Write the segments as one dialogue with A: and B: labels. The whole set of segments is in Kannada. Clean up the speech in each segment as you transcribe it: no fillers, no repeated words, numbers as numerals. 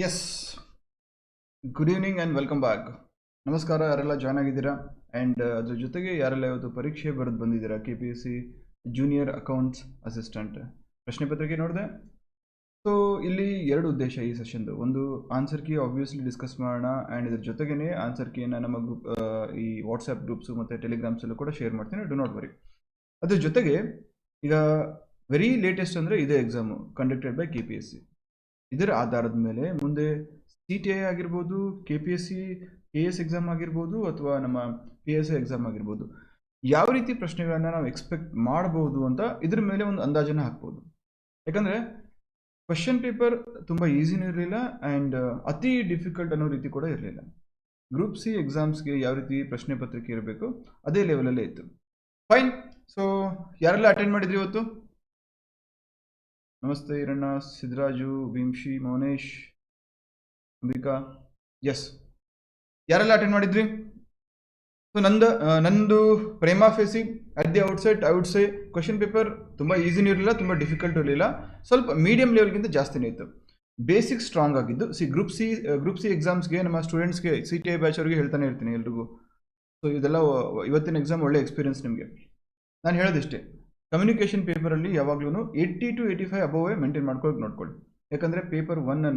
A: S, good evening and welcome back. ನಮಸ್ಕಾರ, ಯಾರೆಲ್ಲ ಜಾಯ್ನ್ ಆಗಿದ್ದೀರಾ. ಆ್ಯಂಡ್ ಅದ್ರ ಜೊತೆಗೆ ಯಾರೆಲ್ಲ ಇವತ್ತು ಪರೀಕ್ಷೆ ಬರೆದು ಬಂದಿದ್ದೀರಾ, KPSC ಜೂನಿಯರ್ ಅಕೌಂಟ್ಸ್ ಅಸಿಸ್ಟೆಂಟ್ ಪ್ರಶ್ನೆ ಪತ್ರಿಕೆ ನೋಡಿದೆ. ಸೊ ಇಲ್ಲಿ ಎರಡು ಉದ್ದೇಶ ಈ ಸೆಷನ್ದು. ಒಂದು, ಆನ್ಸರ್ ಕೀ ಆಬ್ವಿಯಸ್ಲಿ ಡಿಸ್ಕಸ್ ಮಾಡೋಣ, ಆ್ಯಂಡ್ ಇದ್ರ ಜೊತೆಗೇ ಆನ್ಸರ್ ಕೀನ ನಮ್ಮ ಗ್ರೂಪ್ ಈ ವಾಟ್ಸಪ್ ಗ್ರೂಪ್ಸು ಮತ್ತು ಟೆಲಿಗ್ರಾಮ್ಸಲ್ಲೂ ಕೂಡ ಶೇರ್ ಮಾಡ್ತೀನಿ, ಡು ನಾಟ್ ವರಿ. ಅದ್ರ ಜೊತೆಗೆ ಈಗ ವೆರಿ ಲೇಟೆಸ್ಟ್ ಅಂದರೆ ಇದೇ ಎಕ್ಸಾಮು ಕಂಡಕ್ಟೆಡ್ ಬೈ KPSC. ಇದರ ಆಧಾರದ ಮೇಲೆ ಮುಂದೆ CTI ಆಗಿರ್ಬೋದು, KPSC KS ಎಕ್ಸಾಮ್ ಆಗಿರ್ಬೋದು, ಅಥವಾ ನಮ್ಮ PSI ಎಕ್ಸಾಮ್ ಆಗಿರ್ಬೋದು, ಯಾವ ರೀತಿ ಪ್ರಶ್ನೆಗಳನ್ನು ನಾವು ಎಕ್ಸ್ಪೆಕ್ಟ್ ಮಾಡ್ಬೋದು ಅಂತ ಇದ್ರ ಮೇಲೆ ಒಂದು ಅಂದಾಜನ್ನು ಹಾಕ್ಬೋದು. ಯಾಕಂದರೆ ಕ್ವಶನ್ ಪೇಪರ್ ತುಂಬ ಈಸಿನೂ ಇರಲಿಲ್ಲ ಆ್ಯಂಡ್ ಅತಿ ಡಿಫಿಕಲ್ಟ್ ಅನ್ನೋ ರೀತಿ ಕೂಡ ಇರಲಿಲ್ಲ. ಗ್ರೂಪ್ C ಎಕ್ಸಾಮ್ಸ್ಗೆ ಯಾವ ರೀತಿ ಪ್ರಶ್ನೆ ಪತ್ರಿಕೆ ಇರಬೇಕು ಅದೇ ಲೆವೆಲಲ್ಲೇ ಇತ್ತು. ಫೈನ್. ಸೊ ಯಾರೆಲ್ಲ ಅಟೆಂಡ್ ಮಾಡಿದ್ರಿ ಇವತ್ತು? ನಮಸ್ತೆ ಈರಣ್ಣ, ಸಿದ್ದರಾಜು, ಭೀಮ್ಶಿ, ಮೌನೇಶ್, ಅಂಬಿಕಾ. ಎಸ್, ಯಾರೆಲ್ಲ ಅಟೆಂಡ್ ಮಾಡಿದ್ರಿ? ಸೊ ನಂದು ಪ್ರೇಮಾ ಫೇಸಿ at the outset I would say question paper ತುಂಬ ಈಸಿನೂ ಇರಲಿಲ್ಲ, ತುಂಬ ಡಿಫಿಕಲ್ಟ್ ಇರಲಿಲ್ಲ, ಸ್ವಲ್ಪ ಮೀಡಿಯಂ ಲೆವೆಲ್ಗಿಂತ ಜಾಸ್ತಿನೇ ಇತ್ತು. ಬೇಸಿಕ್ ಸ್ಟ್ರಾಂಗ್ ಆಗಿದ್ದು. ಗ್ರೂಪ್ ಸಿ ಎಕ್ಸಾಮ್ಸ್ಗೆ ನಮ್ಮ ಸ್ಟೂಡೆಂಟ್ಸ್ಗೆ CTI ಬ್ಯಾಚ್ ಅವ್ರಿಗೆ ಹೇಳ್ತಾನೆ ಇರ್ತೀನಿ ಎಲ್ರಿಗೂ. ಸೊ ಇದೆಲ್ಲ ಇವತ್ತಿನ ಎಕ್ಸಾಮ್ ಒಳ್ಳೆ ಎಕ್ಸ್ಪೀರಿಯನ್ಸ್ ನಿಮಗೆ. ನಾನು ಹೇಳೋದಿಷ್ಟೇ, ಕಮ್ಯುನಿಕೇಷನ್ ಪೇಪರಲ್ಲಿ ಯಾವಾಗಲೂ 80 to 85 ಅಬೋವೇ ಮೇಂಟೈನ್ ಮಾಡ್ಕೊಳ್ಳೋಕೆ ನೋಡ್ಕೊಳ್ಳಿ. ಯಾಕಂದರೆ ಪೇಪರ್ 1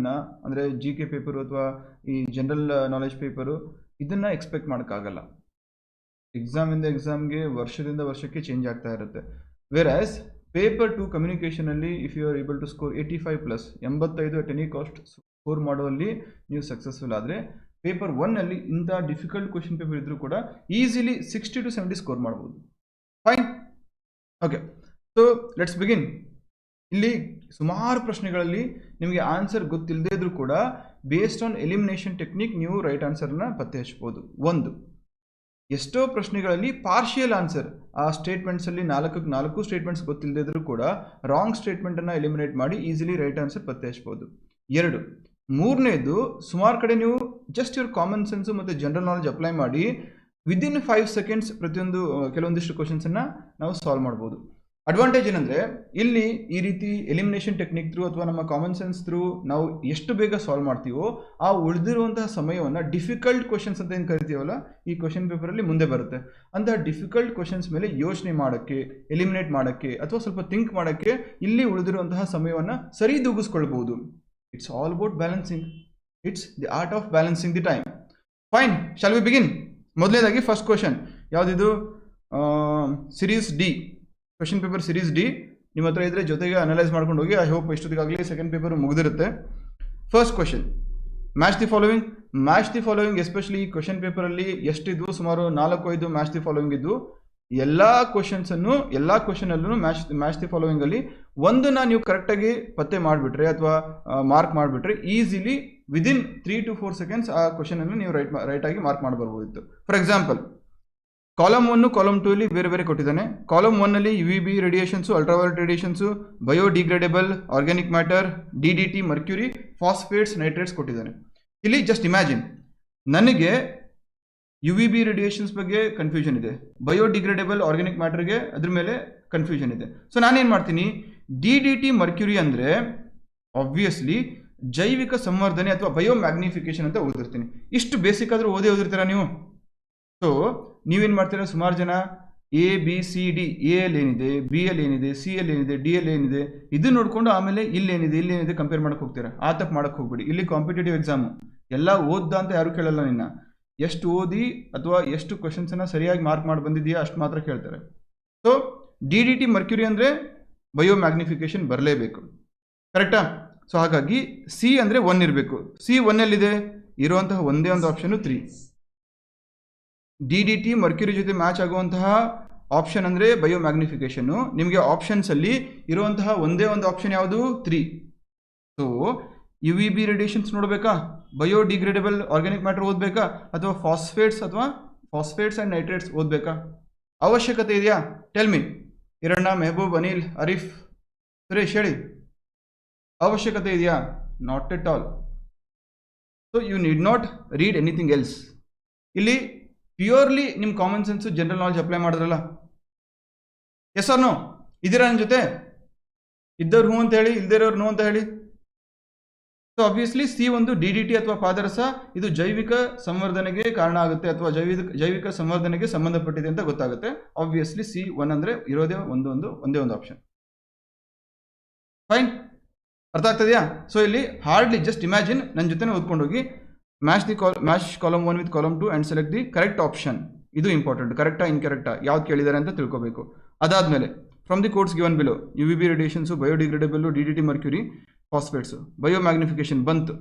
A: ಅಂದರೆ GK ಪೇಪರು ಅಥವಾ ಈ ಜನರಲ್ ನಾಲೆಜ್ ಪೇಪರು ಇದನ್ನು ಎಕ್ಸ್ಪೆಕ್ಟ್ ಮಾಡೋಕ್ಕಾಗಲ್ಲ. ಎಕ್ಸಾಮಿಂದ ಎಕ್ಸಾಮ್ಗೆ ವರ್ಷದಿಂದ ವರ್ಷಕ್ಕೆ ಚೇಂಜ್ ಆಗ್ತಾ ಇರುತ್ತೆ. ವೇರಾಸ್ ಪೇಪರ್ 2 ಕಮ್ಯುನಿಕೇಷನಲ್ಲಿ if you are able to score 85+, 85 at any cost score ಮಾಡೋಲ್ಲಿ ನೀವು ಸಕ್ಸಸ್ಫುಲ್ ಆದರೆ, ಪೇಪರ್ 1 ಇಂಥ ಡಿಫಿಕಲ್ಟ್ ಕ್ವಶನ್ ಪೇಪರ್ ಇದ್ದರೂ ಕೂಡ ಈಸಿಲಿ 60 to 70 ಸ್ಕೋರ್ ಮಾಡ್ಬೋದು. Fine. Okay, so let's begin. ಇಲ್ಲಿ ಸುಮಾರು ಪ್ರಶ್ನೆಗಳಲ್ಲಿ ನಿಮಗೆ ಆನ್ಸರ್ ಗೊತ್ತಿಲ್ಲದೇ ಇದ್ರೂ ಕೂಡ ಬೇಸ್ಡ್ ಆನ್ ಎಲಿಮಿನೇಷನ್ ಟೆಕ್ನಿಕ್ ನೀವು ರೈಟ್ ಆನ್ಸರ್ನ ಪತ್ತೆ ಹಚ್ಬೋದು. ಒಂದು, ಎಷ್ಟೋ ಪ್ರಶ್ನೆಗಳಲ್ಲಿ ಪಾರ್ಷಿಯಲ್ ಆನ್ಸರ್, ಆ ಸ್ಟೇಟ್ಮೆಂಟ್ಸಲ್ಲಿ 4 ಸ್ಟೇಟ್ಮೆಂಟ್ಸ್ ಗೊತ್ತಿಲ್ಲದೇ ಇದ್ರೂ ಕೂಡ ರಾಂಗ್ ಸ್ಟೇಟ್ಮೆಂಟನ್ನು ಎಲಿಮಿನೇಟ್ ಮಾಡಿ ಈಸಿಲಿ ರೈಟ್ ಆನ್ಸರ್ ಪತ್ತೆ ಹಚ್ಬೋದು. 2, ಮೂರನೇದು, ಸುಮಾರು ಕಡೆ ನೀವು ಜಸ್ಟ್ ಇವ್ರ ಕಾಮನ್ ಸೆನ್ಸು ಮತ್ತು ಜನರಲ್ ನಾಲೆಜ್ ಅಪ್ಲೈ ಮಾಡಿ ವಿದಿನ್ 5 seconds ಕೆಲವೊಂದಿಷ್ಟು ಕ್ವಶನ್ಸನ್ನು ನಾವು ಸಾಲ್ವ್ ಮಾಡ್ಬೋದು. ಅಡ್ವಾಂಟೇಜ್ ಏನಂದರೆ ಇಲ್ಲಿ ಈ ರೀತಿ ಎಲಿಮಿನೇಷನ್ ಟೆಕ್ನಿಕ್ ಥ್ರೂ ಅಥವಾ ನಮ್ಮ ಕಾಮನ್ ಸೆನ್ಸ್ ಥ್ರೂ ನಾವು ಎಷ್ಟು ಬೇಗ ಸಾಲ್ವ್ ಮಾಡ್ತೀವೋ ಆ ಉಳಿದಿರುವಂತಹ ಸಮಯವನ್ನು ಡಿಫಿಕಲ್ಟ್ ಕ್ವಶನ್ಸ್ ಅಂತ ಏನು ಕರಿತೀವಲ್ಲ ಈ ಕ್ವಶನ್ ಪೇಪರಲ್ಲಿ ಮುಂದೆ ಬರುತ್ತೆ. ಅಂತಹ ಡಿಫಿಕಲ್ಟ್ ಕ್ವಶನ್ಸ್ ಮೇಲೆ ಯೋಚನೆ ಮಾಡೋಕ್ಕೆ, ಎಲಿಮಿನೇಟ್ ಮಾಡೋಕ್ಕೆ ಅಥವಾ ಸ್ವಲ್ಪ ಥಿಂಕ್ ಮಾಡೋಕ್ಕೆ ಇಲ್ಲಿ ಉಳಿದಿರುವಂತಹ ಸಮಯವನ್ನು ಸರಿದೂಗಿಸ್ಕೊಳ್ಬೋದು. It's all about balancing. It's the art of balancing the time. Fine, shall we begin? ಮೊದಲನೇದಾಗಿ ಫಸ್ಟ್ ಕ್ವಶನ್ ಯಾವುದಿದು? Series D, question paper series D. ನಿಮ್ಮ ಹತ್ರ ಇದ್ದರೆ ಜೊತೆಗೆ ಅನಲೈಸ್ ಮಾಡ್ಕೊಂಡು ಹೋಗಿ. ಐ ಹೋಪ್ ಇಷ್ಟೊತ್ತಿಗಾಗಲಿ ಸೆಕೆಂಡ್ ಪೇಪರ್ ಮುಗಿದಿರುತ್ತೆ. First question, match the following. Match the following especially ಈ ಕ್ವಶನ್ ಪೇಪರಲ್ಲಿ ಎಷ್ಟಿದ್ವು? ಸುಮಾರು 4-5 ಮ್ಯಾಚ್ ದಿ ಫಾಲೋವಿಂಗ್ ಇದ್ವು. ಎಲ್ಲ ಕ್ವಶನಲ್ಲೂ ಮ್ಯಾಚ್ ದಿ ಫಾಲೋವಿಂಗಲ್ಲಿ ಒಂದನ್ನ ನೀವು ಕರೆಕ್ಟಾಗಿ ಪತ್ತೆ ಮಾಡಿಬಿಟ್ರೆ ಅಥವಾ ಮಾರ್ಕ್ ಮಾಡಿಬಿಟ್ರೆ ಈಸಿಲಿ ವಿದಿನ್ 3 to 4 seconds ಆ ಕ್ವಶನನ್ನು ನೀವು ರೈಟಾಗಿ ಮಾರ್ಕ್ ಮಾಡಬರ್ಬೋದಿತ್ತು. ಫಾರ್ ಎಕ್ಸಾಂಪಲ್, ಕಾಲಮ್ 1, ಕಾಲಮ್ 2 ಅಲ್ಲಿ ಬೇರೆ ಬೇರೆ ಕೊಟ್ಟಿದ್ದಾನೆ. Column 1 UVB radiations, ultraviolet radiations, biodegradable organic matter, DDT, mercury, phosphates, nitrates ಕೊಟ್ಟಿದ್ದಾನೆ. ಇಲ್ಲಿ ಜಸ್ಟ್ ಇಮ್ಯಾಜಿನ್, ನನಗೆ UVB ರೇಡಿಯೇಷನ್ಸ್ ಬಗ್ಗೆ ಕನ್ಫ್ಯೂಷನ್ ಇದೆ, ಬಯೋಡಿಗ್ರೇಡೇಬಲ್ ಆರ್ಗ್ಯಾನಿಕ್ ಮ್ಯಾಟರ್ಗೆ ಅದ್ರ ಮೇಲೆ ಕನ್ಫ್ಯೂಷನ್ ಇದೆ. ಸೊ ನಾನೇನು ಮಾಡ್ತೀನಿ, DDT ಮರ್ಕ್ಯೂರಿ ಅಂದರೆ ಆಬ್ವಿಯಸ್ಲಿ ಜೈವಿಕ ಸಂವರ್ಧನೆ ಅಥವಾ ಬಯೋಮ್ಯಾಗ್ನಿಫಿಕೇಶನ್ ಅಂತ ಓದಿರ್ತೀನಿ. ಇಷ್ಟು ಬೇಸಿಕ್ ಆದರೂ ಓದಿರ್ತೀರಾ ನೀವು. ಸೊ ನೀವೇನು ಮಾಡ್ತೀರಾ, ಸುಮಾರು ಜನ ABCD, A ಅಲ್ಲಿ ಏನಿದೆ, B ಅಲ್ಲಿ ಏನಿದೆ, C ಅಲ್ಲಿ ಏನಿದೆ, D ಅಲ್ಲಿ ಏನಿದೆ, ಇದು ನೋಡಿಕೊಂಡು ಆಮೇಲೆ ಇಲ್ಲೇನಿದೆ ಕಂಪೇರ್ ಮಾಡಕ್ಕೆ ಹೋಗ್ತೀರಾ. ಆ ತಪ್ಪು ಮಾಡಕ್ಕೆ ಹೋಗ್ಬಿಡಿ. ಇಲ್ಲಿ ಕಾಂಪಿಟೇಟಿವ್ ಎಕ್ಸಾಮು, ಎಲ್ಲ ಓದ್ದ ಅಂತ ಯಾರು ಕೇಳಲ್ಲ ನಿನ್ನ. ಎಷ್ಟು ಓದಿ ಅಥವಾ ಎಷ್ಟು ಕ್ವಶನ್ಸನ್ನು ಸರಿಯಾಗಿ ಮಾರ್ಕ್ ಮಾಡಿ ಬಂದಿದೆಯಾ ಅಷ್ಟು ಮಾತ್ರ ಕೇಳ್ತಾರೆ. ಸೊ DDT ಮರ್ಕ್ಯೂರಿ ಅಂದರೆ ಬಯೋಮ್ಯಾಗ್ನಿಫಿಕೇಶನ್ ಬರಲೇಬೇಕು, ಕರೆಕ್ಟಾ? ಸೊ ಹಾಗಾಗಿ C ಅಂದರೆ 1 ಇರಬೇಕು. C 1 ಎಲ್ಲಿದೆ? ಇರುವಂತಹ ಒಂದೇ ಒಂದು ಆಪ್ಷನು 3. DDT ಮರ್ಕ್ಯೂರಿ ಜೊತೆ ಮ್ಯಾಚ್ ಆಗುವಂತಹ ಆಪ್ಷನ್ ಅಂದರೆ ಬಯೋಮ್ಯಾಗ್ನಿಫಿಕೇಶನ್ನು. ನಿಮಗೆ ಆಪ್ಷನ್ಸಲ್ಲಿ ಇರುವಂತಹ ಒಂದೇ ಒಂದು ಆಪ್ಷನ್ ಯಾವುದು? 3. ಸೊ UVB ರೇಡಿಯೇಷನ್ಸ್ ನೋಡಬೇಕಾ, ಬಯೋಡಿಗ್ರೇಡೇಬಲ್ ಆರ್ಗ್ಯಾನಿಕ್ ಮ್ಯಾಟರ್ ಓದಬೇಕಾ, ಅಥವಾ ಫಾಸ್ಫೇಟ್ಸ್ ಆ್ಯಂಡ್ ನೈಟ್ರೇಟ್ಸ್ ಓದಬೇಕಾ? ಅವಶ್ಯಕತೆ ಇದೆಯಾ? Tell me. ಈರಣ್ಣ, ಮೆಹಬೂಬ್, ಅನಿಲ್, ಅರೀಫ್, ಸುರೇಶ್ ಹೇಳಿ. ಅವಶ್ಯಕತೆ ಇದೆಯಾ? Not at all. So you need not read anything else. ಇಲ್ಲಿ ಪ್ಯೂರ್ಲಿ ನಿಮ್ಮ common sense, general knowledge apply ಮಾಡಿದ್ರಲ್ಲ. Yes or no? ಇದೀರಾ ನನ್ನ ಜೊತೆ? ಇದ್ದವ್ರು ಹ್ಞೂ ಅಂತ ಹೇಳಿ, ಇಲ್ದಿರೋರು ನೋ ಅಂತ ಹೇಳಿ. ಸೊ ಆಬ್ವಿಯಸ್ಲಿ ಸಿ ಒಂದು DDT ಅಥವಾ ಪಾದರಸ ಇದು ಜೈವಿಕ ಸಂವರ್ಧನೆಗೆ ಕಾರಣ ಆಗುತ್ತೆ ಅಥವಾ ಜೈವಿಕ ಸಂವರ್ಧನೆಗೆ ಸಂಬಂಧಪಟ್ಟಿದೆ ಅಂತ ಗೊತ್ತಾಗುತ್ತೆ. ಆಬ್ವಿಯಸ್ಲಿ C1 ಅಂದ್ರೆ ಇರೋದೇ ಒಂದೇ ಒಂದು ಆಪ್ಷನ್. ಫೈನ್, ಅರ್ಥ ಆಗ್ತದೆಯಾ? ಸೊ ಇಲ್ಲಿ ಹಾರ್ಡ್ಲಿ ಜಸ್ಟ್ ಇಮ್ಯಾಜಿನ್ ನನ್ನ ಜೊತೆ ಓದ್ಕೊಂಡು ಹೋಗಿ match column 1 with column 2 and select the correct option. ಇದು ಇಂಪಾರ್ಟೆಂಟ್. ಕರೆಕ್ಟಾ ಇನ್ಕರೆಕ್ಟಾ ಯಾವ್ದು ಕೇಳಿದ್ದಾರೆ ಅಂತ ತಿಳ್ಕೋಬೇಕು. ಅದಾದ್ಮೇಲೆ from the codes given below UVB radiations, biodegradable, DDT mercury, phosphates, biomagnification ಬಂತು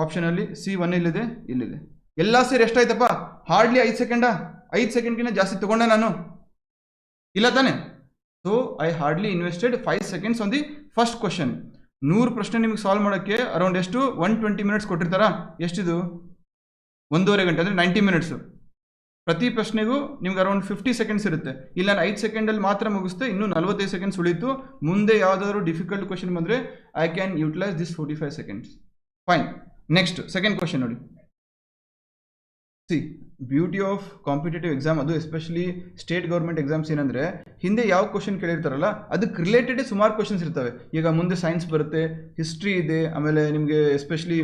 A: ಆಪ್ಷನಲ್ಲಿ. C1 ಇಲ್ಲಿದೆ. ಎಲ್ಲ ಸೇರಿ ಎಷ್ಟಾಯ್ತಪ್ಪ? ಹಾರ್ಡ್ಲಿ 5 ಸೆಕೆಂಡ್ಗಿಂತ ಜಾಸ್ತಿ ತಗೊಂಡೆ ನಾನು, ಇಲ್ಲ ತಾನೆ? So I hardly invested 5 seconds on the first question. 100 ಪ್ರಶ್ನೆ ನಿಮಗೆ ಸಾಲ್ವ್ ಮಾಡೋಕ್ಕೆ ಅರೌಂಡ್ ಎಷ್ಟು 120 minutes ಕೊಟ್ಟಿರ್ತಾರಾ? ಎಷ್ಟಿದು? 1.5 ಗಂಟೆ ಅಂದರೆ 90 minutes. ಪ್ರತಿ ಪ್ರಶ್ನೆಗೂ ನಿಮ್ಗೆ ಅರೌಂಡ್ 50 seconds ಇರುತ್ತೆ. ಇಲ್ಲ ನಾನು 5 ಸೆಕೆಂಡಲ್ಲಿ ಮಾತ್ರ ಮುಗಿಸ್ತೆ, ಇನ್ನೂ 45 seconds ಉಳಿತು. ಮುಂದೆ ಯಾವುದಾದ್ರು ಡಿಫಿಕಲ್ಟ್ ಕ್ವಶನ್ ಬಂದರೆ I can utilise this 45 seconds. Fine, next second question ನೋಡಿ. See beauty of competitive exam, ಅದು ಎಸ್ಪೆಷಲಿ ಸ್ಟೇಟ್ ಗೌರ್ಮೆಂಟ್ ಎಕ್ಸಾಮ್ಸ್ ಏನಂದರೆ ಹಿಂದೆ ಯಾವ ಕ್ವಶನ್ ಕೇಳಿರ್ತಾರಲ್ಲ ಅದಕ್ಕೆ ರಿಲೇಟೆಡ್ ಸುಮಾರು ಕ್ವಶನ್ಸ್ ಇರ್ತವೆ. ಈಗ ಮುಂದೆ ಸೈನ್ಸ್ ಬರುತ್ತೆ, ಹಿಸ್ಟ್ರಿ ಇದೆ, ಆಮೇಲೆ ನಿಮಗೆ ಎಸ್ಪೆಷಲಿ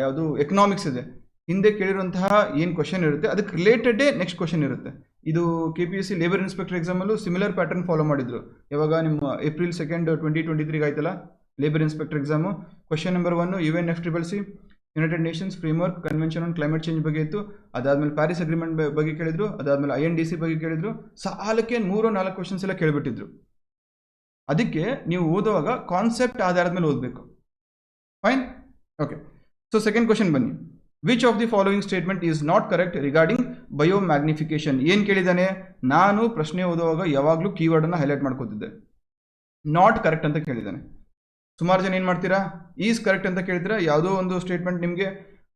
A: ಯಾವುದು ಎಕನಾಮಿಕ್ಸ್ ಇದೆ. ಹಿಂದೆ ಕೇಳಿರುವಂತಹ ಏನು ಕ್ವಶನ್ ಇರುತ್ತೆ ಅದಕ್ಕೆ ರಿಲೇಟೆಡೇ ನೆಕ್ಸ್ಟ್ ಕ್ವಶನ್ ಇರುತ್ತೆ. ಇದು KPSC ಲೇಬರ್ ಇನ್ಸ್ಪೆಕ್ಟರ್ ಎಕ್ಸಾಮಲ್ಲೂ ಸಿಮಿಲರ್ ಪ್ಯಾಟರ್ನ್ ಫಾಲೋ ಮಾಡಿದ್ರು. ಯಾವಾಗ ನಿಮ್ಮ April 2, 2023 ಆಯ್ತಲ್ಲ labour inspector exam. Question number 1 UNFCCC United Nations framework convention on climate change ಬಗ್ಗೆ ಇತ್ತು. ಅದಾದ್ಮೇಲೆ ಪ್ಯಾರಿಸ್ ಅಗ್ರಿಮೆಂಟ್ ಬಗ್ಗೆ ಕೇಳಿದ್ರು. ಅದಾದ್ಮೇಲೆ INDC ಬಗ್ಗೆ ಕೇಳಿದ್ರು. ಸಾಲಕ್ಕೆ 3-4 ಕ್ವಶನ್ಸ್ ಎಲ್ಲ ಕೇಳಿಬಿಟ್ಟಿದ್ರು. ಅದಕ್ಕೆ ನೀವು ಓದುವಾಗ ಕಾನ್ಸೆಪ್ಟ್ ಆಧಾರದ ಮೇಲೆ ಓದಬೇಕು. Fine, okay. So second question ಬನ್ನಿ. Which of the following statement is not correct regarding biomagnification? ಏನು ಕೇಳಿದ್ದಾನೆ? ನಾನು ಪ್ರಶ್ನೆ ಓದುವಾಗ ಯಾವಾಗಲೂ ಕೀವರ್ಡನ್ನು ಹೈಲೈಟ್ ಮಾಡ್ಕೋತಿದ್ದೆ. ನಾಟ್ ಕರೆಕ್ಟ್ ಅಂತ ಕೇಳಿದ್ದಾನೆ. ಸುಮಾರು ಜನ ಏನು ಮಾಡ್ತೀರಾ, ಈಸ್ ಕರೆಕ್ಟ್ ಅಂತ ಕೇಳಿದ್ರೆ ಯಾವುದೋ ಒಂದು ಸ್ಟೇಟ್ಮೆಂಟ್ ನಿಮಗೆ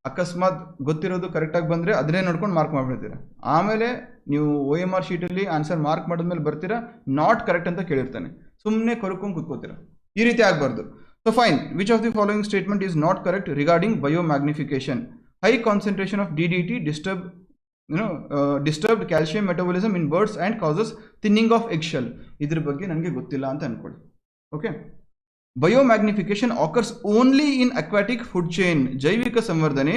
A: ಅಕಸ್ಮಾತ್ ಗೊತ್ತಿರೋದು ಕರೆಕ್ಟಾಗಿ ಬಂದರೆ ಅದನ್ನೇ ನೋಡ್ಕೊಂಡು ಮಾರ್ಕ್ ಮಾಡಿಬಿಡ್ತೀರಾ. ಆಮೇಲೆ ನೀವು OMR ಶೀಟಲ್ಲಿ ಆನ್ಸರ್ ಮಾರ್ಕ್ ಮಾಡಿದ್ಮೇಲೆ ಬರ್ತೀರಾ ನಾಟ್ ಕರೆಕ್ಟ್ ಅಂತ ಕೇಳಿರ್ತಾನೆ. ಸುಮ್ಮನೆ ಕರ್ಕೊಂಡು ಕೂತ್ಕೋತೀರಾ. ಈ ರೀತಿ ಆಗಬಾರ್ದು. So fine, which of the following statement is not correct regarding biomagnification? High concentration of DDT disturbed calcium metabolism in birds and causes thinning of eggshell. ಇದ್ರ ಬಗ್ಗೆ ನನಗೆ ಗೊತ್ತಿಲ್ಲ ಅಂತ ಅನ್ಕೊಳ್ಳಿ. Okay. Biomagnification occurs only in aquatic food chain. ಜೈವಿಕ ಸಂವರ್ಧನೆ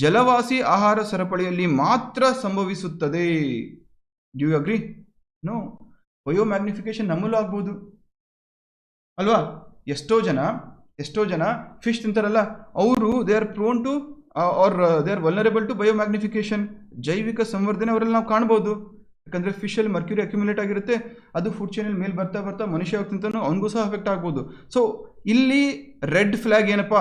A: ಜಲವಾಸಿ ಆಹಾರ ಸರಪಳಿಯಲ್ಲಿ ಮಾತ್ರ ಸಂಭವಿಸುತ್ತದೆ. Do you agree? No. Biomagnification ನಮ್ಮಲ್ಲೂ ಆಗ್ಬೋದು ಅಲ್ವಾ? ಎಷ್ಟೋ ಜನ ಫಿಶ್ ತಿಂತಾರಲ್ಲ, ಅವರು they are prone to are they are vulnerable to biomagnification. ಜೈವಿಕ ಸಂವರ್ಧನೆ ಅವರಲ್ಲಿ ನಾವು ಕಾಣ್ಬೋದು. ಯಾಕಂದರೆ ಫಿಶಲ್ಲಿ ಮರ್ಕ್ಯೂರಿ ಅಕ್ಯುಮುಲೇಟ್ ಆಗಿರುತ್ತೆ. ಅದು ಫುಡ್ ಚೈನಲ್ಲಿ ಮೇಲೆ ಬರ್ತಾ ಮನುಷ್ಯ ಯಾವಾಗ ತಿಂತಾನೋ ಅವನಿಗೂ ಸಹ ಅಫೆಕ್ಟ್ ಆಗ್ಬೋದು. ಸೊ ಇಲ್ಲಿ ರೆಡ್ ಫ್ಲ್ಯಾಗ್ ಏನಪ್ಪ,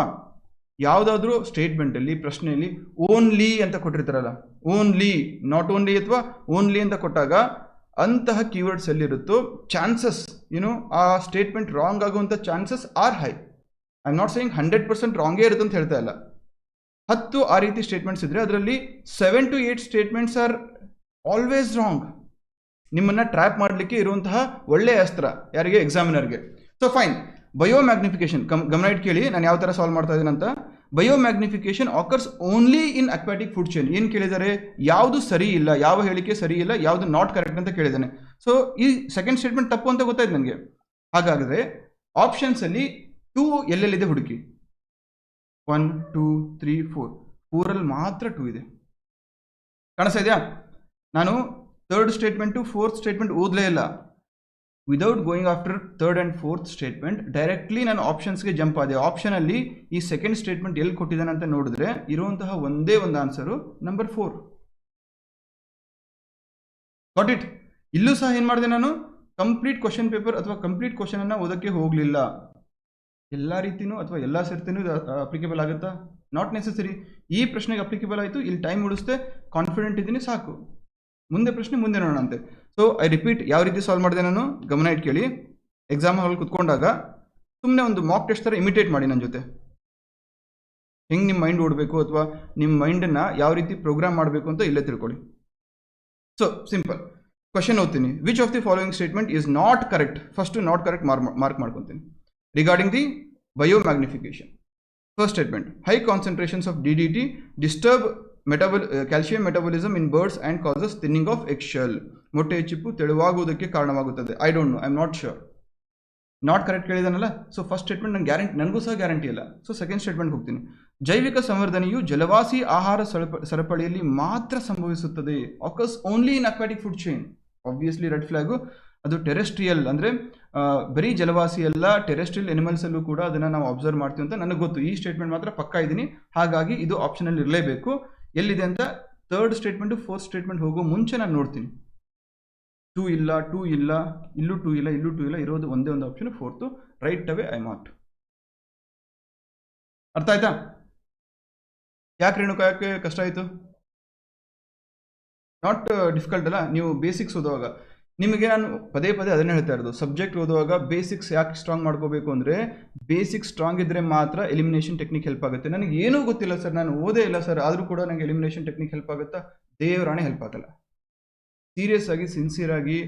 A: ಯಾವುದಾದ್ರೂ ಸ್ಟೇಟ್ಮೆಂಟಲ್ಲಿ ಪ್ರಶ್ನೆಯಲ್ಲಿ ಓನ್ಲಿ ಅಂತ ಕೊಟ್ಟಿರ್ತಾರಲ್ಲ, ಓನ್ಲಿ, ನಾಟ್ ಓನ್ಲಿ ಅಥವಾ ಓನ್ಲಿ ಅಂತ ಕೊಟ್ಟಾಗ ಅಂತಹ ಕೀವರ್ಡ್ಸ್ ಎಲ್ಲಿರುತ್ತೋ ಚಾನ್ಸಸ್ ಆ ಸ್ಟೇಟ್ಮೆಂಟ್ ರಾಂಗ್ ಆಗುವಂಥ chances are high. I am not saying 100% ರಾಂಗೇ ಇರುತ್ತೆ ಅಂತ ಹೇಳ್ತಾ ಇಲ್ಲ. 10 ಆ ರೀತಿ ಸ್ಟೇಟ್ಮೆಂಟ್ಸ್ ಇದ್ದರೆ ಅದರಲ್ಲಿ 7 to 8 statements are always wrong. ನಿಮ್ಮನ್ನು ಟ್ರ್ಯಾಪ್ ಮಾಡಲಿಕ್ಕೆ ಇರುವಂತಹ ಒಳ್ಳೆಯ ಅಸ್ತ್ರ ಯಾರಿಗೆ? ಎಕ್ಸಾಮಿನರ್ಗೆ. ಸೊ ಫೈನ್, ಬಯೋಮ್ಯಾಗ್ನಿಫಿಕೇಶನ್ ಗಮನ ಇಟ್ಟು ಕೇಳಿ ನಾನು ಯಾವ ಥರ ಸಾಲ್ವ್ ಮಾಡ್ತಾ ಇದ್ದೀನಿ ಅಂತ. Biomagnification occurs only in aquatic food chain. ಏನು ಕೇಳಿದ್ದಾರೆ? ಯಾವುದು ಸರಿ ಇಲ್ಲ, ಯಾವ ಹೇಳಿಕೆ ಸರಿ ಇಲ್ಲ, ಯಾವುದು ನಾಟ್ ಕರೆಕ್ಟ್ ಅಂತ ಕೇಳಿದ್ದಾನೆ. ಸೊ ಈ ಸೆಕೆಂಡ್ ಸ್ಟೇಟ್ಮೆಂಟ್ ತಪ್ಪು ಅಂತ ಗೊತ್ತಾಯ್ತು ನನಗೆ. ಹಾಗಾದರೆ ಆಪ್ಷನ್ಸಲ್ಲಿ 2 ಎಲ್ಲೆಲ್ಲಿದೆ ಹುಡುಕಿ. 1 2 3 4 4ಅಲ್ಲಿ ಮಾತ್ರ 2 ಇದೆ. ಕಾಣಿಸ್ತಾ ಇದೆಯಾ? ನಾನು ಥರ್ಡ್ ಸ್ಟೇಟ್ಮೆಂಟು ಫೋರ್ತ್ ಸ್ಟೇಟ್ಮೆಂಟ್ ಓದಲೇ ಇಲ್ಲ. Without going after third and fourth statement directly ನಾನು ಆಪ್ಷನ್ಸ್ಗೆ ಜಂಪ್ ಆದೆ. ಆಪ್ಷನಲ್ಲಿ ಈ ಸೆಕೆಂಡ್ ಸ್ಟೇಟ್ಮೆಂಟ್ ಎಲ್ಲಿ ಕೊಟ್ಟಿದ್ದಾನೆ ಅಂತ ನೋಡಿದ್ರೆ ಇರುವಂತಹ ಒಂದೇ ಒಂದು ಆನ್ಸರು ನಂಬರ್ 4. Got it? ಇಲ್ಲೂ ಸಹ ಏನು ಮಾಡಿದೆ, ನಾನು ಕಂಪ್ಲೀಟ್ ಕ್ವಶನ್ ಪೇಪರ್ ಅಥವಾ ಕಂಪ್ಲೀಟ್ ಕ್ವಶನನ್ನು ಓದೋಕ್ಕೆ ಹೋಗಲಿಲ್ಲ. ಎಲ್ಲ ರೀತಿಯೂ ಅಥವಾ ಎಲ್ಲ ಸರ್ತಿನೂ ಅಪ್ಲಿಕೇಬಲ್ ಆಗುತ್ತಾ? Not necessary. ಈ ಪ್ರಶ್ನೆಗೆ ಅಪ್ಲಿಕೇಬಲ್ ಆಯಿತು, ಇಲ್ಲಿ ಟೈಮ್ ಉಳಿಸ್ತೆ, ಕಾನ್ಫಿಡೆಂಟ್ ಇದ್ದೀನಿ, ಸಾಕು. ಮುಂದೆ ಪ್ರಶ್ನೆ ಮುಂದೆ ನೋಡೋಣಂತೆ. ಸೊ ಐ ರಿಪೀಟ್, ಯಾವ ರೀತಿ ಸಾಲ್ವ್ ಮಾಡಿದೆ ನಾನು ಗಮನ ಇಟ್ಟು ಕೇಳಿ. ಎಕ್ಸಾಮ್ ಹಾಲ್ ಕುತ್ಕೊಂಡಾಗ ಸುಮ್ಮನೆ ಒಂದು ಮಾಕ್ ಟೆಸ್ಟ್ ಥರ ಇಮಿಟೇಟ್ ಮಾಡಿ ನನ್ನ ಜೊತೆ. ಹೆಂಗೆ ನಿಮ್ಮ ಮೈಂಡ್ ಓಡಬೇಕು ಅಥವಾ ನಿಮ್ಮ ಮೈಂಡನ್ನು ಯಾವ ರೀತಿ ಪ್ರೋಗ್ರಾಮ್ ಮಾಡಬೇಕು ಅಂತ ಇಲ್ಲೇ ತಿಳ್ಕೊಳ್ಳಿ. ಸೊ ಸಿಂಪಲ್ ಕ್ವಶನ್ ಓದ್ತೀನಿ. Which of the following statement is not correct? First not correct mark ಮಾಡ್ಕೊತೀನಿ. Regarding the biomagnification, first statement, high concentrations of DDT disturb calcium metabolism in birds and causes thinning of eggshell. ಮೊಟ್ಟೆ ಚಿಪ್ಪು ತೆಳುವಾಗುವುದಕ್ಕೆ ಕಾರಣವಾಗುತ್ತದೆ. I don't know, I am not sure. Not correct ಕೇಳಿದಾನಲ್ಲ. ಸೊ ಫಸ್ಟ್ ಸ್ಟೇಟ್ಮೆಂಟ್ ನಂಗೆ ಗ್ಯಾರಂಟಿ, ನನಗೂ ಸಹ ಗ್ಯಾರಂಟಿ ಇಲ್ಲ. ಸೊ ಸೆಕೆಂಡ್ ಸ್ಟೇಟ್ಮೆಂಟ್ ಹೋಗ್ತೀನಿ. ಜೈವಿಕ ಸಂವರ್ಧನೆಯು ಜಲವಾಸಿ ಆಹಾರ ಸರಪಳಿಯಲ್ಲಿ ಮಾತ್ರ ಸಂಭವಿಸುತ್ತದೆ. Occurs only in aquatic food chain. Obviously red flag. ಅದು ಟೆರೆಸ್ಟ್ರಿಯಲ್ ಅಂದರೆ ಬರೀ ಜಲವಾಸಿ ಅಲ್ಲ, ಟೆರೆಸ್ಟ್ರಿಯಲ್ ಎನಿಮಲ್ಸ್ ಅಲ್ಲೂ ಕೂಡ ಅದನ್ನು ನಾವು ಅಬ್ಸರ್ವ್ ಮಾಡ್ತೀವಿ ಅಂತ ನನಗೆ ಗೊತ್ತು. ಈ ಸ್ಟೇಟ್ಮೆಂಟ್ ಮಾತ್ರ ಪಕ್ಕಾ ಇದ್ದೀನಿ, ಹಾಗಾಗಿ ಇದು ಆಪ್ಷನಲ್ಲಿ ಇರಲೇಬೇಕು. ಎಲ್ಲಿದೆ ಅಂತ ಥರ್ಡ್ ಸ್ಟೇಟ್ಮೆಂಟು ಫೋರ್ತ್ ಸ್ಟೇಟ್ಮೆಂಟ್ ಹೋಗೋ ಮುಂಚೆ ನಾನು ನೋಡ್ತೀನಿ. 2 ಇಲ್ಲ, 2 ಇಲ್ಲ, ಇಲ್ಲೂ 2 ಇಲ್ಲ, ಇಲ್ಲೂ 2 ಇಲ್ಲ, ಇರೋದು ಒಂದೇ ಒಂದು option fourth. Right away I mart. ಅರ್ಥ ಆಯ್ತಾ? ಯಾಕೆ ರೇಣುಕಾ, ಯಾಕೆ ಕಷ್ಟ ಆಯಿತು? ನಾಟ್ ಡಿಫಿಕಲ್ಟ್ ಅಲ್ಲ. ನೀವು ಬೇಸಿಕ್ಸ್ ಓದುವಾಗ ನಿಮಗೆ ನಾನು ಪದೇ ಪದೇ ಅದನ್ನೇ ಹೇಳ್ತಾ ಇರೋದು, ಸಬ್ಜೆಕ್ಟ್ ಓದುವಾಗ ಬೇಸಿಕ್ಸ್ ಯಾಕೆ ಸ್ಟ್ರಾಂಗ್ ಮಾಡ್ಕೋಬೇಕು ಅಂದರೆ, ಬೇಸಿಕ್ಸ್ ಸ್ಟ್ರಾಂಗ್ ಇದ್ದರೆ ಮಾತ್ರ ಎಲಿಮಿನೇಷನ್ ಟೆಕ್ನಿಕ್ ಹೆಲ್ಪ್ ಆಗುತ್ತೆ. ನನಗೆ ಏನೂ ಗೊತ್ತಿಲ್ಲ ಸರ್, ನಾನು ಓದೇ ಇಲ್ಲ ಸರ್, ಆದರೂ ಕೂಡ ನನಗೆ ಎಲಿಮಿನೇಷನ್ ಟೆಕ್ನಿಕ್ ಹೆಲ್ಪ್ ಆಗುತ್ತಾ? ದೇವರಾಣೆ ಹೆಲ್ಪ್ ಆಗಲ್ಲ. ಸೀರಿಯಸ್ ಆಗಿ, ಸಿನ್ಸಿಯರ್ ಆಗಿ,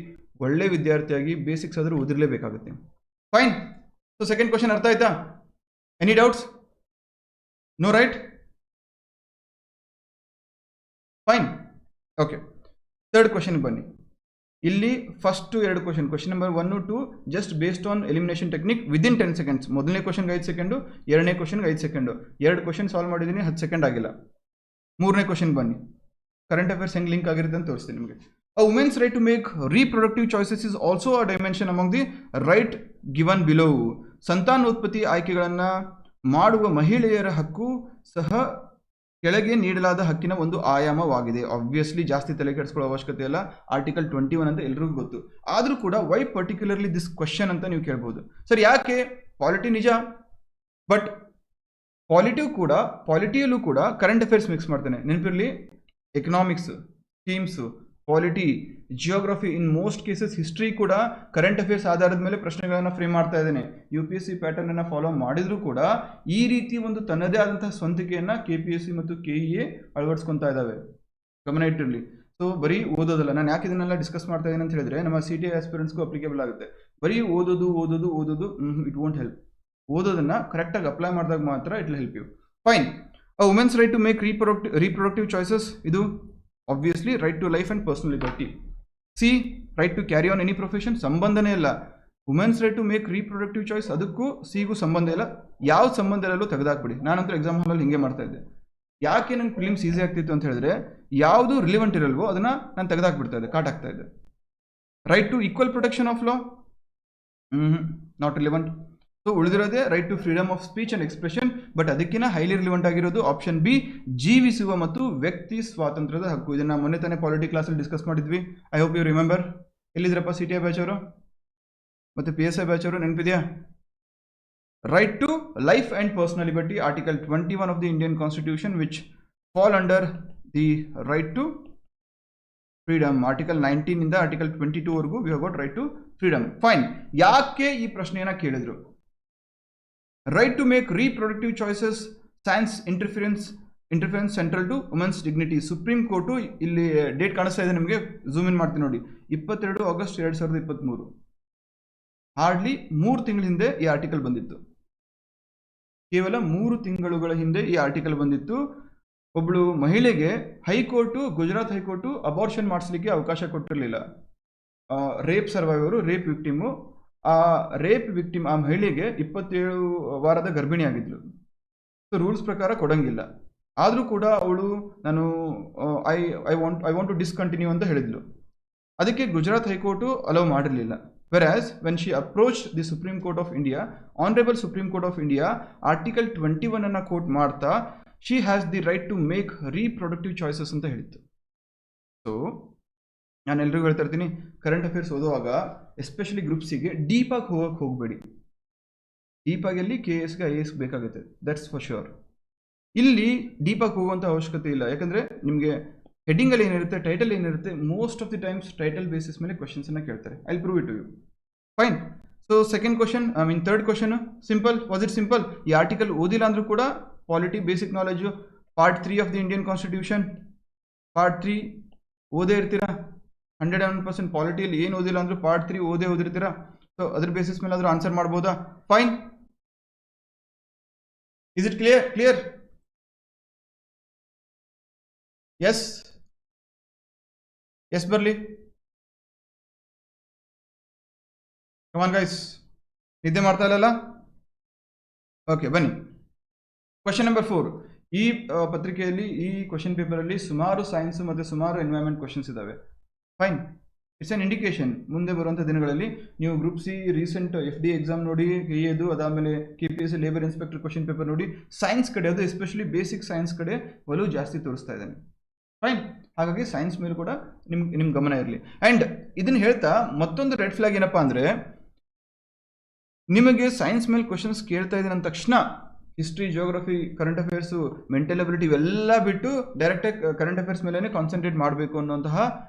A: ಒಳ್ಳೆ ವಿದ್ಯಾರ್ಥಿಯಾಗಿ ಬೇಸಿಕ್ಸ್ ಆದರೂ ಓದಿರಲೇಬೇಕಾಗುತ್ತೆ. ಫೈನ್. ಸೊ ಸೆಕೆಂಡ್ ಕ್ವಶನ್ ಅರ್ಥ ಆಯ್ತಾ? Any doubts? No, right? Fine. Okay, third question ಬನ್ನಿ. ಇಲ್ಲಿ ಫಸ್ಟ್ ಎರಡು question number 1 2 just based on elimination technique within 10 seconds. ಮೊದಲನೇ ಕ್ವಶನ್ಗೆ 5 ಸೆಕೆಂಡು, ಎರಡನೇ ಕ್ವಶನ್ಗೆ 5 ಸೆಕೆಂಡು. 2 ಕ್ವಶನ್ ಸಾಲ್ವ್ ಮಾಡಿದ್ದೀನಿ, 10 ಸೆಕೆಂಡ್ ಆಗಿಲ್ಲ. ಮೂರನೇ ಕ್ವಶನ್ ಬನ್ನಿ. ಕರೆಂಟ್ ಅಫೇರ್ಸ್ ಹೆಂಗೆ ಲಿಂಕ್ ಆಗಿರುತ್ತೆ ಅಂತ ತೋರಿಸ್ತೀನಿ ನಿಮಗೆ. A woman's right to make reproductive choices is also a dimension among the right given below. ಸಂತಾನೋತ್ಪತ್ತಿ ಆಯ್ಕೆಗಳನ್ನು ಮಾಡುವ ಮಹಿಳೆಯರ ಹಕ್ಕು ಸಹ ಕೆಳಗೆ ನೀಡಲಾದ ಹಕ್ಕಿನ ಒಂದು ಆಯಾಮವಾಗಿದೆ. ಆಬ್ವಿಯಸ್ಲಿ ಜಾಸ್ತಿ ತಲೆ ಕೆಡಿಸ್ಕೊಳ್ಳೋ ಅವಶ್ಯಕತೆ ಇಲ್ಲ. ಆರ್ಟಿಕಲ್ 21 ಅಂತ ಎಲ್ರಿಗೂ ಗೊತ್ತು. ಆದರೂ ಕೂಡ ವೈ ಪರ್ಟಿಕ್ಯುಲರ್ಲಿ ದಿಸ್ ಕ್ವಶನ್ ಅಂತ ನೀವು ಕೇಳ್ಬೋದು. ಸರ್ ಯಾಕೆ? ಪಾಲಿಟಿ ನಿಜ, ಬಟ್ ಪಾಲಿಟಿಯಲ್ಲೂ ಕೂಡ ಕರೆಂಟ್ ಅಫೇರ್ಸ್ ಮಿಕ್ಸ್ ಮಾಡ್ತಾನೆ. ನೆನಪಿರಲಿ, economics, schemes, polity, geography, in most cases history ಕೂಡ ಕರೆಂಟ್ ಅಫೇರ್ಸ್ ಆಧಾರದ ಮೇಲೆ ಪ್ರಶ್ನೆಗಳನ್ನು ಫ್ರೇಮ್ ಮಾಡ್ತಾ ಇದ್ದೇನೆ. UPSC ಪ್ಯಾಟರ್ನ್ ಅನ್ನು ಫಾಲೋ ಮಾಡಿದ್ರು ಕೂಡ ಈ ರೀತಿ ಒಂದು ತನ್ನದೇ ಆದಂತಹ ಸ್ವಂತಿಕೆಯನ್ನು KPSC ಮತ್ತು KEA ಅಳವಡಿಸ್ಕೊತಾ ಇದ್ದಾವೆ. ಗಮನ ಇಟ್ಟಿರಲಿ. ಸೊ ಬರೀ ಓದೋದಲ್ಲ. ನಾನು ಯಾಕೆ ಇದನ್ನೆಲ್ಲ ಡಿಸ್ಕಸ್ ಮಾಡ್ತಾ ಇದ್ದೀನಿ ಅಂತ ಹೇಳಿದ್ರೆ, ನಮ್ಮ CTA ಆಸ್ಪಿರೆಂಟ್ಸ್ಗೂ ಅಪ್ಲಿಕೇಬಲ್ ಆಗುತ್ತೆ. ಬರೀ ಓದೋದು ಇಟ್ ವೋಂಟ್ ಹೆಲ್ಪ್. ಓದೋದನ್ನು ಕರೆಕ್ಟಾಗಿ ಅಪ್ಲೈ ಮಾಡಿದಾಗ ಮಾತ್ರ it will help you. Fine. A women's right to make reproductive choices, ಇದು obviously right to life and personal liberty. C, right to carry on any profession, ಸಂಬಂಧನೇ ಇಲ್ಲ. Women's right to make reproductive choice, ಅದಕ್ಕೂ ಸಿಗೂ ಸಂಬಂಧ ಇಲ್ಲ. ಯಾವ ಸಂಬಂಧ ಇರಲ್ಲೂ ತೆಗೆದಾಕ್ಬಿಡಿ. ನಾನಂತೂ ಎಕ್ಸಾಮ್ ಹಾಲಲ್ಲಿ ಹಿಂಗೆ ಮಾಡ್ತಾ ಇದ್ದೆ. ಯಾಕೆ ನಂಗೆ ಫಿಲಿಮ್ಸ್ ಈಸಿ ಆಗ್ತಿತ್ತು ಅಂತ ಹೇಳಿದ್ರೆ, ಯಾವುದು ರಿಲಿವೆಂಟ್ ಇರಲ್ವೋ ಅದನ್ನು ನಾನು ತೆಗೆದಾಕ್ಬಿಡ್ತಾ ಇದ್ದೆ, ಕಾಟ್ ಆಗ್ತಾ ಇದ್ದೆ. Right to equal protection of law, not relevant. So ಉಳಿದಿರೋದೇ right to freedom of speech and expression, but ಅದಕ್ಕಿಂತ ಹೈಲಿ ರಿಲಿವೆಂಟ್ ಆಗಿರೋದು ಆಪ್ಷನ್ ಬಿ, ಜೀವಿಸುವ ಮತ್ತು ವ್ಯಕ್ತಿ ಸ್ವಾತಂತ್ರ್ಯದ ಹಕ್ಕು. ಇದನ್ನು ಮೊನ್ನೆ ತಾನೇ ಪಾಲಿಟಿ ಕ್ಲಾಸಲ್ಲಿ ಡಿಸ್ಕಸ್ ಮಾಡಿದ್ವಿ. I hope you remember. ಎಲ್ಲಿದ್ರಪ್ಪ CTA ಬ್ಯಾಚ್ ಅವರು ಮತ್ತು PSI ಬ್ಯಾಚ್ ಅವರು, ನೆನಪಿದೆಯಾ? Right to life and personal liberty, article 21 of the Indian constitution which fall under the right to freedom. Article 19 ಇಂದ ಆರ್ಟಿಕಲ್ 22 ವರೆಗೂ we have got right to freedom. Fine. ಯಾಕೆ ಈ ಪ್ರಶ್ನೆಯನ್ನು ಕೇಳಿದ್ರು? Right to make reproductive choices, science interference central to women's dignity. Supreme court, ಇಲ್ಲಿ ಡೇಟ್ ಕಾಣಿಸ್ತಾ ಇದೆ ನಿಮಗೆ, ಝೂಮ್ ಇನ್ ಮಾಡ್ತೀನಿ ನೋಡಿ, 22 ಆಗಸ್ಟ್ 2023. ಹಾರ್ಡ್ಲಿ 3 ತಿಂಗಳ ಹಿಂದೆ ಈ ಆರ್ಟಿಕಲ್ ಬಂದಿತ್ತು. ಕೇವಲ 3 ತಿಂಗಳುಗಳ ಹಿಂದೆ ಈ ಆರ್ಟಿಕಲ್ ಬಂದಿತ್ತು. ಒಬ್ಬಳು ಮಹಿಳೆಗೆ ಹೈಕೋರ್ಟು, ಗುಜರಾತ್ ಹೈಕೋರ್ಟು ಅಬಾರ್ಷನ್ ಮಾಡಿಸ್ಲಿಕ್ಕೆ ಅವಕಾಶ ಕೊಟ್ಟಿರಲಿಲ್ಲ. Rape survivor, rape victim. ಆ ರೇಪ್ ವಿಕ್ಟಿಮ್, ಆ ಮಹಿಳೆಗೆ 27 ವಾರದ ಗರ್ಭಿಣಿ ಆಗಿದ್ಲು. ಸೊ ರೂಲ್ಸ್ ಪ್ರಕಾರ ಕೊಡಂಗಿಲ್ಲ. ಆದರೂ ಕೂಡ ಅವಳು ನಾನು ಐ ವಾಂಟ್ ಟು ಡಿಸ್ಕಂಟಿನ್ಯೂ ಅಂತ ಹೇಳಿದ್ಲು. ಅದಕ್ಕೆ ಗುಜರಾತ್ ಹೈಕೋರ್ಟು ಅಲೌ ಮಾಡಿರಲಿಲ್ಲ. Whereas when she approach the supreme court of India, honourable supreme court of India article 21 ಅನ್ನು ಕೋಟ್ ಮಾಡ್ತಾ, she has the right to make reproductive choices ಅಂತ ಹೇಳಿತ್ತು. ಸೊ ನಾನು ಎಲ್ರಿಗೂ ಹೇಳ್ತಾ ಇರ್ತೀನಿ, ಕರೆಂಟ್ ಅಫೇರ್ಸ್ ಓದುವಾಗ ಎಸ್ಪೆಷಲಿ ಗ್ರೂಪ್ ಸಿಗೆ ಡೀಪಾಗಿ ಹೋಗಬೇಡಿ. ಡೀಪಾಗಿ ಅಲ್ಲಿ KSಗೆ IAS ಬೇಕಾಗುತ್ತೆ, ದಟ್ಸ್ ಫಾರ್ ಶ್ಯೂರ್. ಇಲ್ಲಿ ಡೀಪಾಗಿ ಹೋಗುವಂಥ ಅವಶ್ಯಕತೆ ಇಲ್ಲ. ಯಾಕಂದರೆ ನಿಮಗೆ ಹೆಡ್ಡಿಂಗಲ್ಲಿ ಏನಿರುತ್ತೆ, ಟೈಟಲ್ ಏನಿರುತ್ತೆ, most of the times title basis ಮೇಲೆ ಕ್ವಶನ್ಸನ್ನು ಕೇಳ್ತಾರೆ. I will prove it to you. Fine. So second question, third question simple. Was it simple? ಈ ಆರ್ಟಿಕಲ್ ಓದಿಲ್ಲ ಅಂದರೂ ಕೂಡ polity basic knowledge, part 3 of the Indian constitution, part 3 ಓದೇ ಇರ್ತೀರಾ. 101% ಪಾಲಿಟಿಯಲ್ಲಿ ಏನು ಓದಿಲ್ಲ ಅಂದರೂ ಪಾರ್ಟ್ 3 ಓದಿರ್ತೀರಾ. ಸೊ ಅದ್ರ ಬೇಸಿಸ್ ಮೇಲೆ ಆದರೂ ಆನ್ಸರ್ ಮಾಡ್ಬೋದಾ? Fine. Is it clear? Yes ಬರಲಿ. Come on guys. ನಿದ್ದೆ ಮಾಡ್ತಾ ಇಲ್ಲಲ್ಲ? ಓಕೆ, ಬನ್ನಿ. Question number 4. ಈ ಪತ್ರಿಕೆಯಲ್ಲಿ ಈ ಕ್ವಶನ್ ಪೇಪರಲ್ಲಿ ಸುಮಾರು ಸೈನ್ಸ್ ಮತ್ತು ಸುಮಾರು ಎನ್ವೈರನ್ಮೆಂಟ್ ಕ್ವಶನ್ಸ್ ಇದ್ದಾವೆ. ಫೈನ್, ಇಟ್ಸ್ ಅನ್ ಇಂಡಿಕೇಶನ್ ಮುಂದೆ ಬರುವಂಥ ದಿನಗಳಲ್ಲಿ ನೀವು group C recent FD exam ನೋಡಿ, KA ಅದಾದಮೇಲೆ KPSC labour inspector question paper ನೋಡಿ, ಸೈನ್ಸ್ ಕಡೆ, ಅದು ಎಸ್ಪೆಷಲಿ ಬೇಸಿಕ್ ಸೈನ್ಸ್ ಕಡೆ ಒಲವು ಜಾಸ್ತಿ ತೋರಿಸ್ತಾ ಇದ್ದಾನೆ. ಫೈನ್, ಹಾಗಾಗಿ ಸೈನ್ಸ್ ಮೇಲೆ ಕೂಡ ನಿಮ್ಮ ಗಮನ ಇರಲಿ. ಆ್ಯಂಡ್ ಇದನ್ನು ಹೇಳ್ತಾ ಮತ್ತೊಂದು ರೆಡ್ ಫ್ಲಾಗ್ ಏನಪ್ಪ ಅಂದರೆ, ನಿಮಗೆ ಸೈನ್ಸ್ ಮೇಲೆ ಕ್ವಶನ್ಸ್ ಕೇಳ್ತಾ ಇದ್ದೀನಿ ಅಂದ ತಕ್ಷಣ history, geography, current affairs, mental ability ಇವೆಲ್ಲ ಬಿಟ್ಟು ಡೈರೆಕ್ಟಾಗಿ ಕರೆಂಟ್ ಅಫೇರ್ಸ್ ಮೇಲೇ ಕಾನ್ಸಂಟ್ರೇಟ್ ಮಾಡಬೇಕು ಅನ್ನೋಂತಹ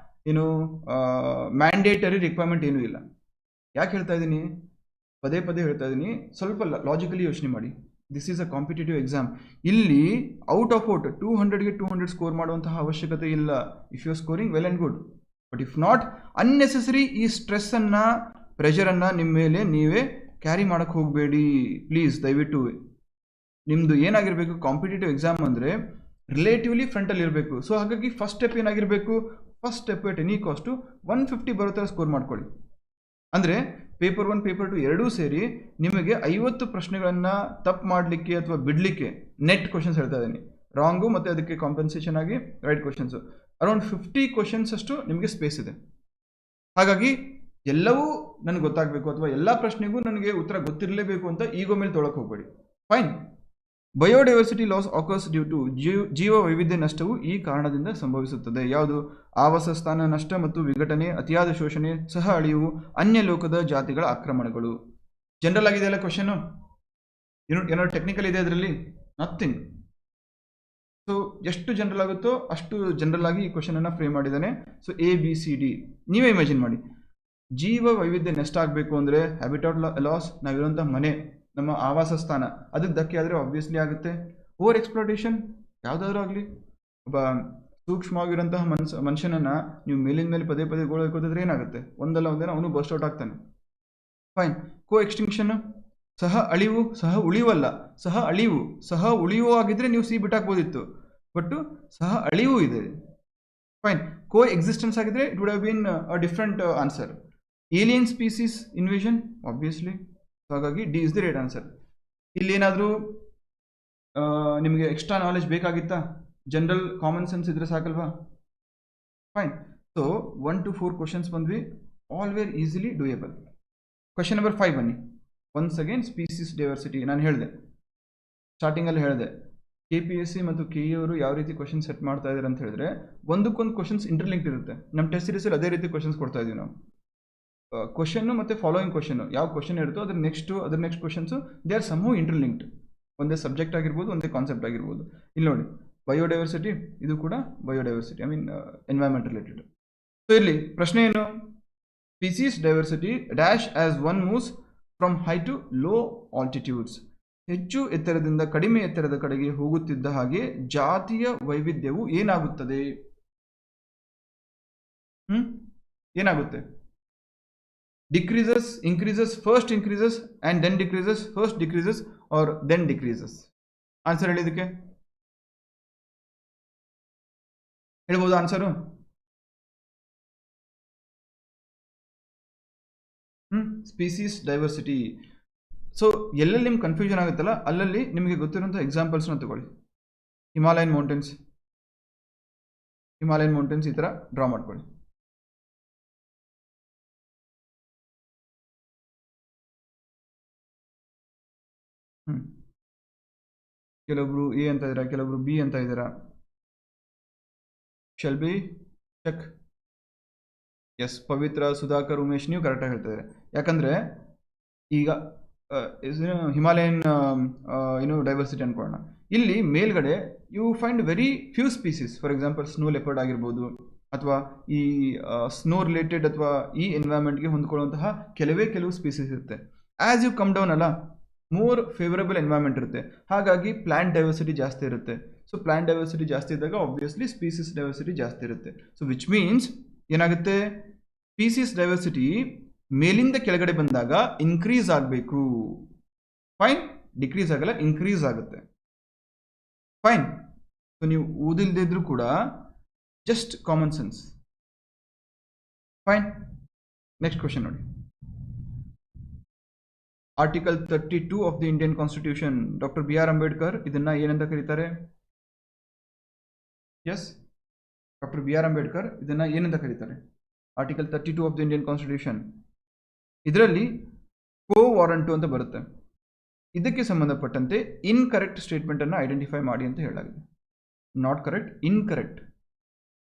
A: ಏನು ಮ್ಯಾಂಡೇಟರಿ ರಿಕ್ವೈರ್ಮೆಂಟ್ ಏನೂ ಇಲ್ಲ. ಯಾಕೆ ಹೇಳ್ತಾ ಇದ್ದೀನಿ? ಪದೇ ಪದೇ ಹೇಳ್ತಾ ಇದ್ದೀನಿ, ಸ್ವಲ್ಪ ಲಾಜಿಕಲಿ ಯೋಚನೆ ಮಾಡಿ. This is a competitive exam. ಇಲ್ಲಿ ಔಟ್ ಆಫ್ 200ಗೆ 200 ಸ್ಕೋರ್ ಮಾಡುವಂತಹ ಅವಶ್ಯಕತೆ ಇಲ್ಲ. If you are scoring well and good, but if not, unnecessary ಈ ಸ್ಟ್ರೆಸ್ಸನ್ನು, ಪ್ರೆಷರನ್ನು ನಿಮ್ಮ ಮೇಲೆ ನೀವೇ ಕ್ಯಾರಿ ಮಾಡೋಕ್ಕೆ ಹೋಗಬೇಡಿ ಪ್ಲೀಸ್, ದಯವಿಟ್ಟು. ನಿಮ್ಮದು ಏನಾಗಿರಬೇಕು, ಕಾಂಪಿಟೇಟಿವ್ ಎಕ್ಸಾಮ್ ಅಂದರೆ ರಿಲೇಟಿವ್ಲಿ ಫ್ರಂಟಲ್ಲಿ ಇರಬೇಕು. ಸೊ ಹಾಗಾಗಿ ಫಸ್ಟ್ ಸ್ಟೆಪ್ ಏನಾಗಿರಬೇಕು, first step at any cost 150 ಬರೋ ಥರ ಸ್ಕೋರ್ ಮಾಡ್ಕೊಳ್ಳಿ. ಅಂದರೆ ಪೇಪರ್ 1, ಪೇಪರ್ 2 ಎರಡೂ ಸೇರಿ ನಿಮಗೆ 50 ಪ್ರಶ್ನೆಗಳನ್ನು ತಪ್ಪು ಮಾಡಲಿಕ್ಕೆ ಅಥವಾ ಬಿಡಲಿಕ್ಕೆ, ನೆಟ್ ಕ್ವಶನ್ಸ್ ಹೇಳ್ತಾ ಇದ್ದೀನಿ, ರಾಂಗು ಮತ್ತು ಅದಕ್ಕೆ ಕಾಂಪನ್ಸೇಷನ್ ಆಗಿ ರೈಟ್ ಕ್ವಶನ್ಸು, ಅರೌಂಡ್ 50 ಕ್ವಶನ್ಸ್ ಅಷ್ಟು ನಿಮಗೆ ಸ್ಪೇಸ್ ಇದೆ. ಹಾಗಾಗಿ ಎಲ್ಲವೂ ನನಗೆ ಗೊತ್ತಾಗಬೇಕು ಅಥವಾ ಎಲ್ಲ ಪ್ರಶ್ನೆಗೂ ನನಗೆ ಉತ್ತರ ಗೊತ್ತಿರಲೇಬೇಕು ಅಂತ ಈಗೋ ಮೇಲೆ ತೊಳಕ್ಕೆ ಹೋಗಬೇಡಿ. Fine. Biodiversity loss occurs due to ಜೀವ ವೈವಿಧ್ಯ ನಷ್ಟವು ಈ ಕಾರಣದಿಂದ ಸಂಭವಿಸುತ್ತದೆ. ಯಾವುದು? ಆವಾಸ ಸ್ಥಾನ ನಷ್ಟ ಮತ್ತು ವಿಘಟನೆ, ಅತಿಯಾದ ಶೋಷಣೆ, ಸಹ ಅಳಿವು, ಅನ್ಯ ಲೋಕದ ಜಾತಿಗಳ ಆಕ್ರಮಣಗಳು. ಜನರಲ್ ಆಗಿದೆಯಲ್ಲ ಕ್ವಶನು, ಏನಾದ್ರು ಟೆಕ್ನಿಕಲ್ ಇದೆ ಅದರಲ್ಲಿ? ನಥಿಂಗ್. ಸೊ ಎಷ್ಟು ಜನರಲ್ ಆಗುತ್ತೋ ಅಷ್ಟು ಜನರಲ್ ಆಗಿ ಈ ಕ್ವಶನನ್ನು ಫ್ರೇಮ್ ಮಾಡಿದ್ದಾನೆ. ಸೊ ABCD ನೀವೇ ಇಮ್ಯಾಜಿನ್ ಮಾಡಿ. ಜೀವ ವೈವಿಧ್ಯ ನಷ್ಟ ಆಗಬೇಕು ಅಂದರೆ ಹ್ಯಾಬಿಟಾಟ್ ಲಾಸ್, ನಾವಿರುವಂಥ ಮನೆ, ನಮ್ಮ ಆವಾಸ ಸ್ಥಾನ, ಅದಕ್ಕೆ ಧಕ್ಕೆ ಆದರೆ ಆಬ್ವಿಯಸ್ಲಿ ಆಗುತ್ತೆ. ಓವರ್ ಎಕ್ಸ್ಪ್ಲಾಟೇಷನ್ ಯಾವುದಾದ್ರೂ ಆಗಲಿ, ಒಬ್ಬ ಸೂಕ್ಷ್ಮವಾಗಿರೋಂತಹ ಮನುಷ್ಯನನ್ನು ನೀವು ಮೇಲಿನ ಮೇಲೆ ಪದೇ ಪದೇ ಗೋಳು ಹಾಕೋದಿದ್ರೆ ಏನಾಗುತ್ತೆ? ಒಂದಲ್ಲ ಒಂದಿನ ಅವನು ಬರ್ಸ್ಟ್ ಔಟ್ ಆಗ್ತಾನೆ. ಫೈನ್. ಕೋ ಎಕ್ಸ್ಟಿಂಕ್ಷನ್, ಸಹ ಅಳಿವು, ಸಹ ಉಳಿವಲ್ಲ, ಸಹ ಅಳಿವು. ಸಹ ಉಳಿವು ಆಗಿದ್ರೆ ನೀವು ಸಿ ಬಿಟ್ಟಾಕ್ಬೋದಿತ್ತು, ಬಟ್ ಸಹ ಅಳಿವು ಇದೆ. ಫೈನ್. ಕೋ ಎಕ್ಸಿಸ್ಟೆನ್ಸ್ ಆಗಿದ್ರೆ it would have been a different answer. Alien species invasion, obviously. ಹಾಗಾಗಿ D is the right answer. ಇಲ್ಲೇನಾದರೂ ನಿಮಗೆ ಎಕ್ಸ್ಟ್ರಾ ನಾಲೆಜ್ ಬೇಕಾಗಿತ್ತಾ? ಜನರಲ್ ಕಾಮನ್ ಸೆನ್ಸ್ ಇದ್ರೆ ಸಾಕಲ್ವಾ? ಫೈನ್. ಸೊ 1 to 4 ಕ್ವಶನ್ಸ್ ಬಂದ್ವಿ, all were easily doable. Question number 5 ಬನ್ನಿ. Once again species diversity. ನಾನು ಹೇಳಿದೆ, ಸ್ಟಾರ್ಟಿಂಗಲ್ಲಿ ಹೇಳಿದೆ, KPSC ಮತ್ತು KE ಅವರು ಯಾವ ರೀತಿ ಕ್ವಶನ್ ಸೆಟ್ ಮಾಡ್ತಾ ಇದ್ದಾರೆ ಅಂತ ಹೇಳಿದ್ರೆ, ಒಂದಕ್ಕೊಂದು ಕ್ವಶನ್ಸ್ ಇಂಟರ್ಲಿಂಕ್ಡ್ ಇರುತ್ತೆ. ನಮ್ಮ ಟೆಸ್ಟ್ ಸೀರೀಸಲ್ಲಿ ಅದೇ ರೀತಿ ಕ್ವಶನ್ಸ್ ಕೊಡ್ತಾ ಇದೀವಿ ನಾವು. ಕ್ವಶನ್ನು ಮತ್ತು ಫಾಲೋಯಿಂಗ್ ಕ್ವಶನ್ನು, ಯಾವ ಕ್ವಶನ್ ಇರುತ್ತೋ ಅದ್ರ next questions they are somehow interlinked. ಒಂದೇ ಸಬ್ಜೆಕ್ಟ್ ಆಗಿರ್ಬೋದು, ಒಂದೇ ಕಾನ್ಸೆಪ್ಟ್ ಆಗಿರ್ಬೋದು. ಇಲ್ಲಿ ನೋಡಿ, ಬಯೋಡೈವರ್ಸಿಟಿ, ಇದು ಕೂಡ biodiversity, I mean environment related. So ಇಲ್ಲಿ ಪ್ರಶ್ನೆ ಏನು? Species diversity dash as one moves from high to low altitudes. ಹೆಚ್ಚು ಎತ್ತರದಿಂದ ಕಡಿಮೆ ಎತ್ತರದ ಕಡೆಗೆ ಹೋಗುತ್ತಿದ್ದ ಹಾಗೆ ಜಾತಿಯ ವೈವಿಧ್ಯವು ಏನಾಗುತ್ತದೆ? ಏನಾಗುತ್ತೆ? Decreases, increases, first increases and then decreases, first decreases or then decreases. Answer ಹೇಳಿದಕ್ಕೆ ಹೇಳ್ಬೋದು ಆನ್ಸರು? Species diversity. ಸೊ ಎಲ್ಲೆಲ್ಲಿ ನಿಮ್ಗೆ ಕನ್ಫ್ಯೂಷನ್ ಆಗುತ್ತಲ್ಲ ಅಲ್ಲಲ್ಲಿ ನಿಮಗೆ ಗೊತ್ತಿರೋಂಥ ಎಕ್ಸಾಂಪಲ್ಸ್ನ ತಗೊಳ್ಳಿ. ಹಿಮಾಲಯನ್ ಮೌಂಟೇನ್ಸ್ ಈ ಥರ ಡ್ರಾ ಮಾಡ್ಕೊಳ್ಳಿ. ಕೆಲವೊಬ್ರು A ಅಂತ ಇದ್ದೀರಾ, ಕೆಲವೊಬ್ರು B ಅಂತ ಇದ್ದೀರಾ. Shall be check. Yes, Pavithra, Sudhakar, Umesh ನೀವು ಕರೆಕ್ಟಾಗಿ ಹೇಳ್ತಿದ್ದಾರೆ. ಯಾಕಂದರೆ ಈಗ ಹಿಮಾಲಯನ್ ಡೈವರ್ಸಿಟಿ ಅನ್ಕೊಳ್ಳೋಣ. ಇಲ್ಲಿ ಮೇಲ್ಗಡೆ you find very few species. For example snow leopard ಆಗಿರ್ಬೋದು, ಅಥವಾ ಈ ಸ್ನೋ ರಿಲೇಟೆಡ್ ಅಥವಾ ಈ ಎನ್ವೈರನ್ಮೆಂಟ್ಗೆ ಹೊಂದ್ಕೊಳ್ಳುವಂತಹ ಕೆಲವು ಸ್ಪೀಸೀಸ್ ಇರುತ್ತೆ. ಆ್ಯಸ್ ಯು ಕಮ್ ಡೌನ್ ಅಲ್ಲ, ಮೋರ್ ಫೇವರಬಲ್ ಎನ್ವೈರನ್ಮೆಂಟ್ ಇರುತ್ತೆ. ಹಾಗಾಗಿ ಪ್ಲಾಂಟ್ ಡೈವರ್ಸಿಟಿ ಜಾಸ್ತಿ ಇರುತ್ತೆ. ಸೊ ಪ್ಲಾಂಟ್ ಡೈವರ್ಸಿಟಿ ಜಾಸ್ತಿ ಇದ್ದಾಗ ಆಬ್ವಿಯಸ್ಲಿ ಸ್ಪೀಸೀಸ್ ಡೈವರ್ಸಿಟಿ ಜಾಸ್ತಿ ಇರುತ್ತೆ. ಸೊ ವಿಚ್ ಮೀನ್ಸ್ ಏನಾಗುತ್ತೆ? ಸ್ಪೀಸೀಸ್ ಡೈವರ್ಸಿಟಿ ಮೇಲಿಂದ ಕೆಳಗಡೆ ಬಂದಾಗ ಇನ್ಕ್ರೀಸ್ ಆಗಬೇಕು. ಫೈನ್. ಡಿಕ್ರೀಸ್ ಆಗಲ್ಲ, ಇನ್ಕ್ರೀಸ್ ಆಗುತ್ತೆ. ಫೈನ್. ಸೊ ನೀವು ಓದಿಲ್ದಿದ್ರು ಕೂಡ just common sense. Fine. Next question ನೋಡಿ. Article 32 of the Indian constitution. Doctor B R Ambedkar ಇದನ್ನ ಏನಂತ ಕರೀತಾರೆ? Yes, doctor B R Ambedkar ಇದನ್ನ ಏನಂತ ಕರೀತಾರೆ? Article 32 of the Indian constitution. ಇದರಲ್ಲಿ ಕೋ ವಾರಂಟು ಅಂತ ಬರುತ್ತೆ. ಇದಕ್ಕೆ ಸಂಬಂಧಪಟ್ಟಂತೆ ಇನ್ಕರೆಕ್ಟ್ ಸ್ಟೇಟ್ಮೆಂಟ್ ಅನ್ನು ಐಡೆಂಟಿಫೈ ಮಾಡಿ ಅಂತ ಹೇಳಲಾಗಿದೆ. Not correct, incorrect.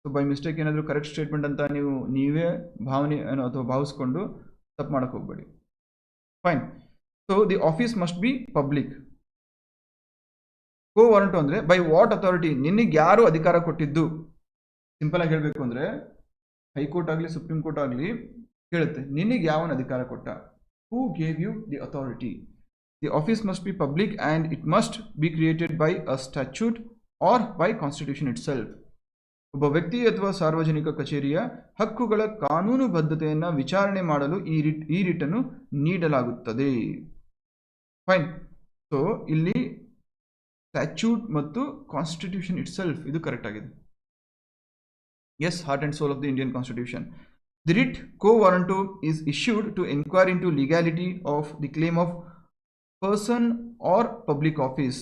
A: So by mistake ಏನಾದರೂ ಕರೆಕ್ಟ್ ಸ್ಟೇಟ್ಮೆಂಟ್ ಅಂತ ನೀವೇ ಭಾವನೆ ಅಥವಾ ಭಾವಿಸ್ಕೊಂಡು ತಪ್ಪು ಮಾಡಕ್ಕೆ ಹೋಗ್ಬೇಡಿ. Fine. So the office must be public. Quo warranto ಅಂದರೆ ಬೈ ವಾಟ್ ಅಥಾರಿಟಿ, ನಿನಗೆ ಯಾರು ಅಧಿಕಾರ ಕೊಟ್ಟಿದ್ದು? ಸಿಂಪಲ್ ಆಗಿ ಹೇಳಬೇಕು ಅಂದರೆ ಹೈಕೋರ್ಟ್ ಆಗಲಿ ಸುಪ್ರೀಂ ಕೋರ್ಟ್ ಆಗಲಿ ಕೇಳುತ್ತೆ, ನಿನಗೆ ಯಾವನ ಅಧಿಕಾರ ಕೊಟ್ಟ? Who gave you the authority? The office must be public and it must be created by a statute or by constitution itself. ಒಬ್ಬ ವ್ಯಕ್ತಿ ಅಥವಾ ಸಾರ್ವಜನಿಕ ಕಚೇರಿಯ ಹಕ್ಕುಗಳ ಕಾನೂನುಬದ್ಧತೆಯನ್ನು ವಿಚಾರಣೆ ಮಾಡಲು ಈ ರಿಟನ್ನು ನೀಡಲಾಗುತ್ತದೆ. ಫೈನ್. ಸೊ ಇಲ್ಲಿ ಸ್ಟ್ಯಾಚ್ಯೂಟ್ ಮತ್ತು ಕಾನ್ಸ್ಟಿಟ್ಯೂಷನ್ ಇಟ್ ಸೆಲ್ಫ್ ಇದು ಕರೆಕ್ಟ್ ಆಗಿದೆ. Yes, heart and soul of the Indian constitution. The writ quo warranto is issued to enquire into legality of the claim of person or public office.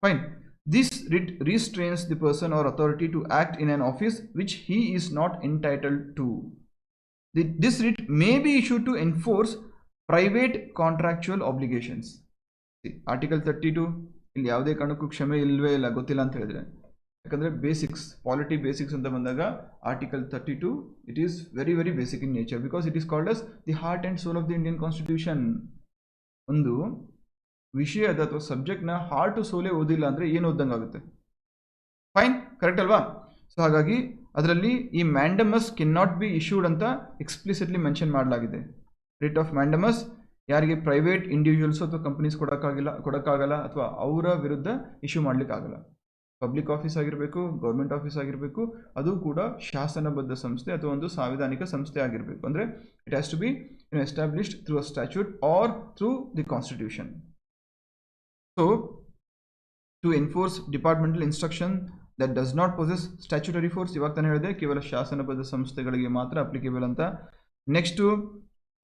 A: Fine. This writ restrains the person or authority to act in an office which he is not entitled to. This writ may be issued to enforce private contractual obligations. See, Article 32 ಇಲ್ಲಿ ಯಾವುದೇ ಕಾರಣಕ್ಕೂ ಕ್ಷಮೆ ಇಲ್ವೇ ಇಲ್ಲ, ಗೊತ್ತಿಲ್ಲ ಅಂತ ಹೇಳಿದ್ರೆ. ಯಾಕಂದರೆ ಬೇಸಿಕ್ಸ್, ಪಾಲಿಟಿ ಬೇಸಿಕ್ಸ್ ಅಂತ ಬಂದಾಗ article 32 it is very very basic in nature because it is called as the heart and soul of the Indian constitution. ಒಂದು ವಿಷಯದ ಅಥವಾ ಸಬ್ಜೆಕ್ಟ್ನ ಹಾರ್ಟ್ ಟು ಸೋಲೇ ಓದಿಲ್ಲ ಅಂದರೆ ಏನು ಓದ್ದಂಗೆ ಆಗುತ್ತೆ. ಫೈನ್, ಕರೆಕ್ಟ್ ಅಲ್ವಾ? ಸೊ ಹಾಗಾಗಿ ಅದರಲ್ಲಿ ಈ mandamus can not be issued ಅಂತ ಎಕ್ಸ್ಪ್ಲಿಸಿಟ್ಲಿ ಮೆನ್ಷನ್ ಮಾಡಲಾಗಿದೆ. ರಿಟ್ ಆಫ್ ಮ್ಯಾಂಡಮಸ್ ಯಾರಿಗೆ ಪ್ರೈವೇಟ್ ಇಂಡಿವಿಜುವಲ್ಸ್ ಅಥವಾ ಕಂಪನೀಸ್ ಕೊಡೋಕ್ಕಾಗಲ್ಲ ಅಥವಾ ಅವರ ವಿರುದ್ಧ ಇಶ್ಯೂ ಮಾಡಲಿಕ್ಕಾಗಲ್ಲ. ಪಬ್ಲಿಕ್ ಆಫೀಸ್ ಆಗಿರಬೇಕು, ಗೌರ್ಮೆಂಟ್ ಆಫೀಸ್ ಆಗಿರಬೇಕು, ಅದು ಕೂಡ ಶಾಸನಬದ್ಧ ಸಂಸ್ಥೆ ಅಥವಾ ಒಂದು ಸಾಂವಿಧಾನಿಕ ಸಂಸ್ಥೆ ಆಗಿರಬೇಕು. ಅಂದರೆ it has to be established through a statute or through the constitution. So to enforce departmental instruction that does not possess statutory force, ಇವಾಗ ತಾನೇ ಹೇಳಿದೆ ಕೇವಲ ಶಾಸನಬದ್ಧ ಸಂಸ್ಥೆಗಳಿಗೆ ಮಾತ್ರ ಅಪ್ಲಿಕೇಬಲ್ ಅಂತ. Next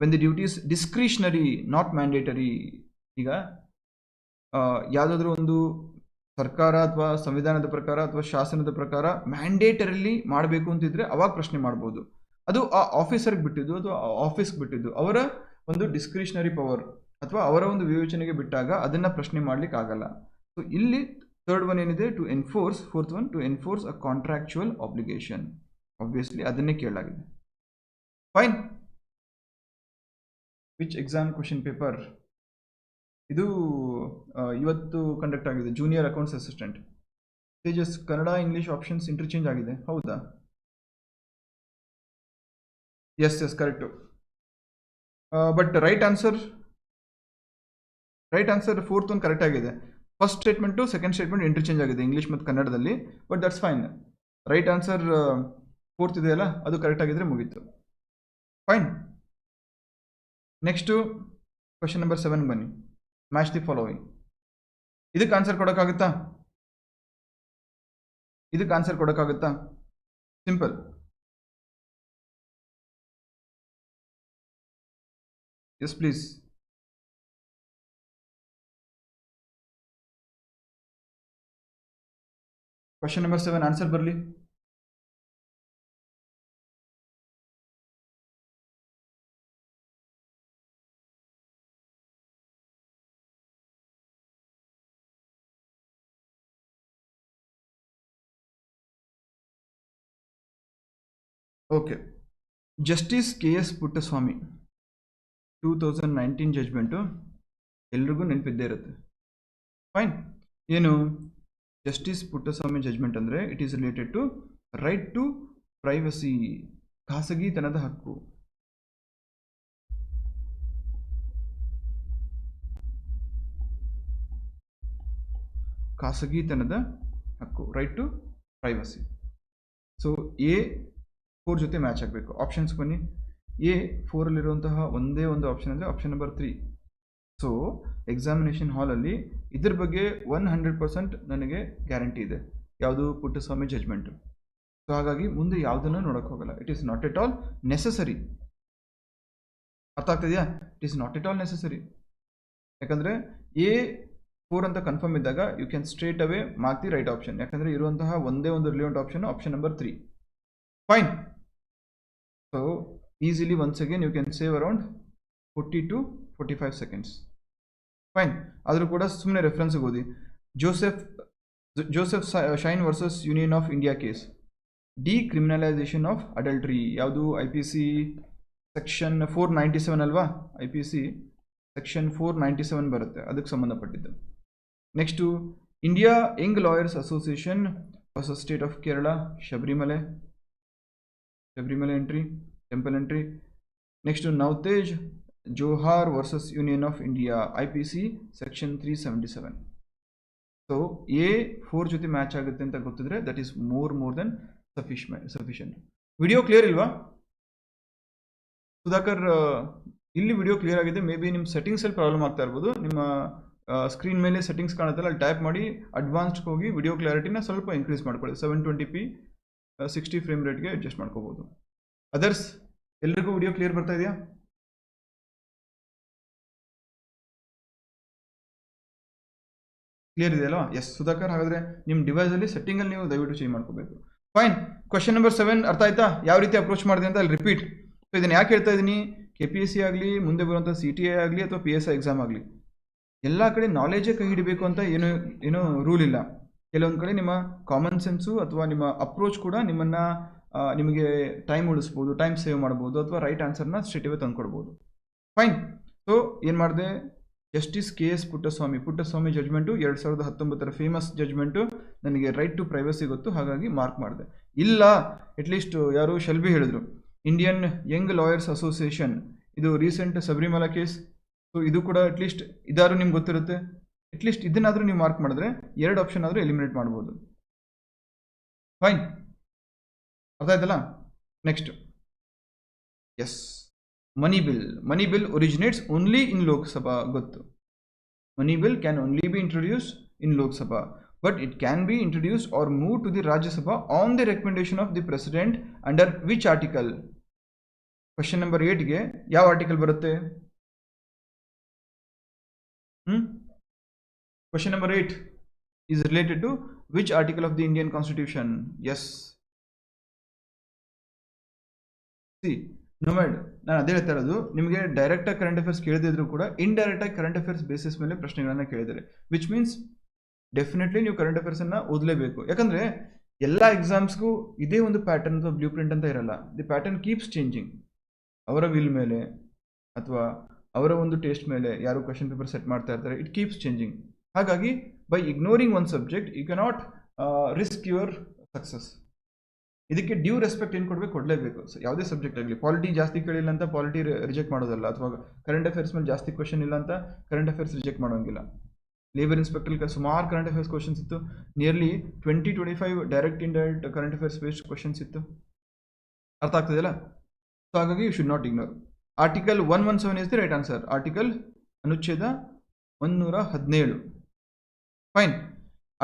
A: when the duty is discretionary not mandatory. ಈಗ ಯಾವುದಾದ್ರೂ ಒಂದು ಸರ್ಕಾರ ಅಥವಾ ಸಂವಿಧಾನದ ಪ್ರಕಾರ ಅಥವಾ ಶಾಸನದ ಪ್ರಕಾರ ಮ್ಯಾಂಡೇಟರಿಲಿ ಮಾಡಬೇಕು ಅಂತಿದ್ರೆ ಅವಾಗ ಪ್ರಶ್ನೆ ಮಾಡ್ಬೋದು. ಅದು ಆ ಆಫೀಸರ್ಗೆ ಬಿಟ್ಟಿದ್ದು ಅಥವಾ ಆಫೀಸ್ಗೆ ಬಿಟ್ಟಿದ್ದು, ಅವರ ಒಂದು ಡಿಸ್ಕ್ರಿಷನರಿ ಪವರ್ ಅಥವಾ ಅವರ ಒಂದು ವಿವೇಚನೆಗೆ ಬಿಟ್ಟಾಗ ಅದನ್ನು ಪ್ರಶ್ನೆ ಮಾಡಲಿಕ್ಕೆ ಆಗಲ್ಲ. ಸೊ ಇಲ್ಲಿ ಥರ್ಡ್ ಒನ್ ಏನಿದೆ, to enforce. Fourth one, to enforce a contractual obligation. Obviously ಅದನ್ನೇ ಕೇಳಲಾಗಿದೆ. Fine. Which exam question paper? ಇದು ಇವತ್ತು ಕಂಡಕ್ಟ್ ಆಗಿದೆ, junior accounts assistant. Tejas, Kannada English options interchange ಆಗಿದೆ, ಹೌದಾ? Yes yes, correct. But right answer fourth ಒಂದು ಕರೆಕ್ಟ್ ಆಗಿದೆ. First statement second statement interchange ಆಗಿದೆ ಇಂಗ್ಲೀಷ್ ಮತ್ತು ಕನ್ನಡದಲ್ಲಿ. But that's fine. Right answer fourth ಇದೆಯಲ್ಲ, ಅದು ಕರೆಕ್ಟ್ ಆಗಿದ್ರೆ ಮುಗೀತು. ಫೈನ್. ನೆಕ್ಸ್ಟು ಕ್ವಶನ್ ನಂಬರ್ 7 ಬನ್ನಿ. Match the following. ಇದಕ್ಕೆ ಆನ್ಸರ್ ಕೊಡೋಕ್ಕಾಗುತ್ತಾ? Simple. Yes, please. Question number 7, answer ಬರ್ಲಿ. Okay. Justice KS Puttaswamy 2019 judgment ಎಲ್ರಿಗೂ ನೆನಪಿದ್ದೇ ಇರುತ್ತೆ. ಫೈನ್. ಏನು ಜಸ್ಟಿಸ್ ಪುಟ್ಟಸ್ವಾಮಿ ಜಡ್ಜ್ಮೆಂಟ್ ಅಂದರೆ it is related to right to privacy, ಖಾಸಗಿತನದ ಹಕ್ಕು. ಖಾಸಗಿತನದ ಹಕ್ಕು, right to privacy. So A4 ಜೊತೆ ಮ್ಯಾಚ್ ಆಗಬೇಕು. ಆಪ್ಷನ್ಸ್ ಬನ್ನಿ. A4ಅಲ್ಲಿರುವಂತಹ ಒಂದೇ ಒಂದು ಆಪ್ಷನ್ ಅಂದರೆ ಆಪ್ಷನ್ ನಂಬರ್ 3. ಸೊ ಎಕ್ಸಾಮಿನೇಷನ್ ಹಾಲಲ್ಲಿ ಇದ್ರ ಬಗ್ಗೆ 100% ನನಗೆ ಗ್ಯಾರಂಟಿ ಇದೆ. ಯಾವುದು? ಪುಟ್ಟಸ್ವಾಮಿ ಜಡ್ಜ್ಮೆಂಟು. ಸೊ ಹಾಗಾಗಿ ಮುಂದೆ ಯಾವುದನ್ನು ನೋಡೋಕ್ಕೆ ಹೋಗಲ್ಲ. It is not at all necessary. ಅರ್ಥ ಆಗ್ತಿದೆಯಾ? It is not at all necessary. ಯಾಕಂದರೆ A4 ಅಂತ ಕನ್ಫರ್ಮ್ ಇದ್ದಾಗ you can straight away mark the right option. ಯಾಕಂದರೆ ಇರುವಂತಹ ಒಂದೇ ಒಂದು relevant option option number 3. Fine. So easily once again you can save around 40 to 45 seconds. Fine. ಆದರೂ ಕೂಡ ಸುಮ್ಮನೆ ರೆಫರೆನ್ಸ್ಗೆ ಓದಿ. Joseph Shine versus union of India case, decriminalisation of adultery. ಯಾವುದು? IPC ಸೆಕ್ಷನ್ 497 ಅಲ್ವಾ? IPC ಸೆಕ್ಷನ್ 497 ಬರುತ್ತೆ, ಅದಕ್ಕೆ ಸಂಬಂಧಪಟ್ಟಿದ್ದು. Next India Young lawyers association versus state of Kerala, Sabarimala entry, temple entry. Next Navtej Johar versus union of India, IPC section 377. So A4 ಜೊತೆ ಮ್ಯಾಚ್ ಆಗುತ್ತೆ ಅಂತ ಗೊತ್ತಿದ್ರೆ that is more than sufficient. Video clear ಇಲ್ವಾ ಸುಧಾಕರ್? ಇಲ್ಲಿ ವಿಡಿಯೋ ಕ್ಲಿಯರ್ ಆಗಿದೆ. ಮೇ ಬಿ ನಿಮ್ಮ ಸೆಟ್ಟಿಂಗ್ಸಲ್ಲಿ ಪ್ರಾಬ್ಲಮ್ ಆಗ್ತಾ ಇರ್ಬೋದು. ನಿಮ್ಮ ಸ್ಕ್ರೀನ್ ಮೇಲೆ ಸೆಟ್ಟಿಂಗ್ಸ್ ಕಾಣುತ್ತಲ್ಲ, ಅಲ್ಲಿ ಟ್ಯಾಪ್ ಮಾಡಿ ಅಡ್ವಾನ್ಸ್ಗೆ ಹೋಗಿ ವಿಡಿಯೋ ಕ್ಲಾರಿಟಿನ ಸ್ವಲ್ಪ ಇನ್ಕ್ರೀಸ್ ಮಾಡ್ಕೊಳ್ಳಿ. 720p 60 ಫ್ರೇಮ್ ರೇಟ್ಗೆ ಅಡ್ಜಸ್ಟ್ ಮಾಡ್ಕೋಬೋದು. ಅದರ್ಸ್ ಎಲ್ರಿಗೂ ವಿಡಿಯೋ ಕ್ಲಿಯರ್ ಬರ್ತಾ ಇದೆಯಾ? ಕ್ಲಿಯರ್ ಇದೆ ಅಲ್ವಾ? ಎಸ್ ಸುಧಾಕರ್. ಹಾಗಾದರೆ ನಿಮ್ಮ ಡಿವೈಸಲ್ಲಿ ಸೆಟ್ಟಿಂಗಲ್ಲಿ ನೀವು ದಯವಿಟ್ಟು ಚೇಂಜ್ ಮಾಡ್ಕೋಬೇಕು. ಫೈನ್. ಕ್ವಶನ್ ನಂಬರ್ 7 ಅರ್ಥ ಆಯ್ತಾ? ಯಾವ ರೀತಿ ಅಪ್ರೋಚ್ ಮಾಡಿದೆ ಅಂತ ಅಲ್ಲಿ ರಿಪೀಟ್. ಸೊ ಇದನ್ನು ಯಾಕೆ ಹೇಳ್ತಾ ಇದ್ದೀನಿ? KPSC ಆಗಲಿ, ಮುಂದೆ ಬರುವಂಥ CTA ಆಗಲಿ ಅಥವಾ PSI ಎಕ್ಸಾಮ್ ಆಗಲಿ, ಎಲ್ಲ ಕಡೆ ನಾಲೆಜೇ ಕೈ ಹಿಡಬೇಕು ಅಂತ ಏನೂ ರೂಲ್ ಇಲ್ಲ. ಕೆಲವೊಂದು ಕಡೆ ನಿಮ್ಮ ಕಾಮನ್ ಸೆನ್ಸು ಅಥವಾ ನಿಮ್ಮ ಅಪ್ರೋಚ್ ಕೂಡ ನಿಮಗೆ ಟೈಮ್ ಉಳಿಸ್ಬೋದು, ಟೈಮ್ ಸೇವ್ ಮಾಡ್ಬೋದು, ಅಥವಾ ರೈಟ್ ಆನ್ಸರ್ನ ಸ್ಟ್ರೇಟ್ ಅವೇ ತಂದುಕೊಡ್ಬೋದು. ಫೈನ್. ಸೊ ಏನು ಮಾಡಿದೆ? Justice KS Puttaswamy judgment 2019 famous judgment. ನನಗೆ ರೈಟ್ ಟು ಪ್ರೈವಸಿ ಗೊತ್ತು, ಹಾಗಾಗಿ ಮಾರ್ಕ್ ಮಾಡಿದೆ. ಇಲ್ಲ ಅಟ್ಲೀಸ್ಟ್ ಯಾರು ಶೆಲ್ಬಿ ಹೇಳಿದ್ರು, ಇಂಡಿಯನ್ ಯಂಗ್ ಲಾಯರ್ಸ್ ಅಸೋಸಿಯೇಷನ್, ಇದು ರೀಸೆಂಟ್ ಶಬರಿಮಲಾ ಕೇಸ್. ಸೊ ಇದು ಕೂಡ ಅಟ್ಲೀಸ್ಟ್ ಇದಾದ್ರು ನಿಮ್ಗೆ ಗೊತ್ತಿರುತ್ತೆ. ಅಟ್ಲೀಸ್ಟ್ ಇದನ್ನಾದರೂ ನೀವು ಮಾರ್ಕ್ ಮಾಡಿದ್ರೆ 2 ಆಪ್ಷನ್ ಆದರೂ ಎಲಿಮಿನೇಟ್ ಮಾಡ್ಬೋದು. ಫೈನ್. ಅರ್ಥ ಆಯ್ತಲ್ಲ? Next, yes, money bill originates only in Lok Sabha. ಗೊತ್ತು, money bill can only be introduce in Lok Sabha, but it can be introduce or move to the Rajya Sabha on the recommendation of the president under which article? Question number 8ಗೆ ಯಾವ ಆರ್ಟಿಕಲ್ ಬರುತ್ತೆ? Question number 8 is related to which article of the Indian Constitution? Yes. See, nomad, ನಾನು ಅದೇ ಹೇಳ್ತಾ ಇರೋದು, ನಿಮಗೆ ಡೈರೆಕ್ಟಾಗಿ ಕರೆಂಟ್ ಅಫೇರ್ಸ್ ಕೇಳದಿದ್ರು ಕೂಡ ಇಂಡೈರೆಕ್ಟಾಗಿ ಕರೆಂಟ್ ಅಫೇರ್ಸ್ ಬೇಸಿಸ್ ಮೇಲೆ ಪ್ರಶ್ನೆಗಳನ್ನು ಕೇಳಿದ್ದಾರೆ. ವಿಚ್ ಮೀನ್ಸ್ ಡೆಫಿನೆಟ್ಲಿ ನೀವು ಕರೆಂಟ್ ಅಫೇರ್ಸನ್ನು ಓದಲೇಬೇಕು. ಯಾಕಂದರೆ ಎಲ್ಲ ಎಕ್ಸಾಮ್ಸ್ಗೂ ಇದೇ ಒಂದು ಪ್ಯಾಟರ್ನ್ ಅಥವಾ ಬ್ಲೂ ಪ್ರಿಂಟ್ ಅಂತ ಇರಲ್ಲ. The pattern keeps changing. ಅವರ ವಿಲ್ ಮೇಲೆ ಅಥವಾ ಅವರ ಒಂದು ಟೇಸ್ಟ್ ಮೇಲೆ ಯಾರು ಕ್ವಶನ್ ಪೇಪರ್ ಸೆಟ್ ಮಾಡ್ತಾ ಇರ್ತಾರೆ, ಇಟ್ ಕೀಪ್ಸ್ ಚೇಂಜಿಂಗ್. ಹಾಗಾಗಿ by ignoring one subject you cannot risk your success. ಇದಕ್ಕೆ ಡ್ಯೂ ರೆಸ್ಪೆಕ್ಟ್ ಏನು ಕೊಡಲೇಬೇಕು. ಸೊ ಯಾವುದೇ ಸಬ್ಜೆಕ್ಟ್ ಆಗಲಿ, ಪಾಲಿಟಿ ಜಾಸ್ತಿ ಕೇಳಿಲ್ಲ ಅಂತ ಪಾಲಿಟಿ ರಿಜೆಕ್ಟ್ ಮಾಡೋದಲ್ಲ, ಅಥವಾ ಕರೆಂಟ್ ಅಫೇರ್ಸ್ ಮೇಲೆ ಜಾಸ್ತಿ ಕ್ವಶನ್ ಇಲ್ಲ ಅಂತ ಕರೆಂಟ್ ಅಫೇರ್ಸ್ ರಿಜೆಕ್ಟ್ ಮಾಡೋಂಗಿಲ್ಲ. ಲೇಬರ್ ಇನ್ಸ್ಪೆಕ್ಟರ್ ಸುಮಾರು ಕರೆಂಟ್ ಅಫೇರ್ಸ್ ಕ್ವಶನ್ಸ್ ಇತ್ತು. Nearly 20-25 direct indirect current affairs based questions ಇತ್ತು. ಅರ್ಥ ಆಗ್ತದೆಯಲ್ಲ? ಸೊ ಹಾಗಾಗಿ you should not ignore. Article 117 is the right answer. Article ಅನುಚ್ಛೇದ 117. ಫೈನ್.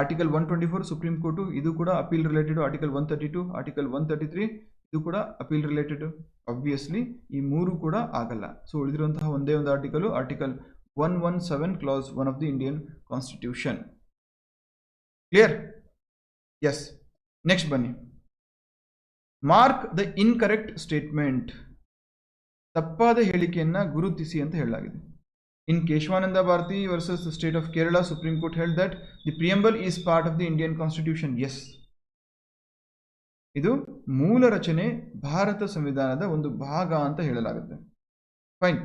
A: ಆರ್ಟಿಕಲ್ 124 ಸುಪ್ರೀಂ ಕೋರ್ಟು, ಇದು ಕೂಡ ಅಪೀಲ್ ರಿಲೇಟೆಡ್. ಆರ್ಟಿಕಲ್ 132, ಆರ್ಟಿಕಲ್ 133 ಇದು ಕೂಡ ಅಪೀಲ್ ರಿಲೇಟೆಡ್. ಆಬ್ವಿಯಸ್ಲಿ ಈ 3 ಕೂಡ ಆಗಲ್ಲ. ಸೊ ಉಳಿದಿರುವಂತಹ ಒಂದೇ ಒಂದು article 117 clause 1 of the Indian constitution. Clear? Yes. Next ಬನ್ನಿ. Mark the incorrect statement. ತಪ್ಪಾದ ಹೇಳಿಕೆಯನ್ನು ಗುರುತಿಸಿ ಅಂತ ಹೇಳಲಾಗಿದೆ. In Keshwananda Bharati versus the state of Kerala, Supreme Court held that the preamble is part of the Indian Constitution. Yes. ಇದು ಮೂಲ ರಚನೆ, ಭಾರತ ಸಂವಿಧಾನದ ಒಂದು ಭಾಗ ಅಂತ ಹೇಳಲಾಗುತ್ತೆ. ಫೈನ್.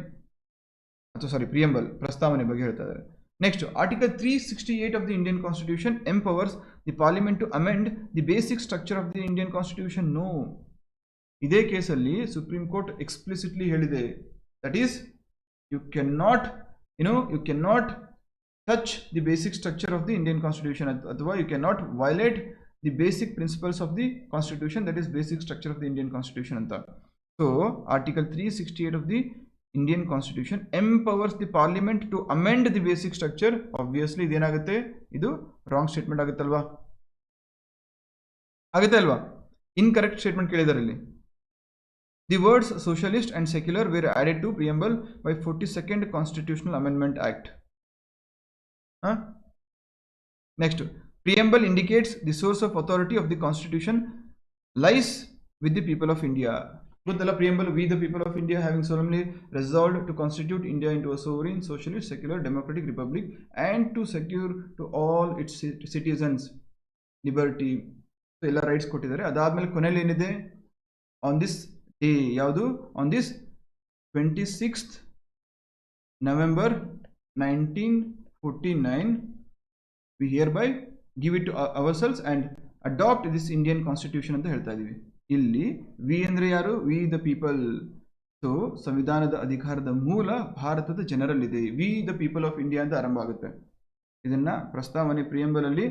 A: ಅಥವಾ ಸಾರಿ, ಪ್ರಿಯಂಬಲ್ ಪ್ರಸ್ತಾವನೆ ಬಗ್ಗೆ ಹೇಳ್ತಾ ಇದ್ದಾರೆ. Next, article 368 of the Indian constitution empowers the parliament to amend the basic structure of the Indian constitution. No. ಇದೇ ಕೇಸಲ್ಲಿ ಸುಪ್ರೀಂ ಕೋರ್ಟ್ ಎಕ್ಸ್ಪ್ಲಿಸಿಟ್ಲಿ ಹೇಳಿದೆ, that is you cannot touch the basic structure of the Indian Constitution, ಅಥವಾ you cannot violate the basic principles of the Constitution, that is basic structure of the Indian Constitution ಅಂತ. So article 368 of the Indian Constitution empowers the parliament to amend the basic structure. Obviously ಇದೇನಾಗುತ್ತೆ, ಇದು ರಾಂಗ್ ಸ್ಟೇಟ್ಮೆಂಟ್ ಆಗುತ್ತಲ್ವಾ? ಆಗುತ್ತೆ ಅಲ್ವಾ? ಇನ್ಕರೆಕ್ಟ್ ಸ್ಟೇಟ್ಮೆಂಟ್ ಕೇಳಿದ್ದಾರೆ ಇಲ್ಲಿ. The words socialist and secular were added to preamble by 42nd Constitutional Amendment Act. Next, preamble indicates the source of authority of the constitution lies with the people of India. Gottalla preamble, we the people of India having solemnly resolved to constitute India into a sovereign, socialist, secular, democratic republic and to secure to all its citizens liberty. So ಎಲ್ಲ ರೈಟ್ಸ್ ಕೊಟ್ಟಿದ್ದಾರೆ. ಅದಾದ್ಮೇಲೆ ಕೊನೆಯಲ್ಲಿ ಏನಿದೆ, ಆನ್ ದಿಸ್ ಡೇ, ಯಾವುದು, on this 26th November 1949 we hereby give it to ourselves and adopt this Indian constitution ಅಂತ ಹೇಳ್ತಾ ಇದೀವಿ. ಇಲ್ಲಿ ವಿ ಅಂದ್ರೆ ಯಾರು, ವಿ ದ ಪೀಪಲ್. ಸೊ ಸಂವಿಧಾನದ ಅಧಿಕಾರದ ಮೂಲ ಭಾರತದ ಜನರಲ್ಲಿದೆ. We the people of India ಅಂತ ಆರಂಭ ಆಗುತ್ತೆ. ಇದನ್ನ ಪ್ರಸ್ತಾವನೆ ಪ್ರಿಯಂಬಲ್ ಅಲ್ಲಿ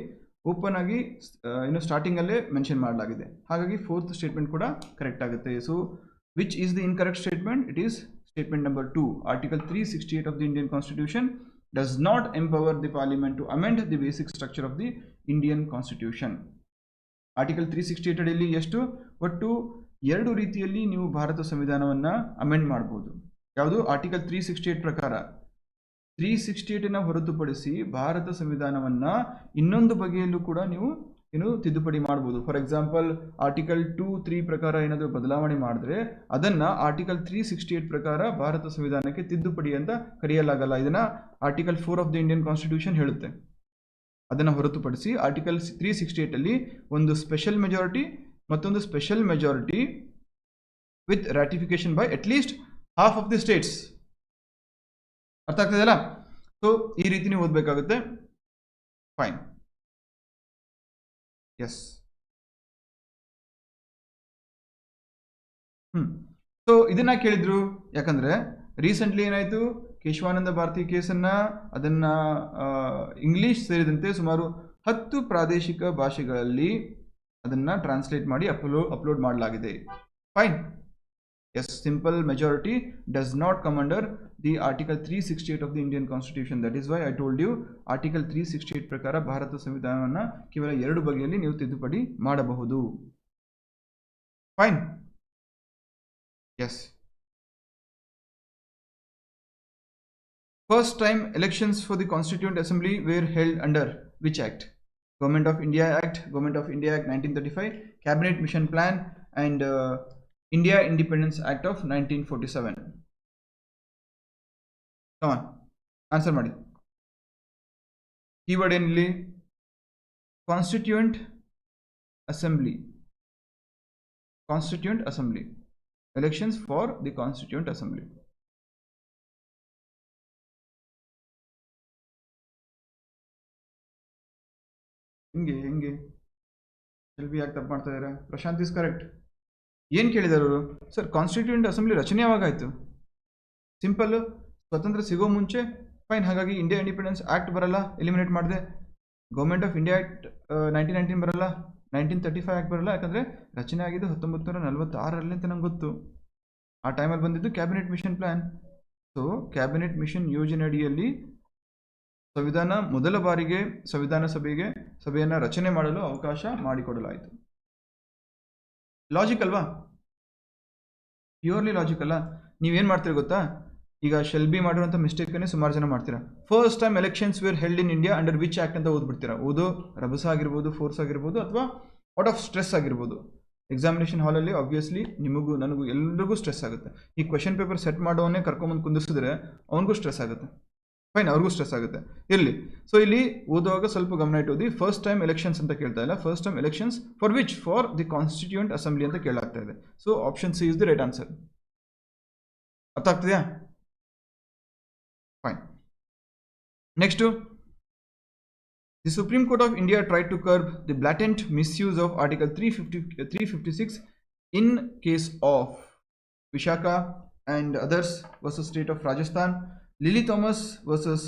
A: ಓಪನ್ ಆಗಿ ಇನ್ನು ಸ್ಟಾರ್ಟಿಂಗ್ ಅಲ್ಲೇ ಮೆನ್ಷನ್ ಮಾಡಲಾಗಿದೆ. ಹಾಗಾಗಿ ಫೋರ್ತ್ ಸ್ಟೇಟ್ಮೆಂಟ್ ಕೂಡ ಕರೆಕ್ಟ್ ಆಗುತ್ತೆ. So which is the incorrect statement? It is statement number 2. Article 368 of the Indian Constitution does not empower the Parliament to amend the basic structure of the Indian Constitution. Article 368 ಅಡಿಯಲ್ಲಿ ಎಷ್ಟು, ಒಟ್ಟು 2 ರೀತಿಯಲ್ಲಿ ನೀವು ಭಾರತ ಸಂವಿಧಾನವನ್ನು ಅಮೆಂಡ್ ಮಾಡಬಹುದು. ಯಾವುದು? ಆರ್ಟಿಕಲ್ 368 ಪ್ರಕಾರ 368ನ ಹೊರತುಪಡಿಸಿ ಭಾರತ ಸಂವಿಧಾನವನ್ನು ಇನ್ನೊಂದು ಬಗೆಯಲ್ಲೂ ಕೂಡ ನೀವು ತಿದ್ದುಪಡಿ ಮಾಡಬಹುದು. ಫಾರ್ ಎಕ್ಸಾಂಪಲ್ ಆರ್ಟಿಕಲ್ 2(3) ಪ್ರಕಾರ ಏನಾದರೂ ಬದಲಾವಣೆ ಮಾಡಿದ್ರೆ ಅದನ್ನ ಆರ್ಟಿಕಲ್ 368 ಪ್ರಕಾರ ಭಾರತ ಸಂವಿಧಾನಕ್ಕೆ ತಿದ್ದುಪಡಿ ಅಂತ ಕರೆಯಲಾಗಲ್ಲ. ಇದನ್ನ article 4 of the Indian constitution ಹೇಳುತ್ತೆ. ಅದನ್ನು ಹೊರತುಪಡಿಸಿ ಆರ್ಟಿಕಲ್ 368 ಅಲ್ಲಿ ಒಂದು ಸ್ಪೆಷಲ್ ಮೆಜಾರಿಟಿ ಮತ್ತೊಂದು special majority with ratification by at least half of the states. ಅರ್ಥ ಆಗ್ತದಲ್ಲ? ಸೊ ಈ ರೀತಿ ನೀವು ಓದಬೇಕಾಗುತ್ತೆ. Fine, yes. ಸೊ ಇದನ್ನ ಕೇಳಿದ್ರು ಯಾಕಂದ್ರೆ ರೀಸೆಂಟ್ಲಿ ಏನಾಯ್ತು, ಕೇಶವಾನಂದ ಭಾರತಿ ಕೇಸನ್ನ ಅದನ್ನ ಇಂಗ್ಲಿಷ್ ಸೇರಿದಂತೆ ಸುಮಾರು 10 ಪ್ರಾದೇಶಿಕ ಭಾಷೆಗಳಲ್ಲಿ ಅದನ್ನ ಟ್ರಾನ್ಸ್ಲೇಟ್ ಮಾಡಿ ಅಪ್ಲೋಡ್ ಮಾಡಲಾಗಿದೆ. Fine, yes. Simple majority does not come under the article 368 of the Indian constitution. That is why I told you article 368 ಪ್ರಕಾರ ಭಾರತ ಸಂವಿಧಾನವನ್ನು ಕೇವಲ 2 ಬಗೆಯಲ್ಲಿ ನೀವು ತಿದ್ದುಪಡಿ ಮಾಡಬಹುದು. Fine, yes. First time elections for the Constituent Assembly were held under which Act? Government of India Act, Government of India Act 1935, Cabinet Mission Plan and India Independence Act of 1947. Come on, answer ಮಾಡಿ. Keyword ಏನಿಲ್ಲಿ? Constituent Assembly. Constituent Assembly. Elections for the Constituent Assembly. ಹೆಂಗೆ ಎಲ್ ಬಿ ಯಾಕೆ ತಪ್ಪು ಮಾಡ್ತಾ ಇದ್ದಾರೆ? Prashant is correct. ಏನು ಕೇಳಿದಾರೆ ಅವರು? ಸರ್ ಕಾನ್ಸ್ಟಿಟ್ಯೂಂಟ್ ಅಸೆಂಬ್ಲಿ ರಚನೆ ಯಾವಾಗಾಯಿತು? ಸಿಂಪಲ್, ಸ್ವತಂತ್ರ ಸಿಗೋ ಮುಂಚೆ. ಫೈನ್, ಹಾಗಾಗಿ ಇಂಡಿಯಾ ಇಂಡಿಪೆಂಡೆನ್ಸ್ ಆ್ಯಕ್ಟ್ ಬರಲ್ಲ, ಎಲಿಮಿನೇಟ್ ಮಾಡಿದೆ. ಗೌರ್ಮೆಂಟ್ ಆಫ್ ಇಂಡಿಯಾ ಆ್ಯಕ್ಟ್ 1919 ಬರಲ್ಲ, 1935 ಆ್ಯಕ್ಟ್ ಬರಲ್ಲ, ಯಾಕಂದರೆ ರಚನೆ ಆಗಿದ್ದು 1946 ಅಂತ ನಂಗೆ ಗೊತ್ತು. ಆ ಟೈಮಲ್ಲಿ ಬಂದಿದ್ದು cabinet mission plan. So cabinet mission ಯೋಜನೆ ಅಡಿಯಲ್ಲಿ ಸಂವಿಧಾನ ಮೊದಲ ಬಾರಿಗೆ ಸಂವಿಧಾನ ಸಭೆಯನ್ನು ರಚನೆ ಮಾಡಲು ಅವಕಾಶ ಮಾಡಿಕೊಡಲಾಯಿತು. ಲಾಜಿಕ್ ಅಲ್ವಾ? ಪ್ಯೂರ್ಲಿ ಲಾಜಿಕ್ ಅಲ್ಲ. ನೀವೇನು ಮಾಡ್ತೀರಿ ಗೊತ್ತಾ? ಈಗ ಶೆಲ್ಬಿ ಮಾಡಿರುವಂಥ ಮಿಸ್ಟೇಕನ್ನೇ ಸುಮಾರು ಜನ ಮಾಡ್ತೀರಾ. First time elections were held in India under which act ಅಂತ ಓದ್ಬಿಡ್ತೀರಾ. ಓದೋ ರಭಸ ಆಗಿರ್ಬೋದು, ಫೋರ್ಸ್ ಆಗಿರ್ಬೋದು, ಅಥವಾ ಔಟ್ ಆಫ್ ಸ್ಟ್ರೆಸ್ ಆಗಿರ್ಬೋದು. ಎಕ್ಸಾಮಿನೇಷನ್ ಹಾಲಲ್ಲಿ ಆಬ್ವಿಯಸ್ಲಿ ನಿಮಗೂ ನನಗೂ ಎಲ್ರಿಗೂ ಸ್ಟ್ರೆಸ್ ಆಗುತ್ತೆ. ಈ ಕ್ವೆಶನ್ ಪೇಪರ್ ಸೆಟ್ ಮಾಡೋವನ್ನೇ ಕರ್ಕೊಂಬಂದು ಕುಂದಿಸಿದ್ರೆ ಅವನಿಗೂ ಸ್ಟ್ರೆಸ್ ಆಗುತ್ತೆ. ಫೈನ್, ಅವ್ರಿಗೂ ಸ್ಟ್ರೆಸ್ ಆಗುತ್ತೆ. ಇರಲಿ. ಸೊ ಇಲ್ಲಿ ಓದುವಾಗ ಸ್ವಲ್ಪ ಗಮನ ಇಟ್ಟು ಓದಿ. ಫಸ್ಟ್ ಟೈಮ್ ಎಲೆಕ್ಷನ್ಸ್ ಅಂತ ಕೇಳ್ತಾ ಇಲ್ಲ, first time elections for which? For the constituent assembly ಅಂತ ಕೇಳಾಗ್ತಾ ಇದೆ. So option C is the right answer. ಅರ್ಥ ಆಗ್ತಿದೆಯಾ? Fine. Next, the supreme court of India tried to curb the blatant misuse of article 356 in case of Vishakha and others versus State of Rajasthan, Lily Thomas versus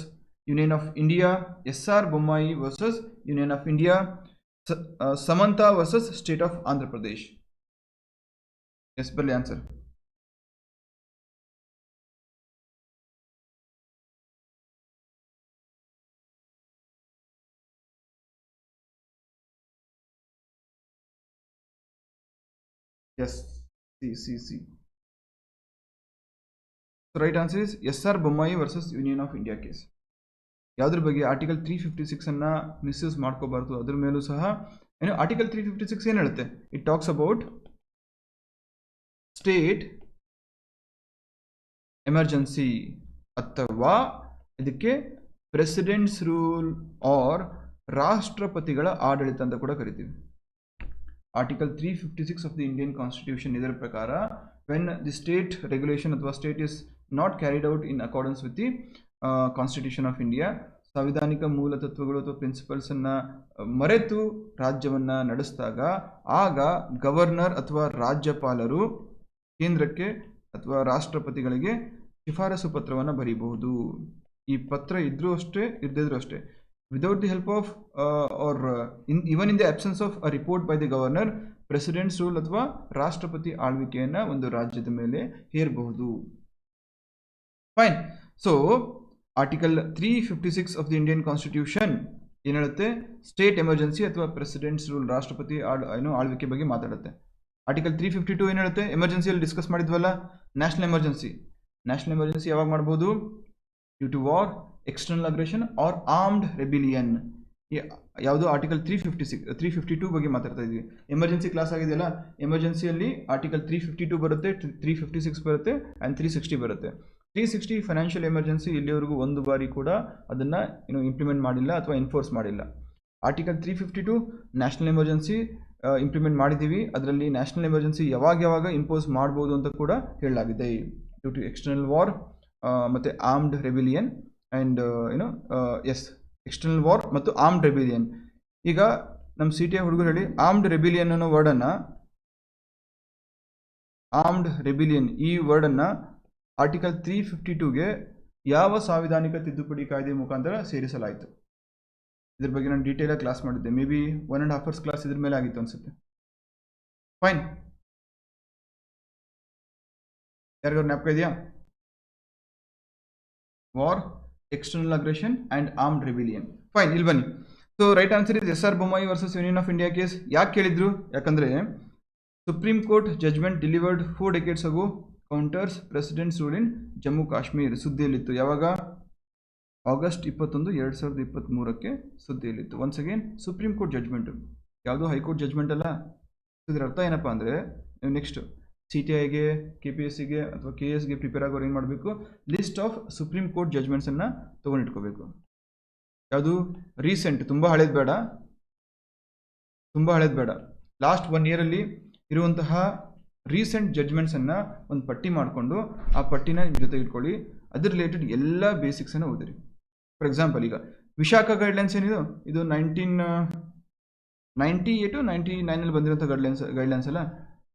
A: Union of India, S.R. Bommai versus Union of India, Samantha versus State of Andhra Pradesh. Yes, barely answer. Yes, C. The right answer is S.R. Bommai versus Union of India case. ಯಾವುದ್ರ ಬಗ್ಗೆ ಆರ್ಟಿಕಲ್ 356 ಅನ್ನ ಮಿಸ್ಯೂಸ್ ಮಾಡ್ಕೋಬಾರ್ದು ಅದ್ರ ಮೇಲೂ ಸಹ ಏನು ಆರ್ಟಿಕಲ್ 356 ಏನು ಹೇಳುತ್ತೆ it talks about state emergency ಅಥವಾ ಇದಕ್ಕೆ ಪ್ರೆಸಿಡೆಂಟ್ಸ್ ರೂಲ್ ಆರ್ ರಾಷ್ಟ್ರಪತಿಗಳ ಆಡಳಿತ ಅಂತ ಕೂಡ ಕರಿತೀವಿ article 356 of the Indian constitution ಇದರ ಪ್ರಕಾರ when the state regulation ಅಥವಾ state is not carried out in accordance with the constitution of India ಸಂವಿಧಾನಿಕ ಮೂಲ ತತ್ವಗಳು ಅಥವಾ ಪ್ರಿನ್ಸಿಪಲ್ಸ್ ಅನ್ನ ಮರೆತು ರಾಜ್ಯವನ್ನ ನಡೆಸಿದಾಗ ಆಗ ಗವರ್ನರ್ ಅಥವಾ ರಾಜ್ಯಪಾಲರು ಕೇಂದ್ರಕ್ಕೆ ಅಥವಾ ರಾಷ್ಟ್ರಪತಿಗಳಿಗೆ ಶಿಫಾರಸು ಪತ್ರವನ್ನು ಬರೀಬಹುದು ಈ ಪತ್ರ ಇದ್ರೂ ಅಷ್ಟೇ ಇರದಿದ್ರೂ ಅಷ್ಟೇ without the help of or even in the absence of a report by the governor president's rule ಅಥವಾ ರಾಷ್ಟ್ರಪತಿ ಆಳ್ವಿಕೆಯನ್ನು ಒಂದು ರಾಜ್ಯದ ಮೇಲೆ ಹೇರಬಹುದು fine so article 356 of the Indian constitution ಏನು ಹೇಳುತ್ತೆ ಸ್ಟೇಟ್ ಎಮರ್ಜೆನ್ಸಿ ಅಥವಾ ಪ್ರೆಸಿಡೆಂಟ್ಸ್ ರೂಲ್ ರಾಷ್ಟ್ರಪತಿ ಆಳ್ವಿಕೆ ಬಗ್ಗೆ ಮಾತಾಡುತ್ತೆ ಆರ್ಟಿಕಲ್ 352 ಏನು ಹೇಳುತ್ತೆ ಎಮರ್ಜೆನ್ಸಿಯಲ್ಲಿ ಡಿಸ್ಕಸ್ ಮಾಡಿದ್ವಲ್ಲ ನ್ಯಾಷನಲ್ ಎಮರ್ಜೆನ್ಸಿ ಯಾವಾಗ ಮಾಡ್ಬೋದು due to war external aggression or armed rebellion ಯಾವುದು ಆರ್ಟಿಕಲ್ 352 ಬಗ್ಗೆ ಮಾತಾಡ್ತಾ ಇದ್ವಿ ಎಮರ್ಜೆನ್ಸಿ ಕ್ಲಾಸ್ ಆಗಿದೆಯಲ್ಲ ಎಮರ್ಜೆನ್ಸಿಯಲ್ಲಿ ಆರ್ಟಿಕಲ್ 352 ಬರುತ್ತೆ 356 ಬರುತ್ತೆ ಆ್ಯಂಡ್ 360 ಬರುತ್ತೆ 360 ಫೈನಾನ್ಷಿಯಲ್ ಎಮರ್ಜೆನ್ಸಿ ಇಲ್ಲಿವರೆಗೂ ಒಂದು ಬಾರಿ ಕೂಡ ಅದನ್ನು ಇಂಪ್ಲಿಮೆಂಟ್ ಮಾಡಿಲ್ಲ ಅಥವಾ ಎನ್ಫೋರ್ಸ್ ಮಾಡಿಲ್ಲ ಆರ್ಟಿಕಲ್ 352 ನ್ಯಾಷನಲ್ ಎಮರ್ಜೆನ್ಸಿ ಇಂಪ್ಲಿಮೆಂಟ್ ಮಾಡಿದ್ದೀವಿ ಅದರಲ್ಲಿ ನ್ಯಾಷನಲ್ ಎಮರ್ಜೆನ್ಸಿ ಯಾವಾಗ ಇಂಪೋಸ್ ಮಾಡ್ಬೋದು ಅಂತ ಕೂಡ ಹೇಳಲಾಗಿದೆ ಡ್ಯೂ ಟು ಎಕ್ಸ್ಟರ್ನಲ್ ವಾರ್ ಮತ್ತು armed rebellion and yes external war ಮತ್ತು ಆರ್ಮ್ಡ್ ರೆಬಿಲಿಯನ್ ಈಗ ನಮ್ಮ ಸಿ ಟಿ ಐ ಹುಡುಗರು ಹೇಳಿ ಆರ್ಮ್ಡ್ ರೆಬಿಲಿಯನ್ ಅನ್ನೋ ವರ್ಡನ್ನು ಈ ವರ್ಡನ್ನು ಆರ್ಟಿಕಲ್ 352ಗೆ ಯಾವ ಸಾಂವಿಧಾನಿಕ ತಿದ್ದುಪಡಿ ಕಾಯ್ದೆ ಮುಖಾಂತರ ಸೇರಿಸಲಾಯಿತು ಇದ್ರ ಬಗ್ಗೆ ನಾನು ಡೀಟೇಲಾಗಿ ಕ್ಲಾಸ್ ಮಾಡಿದ್ದೆ ಮೇ ಬಿ 1.5 hours ಕ್ಲಾಸ್ ಇದ್ರ ಮೇಲೆ ಆಗಿತ್ತು ಅನ್ಸುತ್ತೆ ಫೈನ್ ಯಾರಿಗಾರು ಜ್ಞಾಪಕ ಇದೆಯಾ war external aggression and armed rebellion fine ಇಲ್ಲಿ ಬನ್ನಿ so right answer is S R Bommai versus union of India case ಯಾಕೆ ಕೇಳಿದ್ರು ಯಾಕಂದ್ರೆ supreme court judgment delivered 4 decades ago counters president's rule in Jammu Kashmir ಸುದ್ದಿಯಲ್ಲಿತ್ತು ಯಾವಾಗ ಆಗಸ್ಟ್ 21 2023ಕ್ಕೆ ಸುದ್ದಿಯಲ್ಲಿತ್ತು once again supreme court judgment ಯಾವುದು ಹೈಕೋರ್ಟ್ ಜಜ್ಮೆಂಟ್ ಅಲ್ಲ ಇದರ ಅರ್ಥ ಏನಪ್ಪ ಅಂದರೆ ನೆಕ್ಸ್ಟ್ ಸಿ ಟಿ ಐಗೆ KPSCಗೆ ಅಥವಾ KSಗೆ ಪ್ರಿಪೇರ್ ಆಗೋರು ಏನು ಮಾಡಬೇಕು ಲಿಸ್ಟ್ ಆಫ್ ಸುಪ್ರೀಂ ಕೋರ್ಟ್ ಜಜ್ಮೆಂಟ್ಸನ್ನು ತೊಗೊಂಡಿಟ್ಕೋಬೇಕು ಯಾವುದು ರೀಸೆಂಟ್ ತುಂಬ ಹಳೇದು ಬೇಡ ಲಾಸ್ಟ್ 1 year ಇರುವಂತಹ ರೀಸೆಂಟ್ ಜಜ್ಮೆಂಟ್ಸನ್ನು ಒಂದು ಪಟ್ಟಿ ಮಾಡಿಕೊಂಡು ಆ ಪಟ್ಟಿನ ನಿಮ್ಮ ಜೊತೆ ಇಟ್ಕೊಳ್ಳಿ ಅದ್ರ ರಿಲೇಟೆಡ್ ಎಲ್ಲ ಬೇಸಿಕ್ಸನ್ನು ಓದಿರಿ ಫಾರ್ ಎಕ್ಸಾಂಪಲ್ ಈಗ ವಿಶಾಖ ಗೈಡ್ಲೈನ್ಸ್ ಏನಿದು ಇದು 1998 99 ಬಂದಿರೋಂಥ ಗೈಡ್ಲೈನ್ಸ್ ಅಲ್ಲ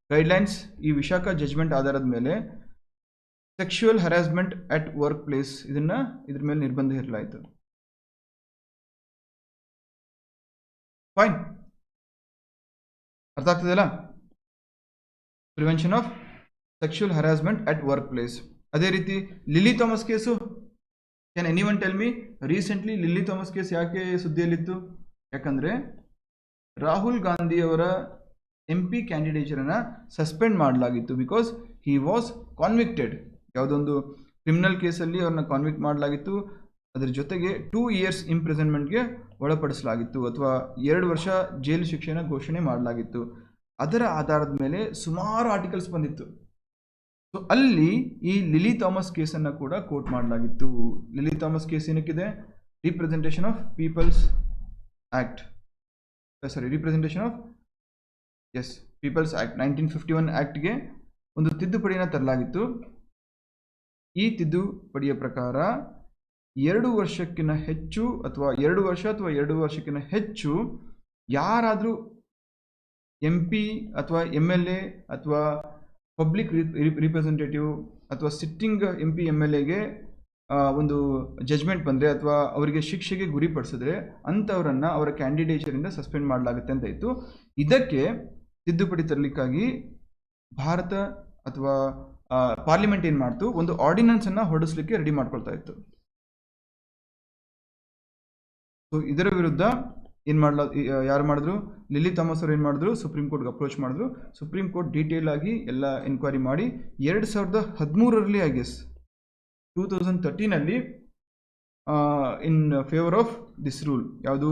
A: ಗೈಡ್ಲೈನ್ಸ್ ಈ ವಿಶಾಖ ಜಜ್ಮೆಂಟ್ ಆಧಾರದ ಮೇಲೆ sexual harassment at work place ಇದ್ರ ಮೇಲೆ ನಿರ್ಬಂಧ ಹೇರಲಾಯಿತು ಫೈನ್ ಅರ್ಥ ಆಗ್ತದಲ್ಲ prevention of sexual harassment at work place ಅದೇ ರೀತಿ lily Thomas case can anyone tell me recently lily Thomas case ಯಾಕೆ ಸುದ್ದಿಯಲ್ಲಿತ್ತು ಯಾಕಂದರೆ ರಾಹುಲ್ ಗಾಂಧಿ ಅವರ MP ಕ್ಯಾಂಡಿಡೇಚರನ್ನು ಸಸ್ಪೆಂಡ್ ಮಾಡಲಾಗಿತ್ತು ಬಿಕಾಸ್ ಹಿ ವಾಸ್ ಕಾನ್ವಿಕ್ಟೆಡ್ ಯಾವುದೊಂದು ಕ್ರಿಮಿನಲ್ ಕೇಸಲ್ಲಿ ಅವ್ರನ್ನ ಕಾನ್ವಿಕ್ಟ್ ಮಾಡಲಾಗಿತ್ತು ಅದರ ಜೊತೆಗೆ 2 years ಇಂಪ್ರಿಸನ್ಮೆಂಟ್ಗೆ ಒಳಪಡಿಸಲಾಗಿತ್ತು ಅಥವಾ 2 ವರ್ಷ ಜೈಲು ಶಿಕ್ಷೆನ ಘೋಷಣೆ ಮಾಡಲಾಗಿತ್ತು ಅದರ ಆಧಾರದ ಮೇಲೆ ಸುಮಾರು ಆರ್ಟಿಕಲ್ಸ್ ಬಂದಿತ್ತು ಸೊ ಅಲ್ಲಿ ಈ ಲಿಲಿ ಥಾಮಸ್ ಕೇಸನ್ನು ಕೂಡ ಕೋಟ್ ಮಾಡಲಾಗಿತ್ತು ಲಿಲಿ ಥಾಮಸ್ ಕೇಸ್ ಏನಕ್ಕಿದೆ representation of people's act representation of people's act 1951 ಆ್ಯಕ್ಟ್ಗೆ ಒಂದು ತಿದ್ದುಪಡಿಯನ್ನು ತರಲಾಗಿತ್ತು ಈ ತಿದ್ದುಪಡಿಯ ಪ್ರಕಾರ 2 ವರ್ಷಕ್ಕಿಂತ ಹೆಚ್ಚು ಅಥವಾ 2 ವರ್ಷ ಅಥವಾ 2 ವರ್ಷಕ್ಕಿಂತ ಹೆಚ್ಚು ಯಾರಾದರೂ MP ಅಥವಾ MLA ಅಥವಾ ಪಬ್ಲಿಕ್ ರಿಪ್ರೆಸೆಂಟೇಟಿವ್ ಅಥವಾ ಸಿಟ್ಟಿಂಗ್ MP MLAಗೆ ಒಂದು ಜಜ್ಮೆಂಟ್ ಬಂದರೆ ಅಥವಾ ಅವರಿಗೆ ಶಿಕ್ಷೆಗೆ ಗುರಿಪಡಿಸಿದ್ರೆ ಅಂಥವರನ್ನು ಅವರ ಕ್ಯಾಂಡಿಡೇಚರಿಂದ ಸಸ್ಪೆಂಡ್ ಮಾಡಲಾಗುತ್ತೆ ಅಂತ ಇತ್ತು ಇದಕ್ಕೆ ತಿದ್ದುಪಡಿ ತರಲಿಕ್ಕಾಗಿ ಭಾರತ ಅಥವಾ ಪಾರ್ಲಿಮೆಂಟ್ ಏನು ಮಾಡ್ತು ಒಂದು ಆರ್ಡಿನೆನ್ಸನ್ನು ಹೊರಡಿಸ್ಲಿಕ್ಕೆ ರೆಡಿ ಮಾಡ್ಕೊಳ್ತಾ ಇತ್ತು ಸೊ ಇದರ ವಿರುದ್ಧ ಯಾರು ಮಾಡಿದ್ರು ಲಿಲಿ ಥಾಮಸ್ ಅವರು ಏನು ಮಾಡಿದ್ರು ಸುಪ್ರೀಂ ಕೋರ್ಟ್ಗೆ ಅಪ್ರೋಚ್ ಮಾಡಿದ್ರು ಸುಪ್ರೀಂ ಕೋರ್ಟ್ ಡೀಟೇಲ್ ಆಗಿ ಎಲ್ಲ ಎನ್ಕ್ವೈರಿ ಮಾಡಿ 2013 I guess 2013 in favour of this rule. ಯಾವುದು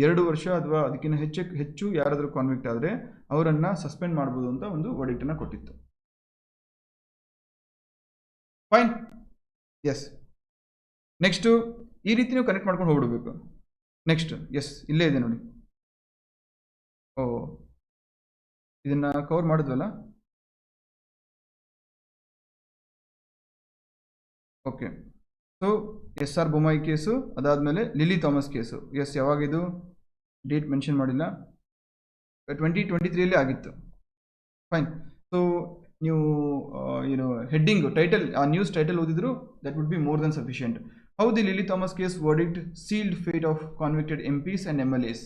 A: 2 ವರ್ಷ ಅಥವಾ ಅದಕ್ಕಿಂತ ಹೆಚ್ಚು ಯಾರಾದರೂ ಕಾನ್ವಿಕ್ಟ್ ಆದರೆ ಅವರನ್ನು ಸಸ್ಪೆಂಡ್ ಮಾಡ್ಬೋದು ಅಂತ ಒಂದು ವರ್ಡಿಕ್ಟನ್ನು ಕೊಟ್ಟಿತ್ತು. Fine, S. ನೆಕ್ಸ್ಟು ಈ ರೀತಿ ನೀವು ಕನೆಕ್ಟ್ ಮಾಡ್ಕೊಂಡು ಹೋಗ್ಬಿಡ್ಬೇಕು. ನೆಕ್ಸ್ಟ್, ಎಸ್, ಇಲ್ಲೇ ಇದೆ ನೋಡಿ. ಓ, ಇದನ್ನು ಕವರ್ ಮಾಡಿದ್ವಲ್ಲ. Okay, so SR Bommai case, ಅದಾದಮೇಲೆ ಲಿಲಿ ಥಾಮಸ್ ಕೇಸು. ಎಸ್, ಯಾವಾಗಿದು ಡೇಟ್ ಮೆನ್ಷನ್ ಮಾಡಿಲ್ಲ, 2023 ಆಗಿತ್ತು. ಫೈನ್. ಸೊ ನೀವು ಏನು ಹೆಡ್ಡಿಂಗ್ ಟೈಟಲ್, ಆ ನ್ಯೂಸ್ ಟೈಟಲ್ ಓದಿದ್ರು that would be more then sufficient. How the Lily Thomas case verdict sealed fate of convicted MPs and MLAs.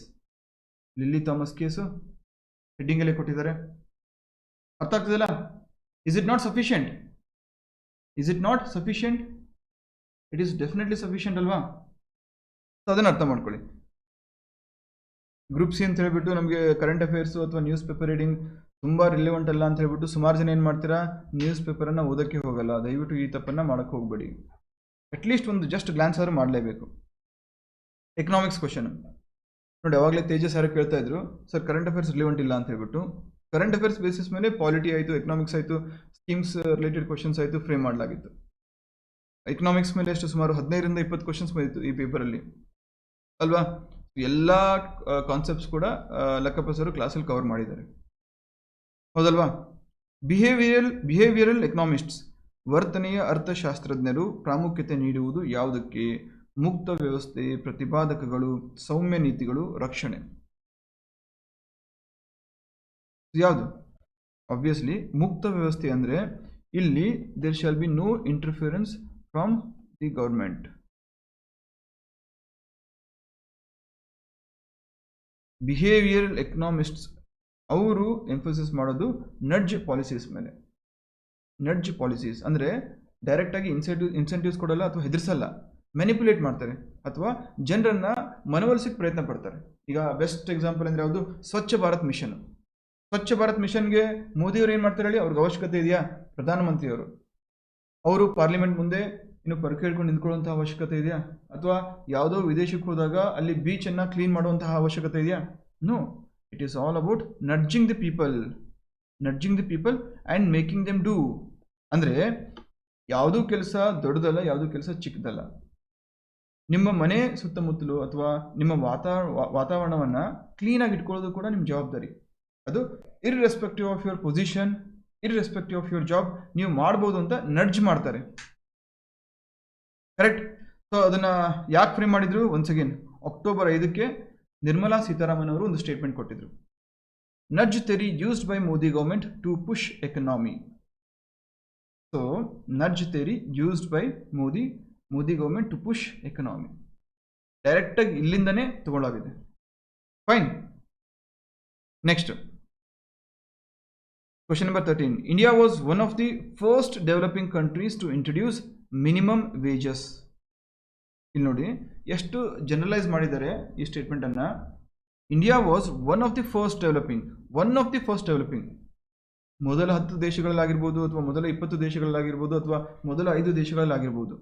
A: Lily Thomas case ಹೆಡ್ಡಿಂಗಲ್ಲೇ ಕೊಟ್ಟಿದ್ದಾರೆ. ಅರ್ಥ ಆಗ್ತದಲ್ಲ? Is it not sufficient? Is it not sufficient? It is definitely sufficient ಅಲ್ವಾ? ಸೊ ಅದನ್ನು ಅರ್ಥ ಮಾಡ್ಕೊಳ್ಳಿ. ಗ್ರೂಪ್ ಸಿ ಅಂತ ಹೇಳ್ಬಿಟ್ಟು ನಮಗೆ ಕರೆಂಟ್ ಅಫೇರ್ಸು ಅಥವಾ ನ್ಯೂಸ್ ಪೇಪರ್ ರೀಡಿಂಗ್ ತುಂಬ ರಿಲೆವೆಂಟ್ ಅಲ್ಲ ಅಂತ ಹೇಳ್ಬಿಟ್ಟು ಸುಮಾರು ಜನ ಏನು ಮಾಡ್ತೀರಾ, ನ್ಯೂಸ್ ಪೇಪರನ್ನು ಓದೋಕ್ಕೆ ಹೋಗಲ್ಲ. ದಯವಿಟ್ಟು ಈ ತಪ್ಪನ್ನು ಮಾಡೋಕ್ಕೆ ಹೋಗಬೇಡಿ. ಅಟ್ಲೀಸ್ಟ್ ಒಂದು ಜಸ್ಟ್ ಗ್ಲಾನ್ಸ್ ಆದರೂ ಮಾಡಲೇಬೇಕು. ಎಕನಾಮಿಕ್ಸ್ ಕ್ವಶನ್ ನೋಡಿ, ಯಾವಾಗಲೇ ತೇಜಸ್ ಯಾರು ಕೇಳ್ತಾ ಇದ್ರು, ಸರ್ ಕರೆಂಟ್ ಅಫೇರ್ಸ್ ರಿಲೆವೆಂಟ್ ಇಲ್ಲ ಅಂತ ಹೇಳ್ಬಿಟ್ಟು. ಕರೆಂಟ್ ಅಫೇರ್ಸ್ ಬೇಸಿಸ್ ಮೇಲೆ ಪಾಲಿಟಿ ಆಯಿತು, ಎಕನಾಮಿಕ್ಸ್ ಆಯಿತು, ಸ್ಕೀಮ್ಸ್ ರಿಲೇಟೆಡ್ ಕ್ವಶನ್ಸ್ ಆಯಿತು ಫ್ರೇಮ್ ಮಾಡಲಾಗಿತ್ತು. ಎಕನಾಮಿಕ್ಸ್ ಮೇಲೆ ಎಷ್ಟು ಸುಮಾರು 15ರಿಂದ 20 ಕ್ವಶನ್ಸ್ ಬಂದಿತ್ತು ಈ ಪೇಪರಲ್ಲಿ ಅಲ್ವಾ? ಎಲ್ಲ ಕಾನ್ಸೆಪ್ಟ್ಸ್ ಕೂಡ ಲೆಕ್ಕಪ್ರಸರು ಕ್ಲಾಸಲ್ಲಿ ಕವರ್ ಮಾಡಿದ್ದಾರೆ, ಹೌದಲ್ವಾ? ಬಿಹೇವಿಯರಲ್ ಎಕನಾಮಿಸ್ಟ್ಸ್, ವರ್ತನೆಯ ಅರ್ಥಶಾಸ್ತ್ರಜ್ಞರು ಪ್ರಾಮುಖ್ಯತೆ ನೀಡುವುದು ಯಾವುದಕ್ಕೆ? ಮುಕ್ತ ವ್ಯವಸ್ಥೆ, ಪ್ರತಿಪಾದಕಗಳು, ಸೌಮ್ಯ ನೀತಿಗಳು, ರಕ್ಷಣೆ. ಯಾವುದು? ಆಬ್ವಿಯಸ್ಲಿ ಮುಕ್ತ ವ್ಯವಸ್ಥೆ ಅಂದರೆ ಇಲ್ಲಿ there shall be no interference from the government. Behavioural economists ಅವರು ಎಂಫೋಸಿಸ್ ಮಾಡೋದು ನಡ್ಜ್ ಪಾಲಿಸೀಸ್ ಮೇಲೆ. ನಡ್ಜ್ ಪಾಲಿಸೀಸ್ ಅಂದರೆ ಡೈರೆಕ್ಟಾಗಿ ಇನ್ಸೆಂಟಿವ್ಸ್ ಕೊಡಲ್ಲ ಅಥವಾ ಹೆದರ್ಸಲ್ಲ, ಮ್ಯಾನಿಪುಲೇಟ್ ಮಾಡ್ತಾರೆ ಅಥವಾ ಜನರನ್ನು ಮನವೊಲಿಸಕ್ಕೆ ಪ್ರಯತ್ನ ಪಡ್ತಾರೆ. ಈಗ ಬೆಸ್ಟ್ ಎಕ್ಸಾಂಪಲ್ ಅಂದರೆ ಯಾವುದು? ಸ್ವಚ್ಛ ಭಾರತ್ ಮಿಷನ್. ಸ್ವಚ್ಛ ಭಾರತ್ ಮಿಷನ್ಗೆ ಮೋದಿಯವರು ಏನು ಮಾಡ್ತಾರೆ ಹೇಳಿ? ಅವ್ರಿಗೆ ಅವಶ್ಯಕತೆ ಇದೆಯಾ? ಪ್ರಧಾನಮಂತ್ರಿಯವರು ಅವರು ಪಾರ್ಲಿಮೆಂಟ್ ಮುಂದೆ ಇನ್ನು ಪರಕೆ ಹಿಡ್ಕೊಂಡು ನಿಂತ್ಕೊಳ್ಳುವಂಥ ಅವಶ್ಯಕತೆ ಇದೆಯಾ? ಅಥವಾ ಯಾವುದೋ ವಿದೇಶಕ್ಕೆ ಹೋದಾಗ ಅಲ್ಲಿ ಬೀಚನ್ನು ಕ್ಲೀನ್ ಮಾಡುವಂತಹ ಅವಶ್ಯಕತೆ ಇದೆಯಾ? No. It is all about nudging the people and making them do. ಅಂದರೆ ಯಾವುದೂ ಕೆಲಸ ದೊಡ್ಡದಲ್ಲ, ಯಾವುದೂ ಕೆಲಸ ಚಿಕ್ಕದಲ್ಲ. ನಿಮ್ಮ ಮನೆ ಸುತ್ತಮುತ್ತಲು ಅಥವಾ ನಿಮ್ಮ ವಾತಾವರಣವನ್ನು ಕ್ಲೀನಾಗಿ ಇಟ್ಕೊಳ್ಳೋದು ಕೂಡ ನಿಮ್ಮ ಜವಾಬ್ದಾರಿ. ಅದು irrespective of your position, irrespective of your job ನೀವು ಮಾಡ್ಬೋದು ಅಂತ ನಡ್ಜ್ ಮಾಡ್ತಾರೆ. ಕರೆಕ್ಟ್. ಸೊ ಅದನ್ನು ಯಾಕೆ ಫ್ರೇಮ್ ಮಾಡಿದ್ರು? ಒನ್ಸ್ ಅಗೇನ್ ಅಕ್ಟೋಬರ್ 5ಕ್ಕೆ ನಿರ್ಮಲಾ ಸೀತಾರಾಮನ್ ಅವರು ಒಂದು ಸ್ಟೇಟ್ಮೆಂಟ್ ಕೊಟ್ಟಿದ್ರು. Nudge theory used by Modi government to push economy. So nudge theory used by Modi government to push economy. ಡೈರೆಕ್ಟಾಗಿ ಇಲ್ಲಿಂದನೇ ತಗೊಳ್ಳಾಗಿದೆ. Fine. Next question number 13. India was one of the first developing countries to introduce minimum wages. ಇಲ್ಲಿ ನೋಡಿ ಎಷ್ಟು ಜನರಲೈಸ್ ಮಾಡಿದ್ದಾರೆ ಈ ಸ್ಟೇಟ್ಮೆಂಟನ್ನು. India was one of the first developing. ಮೊದಲ 10 ದೇಶಗಳಲ್ಲಾಗಿರ್ಬೋದು ಅಥವಾ ಮೊದಲ 20 ದೇಶಗಳಲ್ಲಾಗಿರ್ಬೋದು ಅಥವಾ ಮೊದಲ 5 ದೇಶಗಳಲ್ಲಾಗಿರ್ಬೋದು.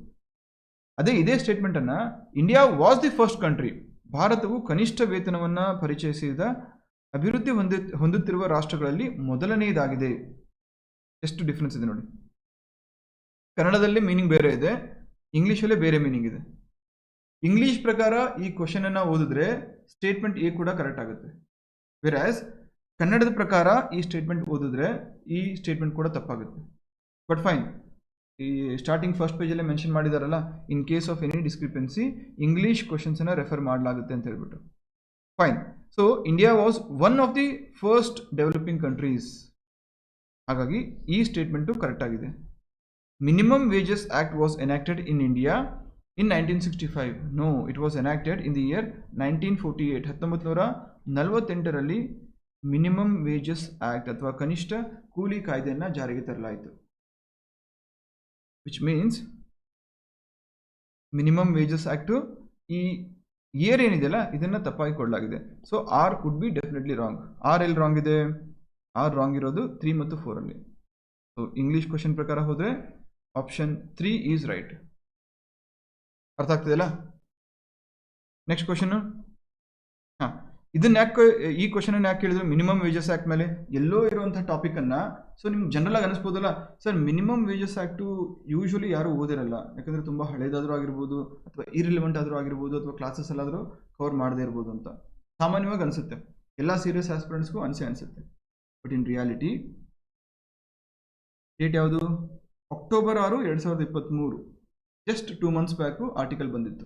A: ಇದೇ ಸ್ಟೇಟ್ಮೆಂಟನ್ನು India was the first country, ಭಾರತವು ಕನಿಷ್ಠ ವೇತನವನ್ನು ಪರಿಚಯಿಸಿದ ಅಭಿವೃದ್ಧಿ ಹೊಂದುತ್ತಿರುವ ರಾಷ್ಟ್ರಗಳಲ್ಲಿ ಮೊದಲನೆಯದಾಗಿದೆ. ಎಷ್ಟು ಡಿಫ್ರೆನ್ಸ್ ಇದೆ ನೋಡಿ. ಕನ್ನಡದಲ್ಲಿ ಮೀನಿಂಗ್ ಬೇರೆ ಇದೆ, ಇಂಗ್ಲೀಷಲ್ಲೇ ಬೇರೆ ಮೀನಿಂಗ್ ಇದೆ. ಇಂಗ್ಲೀಷ್ ಪ್ರಕಾರ ಈ ಕ್ವಶನನ್ನು ಓದಿದ್ರೆ ಸ್ಟೇಟ್ಮೆಂಟ್ ಎ ಕೂಡ ಕರೆಕ್ಟ್ ಆಗುತ್ತೆ. ವೆರಾಸ್ ಕನ್ನಡದ ಪ್ರಕಾರ ಈ ಸ್ಟೇಟ್ಮೆಂಟ್ ಓದಿದ್ರೆ ಈ ಸ್ಟೇಟ್ಮೆಂಟ್ ಕೂಡ ತಪ್ಪಾಗುತ್ತೆ. ಬಟ್ ಫೈನ್, ಈ ಸ್ಟಾರ್ಟಿಂಗ್ ಫಸ್ಟ್ ಪೇಜಲ್ಲೇ ಮೆನ್ಷನ್ ಮಾಡಿದಾರಲ್ಲ, in case of any discrepancy English ಕ್ವಶನ್ಸನ್ನು ರೆಫರ್ ಮಾಡಲಾಗುತ್ತೆ ಅಂತ ಹೇಳ್ಬಿಟ್ಟು. Fine. So India was one of the first developing countries. ಹಾಗಾಗಿ ಈ ಸ್ಟೇಟ್ಮೆಂಟು ಕರೆಕ್ಟ್ ಆಗಿದೆ. Minimum wages act was enacted in India in 1965. No, it was enacted in the year 1948. 1948ರಲ್ಲಿ ಮಿನಿಮಮ್ ವೇಜಸ್ ಆಕ್ಟ್ ಅಥವಾ ಕನಿಷ್ಠ ಕೂಲಿ ಕಾಯ್ದೆಯನ್ನು ಜಾರಿಗೆ ತರಲಾಯಿತು. Which means minimum wages act ಈ ಇಯರ್ ಏನಿದೆಯಲ್ಲ ಇದನ್ನು ತಪ್ಪಾಗಿ ಕೊಡಲಾಗಿದೆ. So R would be definitely wrong. R ಎಲ್ಲಿ ರಾಂಗ್ ಇದೆ? ಆರ್ ರಾಂಗ್ ಇರೋದು 3 ಮತ್ತು 4ಅಲ್ಲಿ. ಸೊ ಇಂಗ್ಲೀಷ್ ಕ್ವಶನ್ ಪ್ರಕಾರ ಹೋದರೆ ಆಪ್ಷನ್ 3 ಈಸ್ ರೈಟ್. ಅರ್ಥ ಆಗ್ತಿದೆಯಲ್ಲ? Next question. ಹಾಂ, ಇದನ್ನ ಯಾಕೆ ಈ ಕ್ವಶನ್ ಯಾಕೆ ಕೇಳಿದ್ರು? ಮಿನಿಮಮ್ ವೇಜಸ್ ಆ್ಯಕ್ಟ್ ಮೇಲೆ ಎಲ್ಲೋ ಇರುವಂಥ ಟಾಪಿಕನ್ನು. ಸೊ ನಿಮ್ಗೆ ಜನರಲ್ ಆಗಿ ಅನಿಸ್ಬೋದಲ್ಲ, sir minimum wages act usually ಯಾರು ಓದಿರಲ್ಲ, ಯಾಕಂದರೆ ತುಂಬ ಹಳೇದಾದರೂ ಆಗಿರ್ಬೋದು, ಅಥವಾ ಇರಿಲಿವೆಂಟ್ ಆದರೂ ಆಗಿರ್ಬೋದು, ಅಥವಾ ಕ್ಲಾಸಸ್ ಎಲ್ಲಾದರೂ ಕವರ್ ಮಾಡದೇ ಇರ್ಬೋದು ಅಂತ ಸಾಮಾನ್ಯವಾಗಿ ಅನಿಸುತ್ತೆ. ಎಲ್ಲ ಸೀರಿಯಸ್ ಆಸ್ಪಿರೆಂಟ್ಸ್ಗೂ ಅನಿಸುತ್ತೆ. ಬಟ್ ಇನ್ ರಿಯಾಲಿಟಿ ಡೇಟ್ ಯಾವುದು? October 6, 2023, just 2 months back article ಬಂದಿತ್ತು.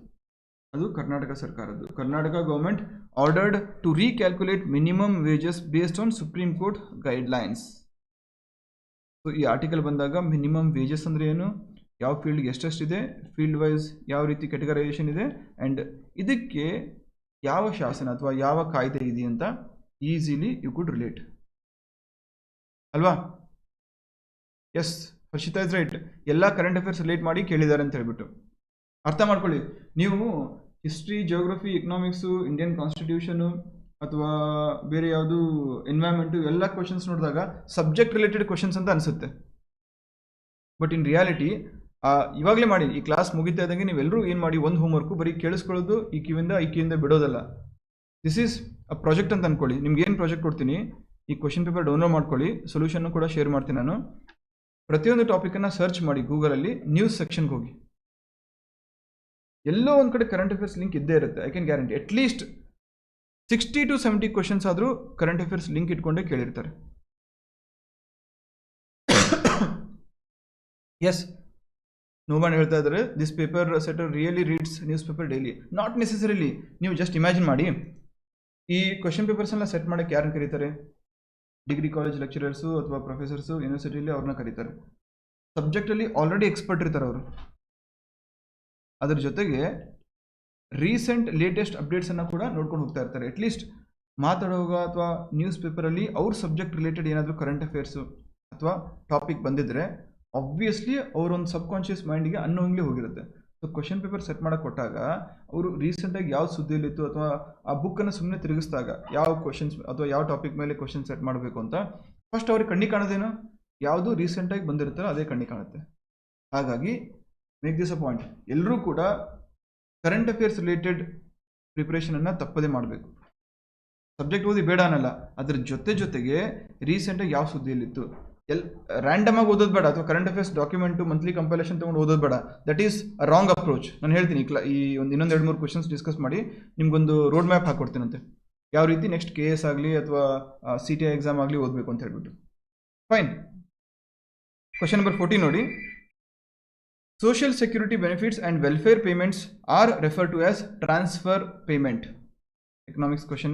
A: ಅದು ಕರ್ನಾಟಕ ಸರ್ಕಾರದ್ದು. Karnataka government ordered to recalculate minimum wages based on supreme court guidelines. So ಈ ಆರ್ಟಿಕಲ್ ಬಂದಾಗ ಮಿನಿಮಮ್ ವೇಜಸ್ ಅಂದರೆ ಏನು, ಯಾವ ಫೀಲ್ಡ್ಗೆ ಎಷ್ಟೆಷ್ಟಿದೆ, ಫೀಲ್ಡ್ ವೈಸ್ ಯಾವ ರೀತಿ ಕೆಟಗರೈಸೇಷನ್ ಇದೆ, ಆ್ಯಂಡ್ ಇದಕ್ಕೆ ಯಾವ ಶಾಸನ ಅಥವಾ ಯಾವ ಕಾಯ್ದೆ ಇದೆ ಅಂತ ಈಸಿಲಿ ಯು ಕುಡ್ ರಿಲೇಟ್ ಅಲ್ವಾ? Yes, Harshita is right. ಎಲ್ಲ ಕರೆಂಟ್ ಅಫೇರ್ಸ್ ರಿಲೇಟ್ ಮಾಡಿ ಕೇಳಿದ್ದಾರೆ ಅಂತ ಹೇಳ್ಬಿಟ್ಟು ಅರ್ಥ ಮಾಡ್ಕೊಳ್ಳಿ. ನೀವು history, geography, economics, Indian constitution ಅಥವಾ ಬೇರೆ ಯಾವುದು ಎನ್ವೈರ್ಮೆಂಟು ಎಲ್ಲ ಕ್ವಶನ್ಸ್ ನೋಡಿದಾಗ ಸಬ್ಜೆಕ್ಟ್ ರಿಲೇಟೆಡ್ ಕ್ವಶನ್ಸ್ ಅಂತ ಅನಿಸುತ್ತೆ. ಬಟ್ ಇನ್ ರಿಯಾಲಿಟಿ ಇವಾಗಲೇ ಮಾಡಿ, ಈ ಕ್ಲಾಸ್ ಮುಗಿತಾ ಇದ್ದಂಗೆ ನೀವೆಲ್ಲರೂ ಏನು ಮಾಡಿ, ಒಂದು ಹೋಮ್ವರ್ಕು ಬರೀ ಕೇಳಿಸ್ಕೊಳ್ಳೋದು, ಈ ಕಿವಿಯಿಂದ ಬಿಡೋದಲ್ಲ. ದಿಸ್ ಈಸ್ ಅ ಪ್ರಾಜೆಕ್ಟ್ ಅಂತ ಅಂದ್ಕೊಳ್ಳಿ. ನಿಮ್ಗೆ ಏನು ಪ್ರಾಜೆಕ್ಟ್ ಕೊಡ್ತೀನಿ, ಈ ಕ್ವಶನ್ ಪೇಪರ್ ಡೌನ್ಲೋಡ್ ಮಾಡ್ಕೊಳ್ಳಿ, ಸೊಲ್ಯೂಷನ್ನು ಕೂಡ ಶೇರ್ ಮಾಡ್ತೀನಿ ನಾನು. ಪ್ರತಿಯೊಂದು ಟಾಪಿಕನ್ನು ಸರ್ಚ್ ಮಾಡಿ ಗೂಗಲಲ್ಲಿ, ನ್ಯೂಸ್ ಸೆಕ್ಷನ್ಗೆ ಹೋಗಿ, ಎಲ್ಲೋ ಒಂದು ಕಡೆ ಕರೆಂಟ್ ಅಫೇರ್ಸ್ ಲಿಂಕ್ ಇದ್ದೇ ಇರುತ್ತೆ. I can guarantee at least 60 to 70 questions ಆದರೂ ಕರೆಂಟ್ ಅಫೇರ್ಸ್ ಲಿಂಕ್ ಇಟ್ಕೊಂಡೇ ಕೇಳಿರ್ತಾರೆ. ಎಸ್, ನೋಬಾನ್ ಹೇಳ್ತಾ ಇದ್ದಾರೆ, this paper setter really reads newspaper daily. Not necessarily. ನೀವು ಜಸ್ಟ್ ಇಮ್ಯಾಜಿನ್ ಮಾಡಿ, ಈ ಕ್ವಶನ್ ಪೇಪರ್ಸ್ನೆಲ್ಲ ಸೆಟ್ ಮಾಡೋಕ್ಕೆ ಯಾರನ್ನು ಕರೀತಾರೆ? ಡಿಗ್ರಿ ಕಾಲೇಜ್ ಲೆಕ್ಚರರ್ಸು ಅಥವಾ ಪ್ರೊಫೆಸರ್ಸು ಯೂನಿವರ್ಸಿಟಿಯಲ್ಲಿ ಅವ್ರನ್ನ ಕರೀತಾರೆ. ಸಬ್ಜೆಕ್ಟಲ್ಲಿ ಆಲ್ರೆಡಿ ಎಕ್ಸ್ಪರ್ಟ್ ಇರ್ತಾರೆ ಅವರು. ಅದ್ರ ಜೊತೆಗೆ ರೀಸೆಂಟ್ ಲೇಟೆಸ್ಟ್ ಅಪ್ಡೇಟ್ಸನ್ನು ಕೂಡ ನೋಡ್ಕೊಂಡು ಹೋಗ್ತಾ ಇರ್ತಾರೆ. ಅಟ್ಲೀಸ್ಟ್ ಮಾತಾಡುವಾಗ ಅಥವಾ ನ್ಯೂಸ್ ಪೇಪರಲ್ಲಿ ಅವ್ರ ಸಬ್ಜೆಕ್ಟ್ ರಿಲೇಟೆಡ್ ಏನಾದರೂ ಕರೆಂಟ್ ಅಫೇರ್ಸು ಅಥವಾ ಟಾಪಿಕ್ ಬಂದಿದ್ದರೆ ಆಬ್ವಿಯಸ್ಲಿ ಅವರೊಂದು ಸಬ್ಕಾನ್ಷಿಯಸ್ ಮೈಂಡಿಗೆ ಅನ್ನೋಂಗ್ಲಿ ಹೋಗಿರುತ್ತೆ. ಸೊ ಕ್ವಶನ್ ಪೇಪರ್ ಸೆಟ್ ಮಾಡೋಕ್ಕೆ ಕೊಟ್ಟಾಗ ಅವರು ರೀಸೆಂಟಾಗಿ ಯಾವ ಸುದ್ದಿಯಲ್ಲಿತ್ತು ಅಥವಾ ಆ ಬುಕ್ಕನ್ನು ಸುಮ್ಮನೆ ತಿರುಗಿಸಿದಾಗ ಯಾವ ಕ್ವಶನ್ಸ್ ಅಥವಾ ಯಾವ ಟಾಪಿಕ್ ಮೇಲೆ ಕ್ವಶನ್ ಸೆಟ್ ಮಾಡಬೇಕು ಅಂತ ಫಸ್ಟ್ ಅವ್ರಿಗೆ ಕಣ್ಣಿಗೆ ಕಾಣೋದೇನೋ, ಯಾವುದು ರೀಸೆಂಟಾಗಿ ಬಂದಿರುತ್ತೋ ಅದೇ ಕಣ್ಣಿಗೆ ಕಾಣುತ್ತೆ. ಹಾಗಾಗಿ ಮೇಕ್ ದಿಸ್ ಅ ಪಾಯಿಂಟ್, ಎಲ್ಲರೂ ಕೂಡ ಕರೆಂಟ್ ಅಫೇರ್ಸ್ ರಿಲೇಟೆಡ್ ಪ್ರಿಪ್ರೇಷನನ್ನು ತಪ್ಪದೇ ಮಾಡಬೇಕು. ಸಬ್ಜೆಕ್ಟ್ ಓದಿ ಬೇಡ ಅನ್ನಲ್ಲ, ಅದ್ರ ಜೊತೆಗೆ ರೀಸೆಂಟಾಗಿ ಯಾವ ಸುದ್ದಿಯಲ್ಲಿತ್ತು ರ್ಯಾಂಡಮ್ ಆಗಿ ಓದೋದು ಬೇಡ, ಅಥವಾ current affairs document monthly compilation ತೊಗೊಂಡು ಓದೋದು ಬೇಡ. That is a wrong approach. ನಾನು ಹೇಳ್ತೀನಿ ಈ ಇನ್ನೊಂದು 2-3 ಕ್ವಶನ್ಸ್ ಡಿಸ್ಕಸ್ ಮಾಡಿ ನಿಮ್ಗೊಂದು ರೋಡ್ ಮ್ಯಾಪ್ ಹಾಕ್ಕೊಡ್ತೀನಂತೆ, ಯಾವ ರೀತಿ ನೆಕ್ಸ್ಟ್ KS ಆಗಲಿ ಅಥವಾ CTI ಎಕ್ಸಾಮ್ ಆಗಲಿ ಓದಬೇಕು ಅಂತ ಹೇಳ್ಬಿಟ್ಟು. ಫೈನ್. ಕ್ವಶನ್ ನಂಬರ್ 14 ನೋಡಿ. Social security benefits and welfare payments are referred to as transfer payment. Economics question.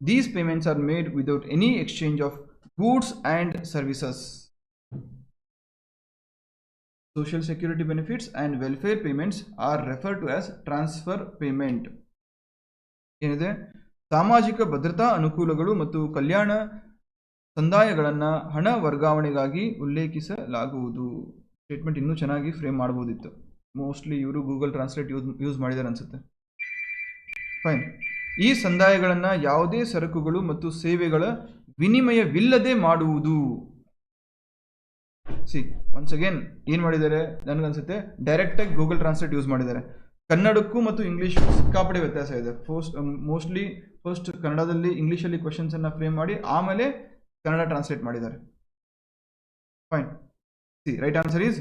A: These payments are made without any exchange of goods and services. Social security benefits and welfare payments are referred to as transfer payment. ಏನಿದೆ? ಸಾಮಾಜಿಕ ಭದ್ರತಾ ಅನುಕೂಲಗಳು ಮತ್ತು ಕಲ್ಯಾಣ ಸಂದಾಯಗಳನ್ನು ಹಣ ವರ್ಗಾವಣೆಗಾಗಿ ಉಲ್ಲೇಖಿಸಲಾಗುವುದು. ಸ್ಟೇಟ್ಮೆಂಟ್ ಇನ್ನೂ ಚೆನ್ನಾಗಿ ಫ್ರೇಮ್ ಮಾಡ್ಬೋದಿತ್ತು. ಮೋಸ್ಟ್ಲಿ ಇವರು ಗೂಗಲ್ ಟ್ರಾನ್ಸ್ಲೇಟ್ ಯೂಸ್ ಮಾಡಿದ್ದಾರೆ ಅನಿಸುತ್ತೆ. ಫೈನ್. ಈ ಸಂದಾಯಗಳನ್ನು ಯಾವುದೇ ಸರಕುಗಳು ಮತ್ತು ಸೇವೆಗಳ ವಿನಿಮಯವಿಲ್ಲದೆ ಮಾಡುವುದು. ಒನ್ಸ್ ಅಗೇನ್ ಏನು ಮಾಡಿದ್ದಾರೆ ನನಗನ್ಸುತ್ತೆ, ಡೈರೆಕ್ಟಾಗಿ ಗೂಗಲ್ ಟ್ರಾನ್ಸ್ಲೇಟ್ ಯೂಸ್ ಮಾಡಿದ್ದಾರೆ. ಕನ್ನಡಕ್ಕೂ ಮತ್ತು ಇಂಗ್ಲೀಷ್ ಸಿಕ್ಕಾಪಟ್ಟೆ ವ್ಯತ್ಯಾಸ ಇದೆ. ಮೋಸ್ಟ್ಲಿ ಫಸ್ಟ್ ಕನ್ನಡದಲ್ಲಿ ಇಂಗ್ಲೀಷಲ್ಲಿ ಕ್ವಶನ್ಸನ್ನು ಫ್ರೇಮ್ ಮಾಡಿ ಆಮೇಲೆ ಕನ್ನಡ ಟ್ರಾನ್ಸ್ಲೇಟ್ ಮಾಡಿದ್ದಾರೆ. Fine. Right answer is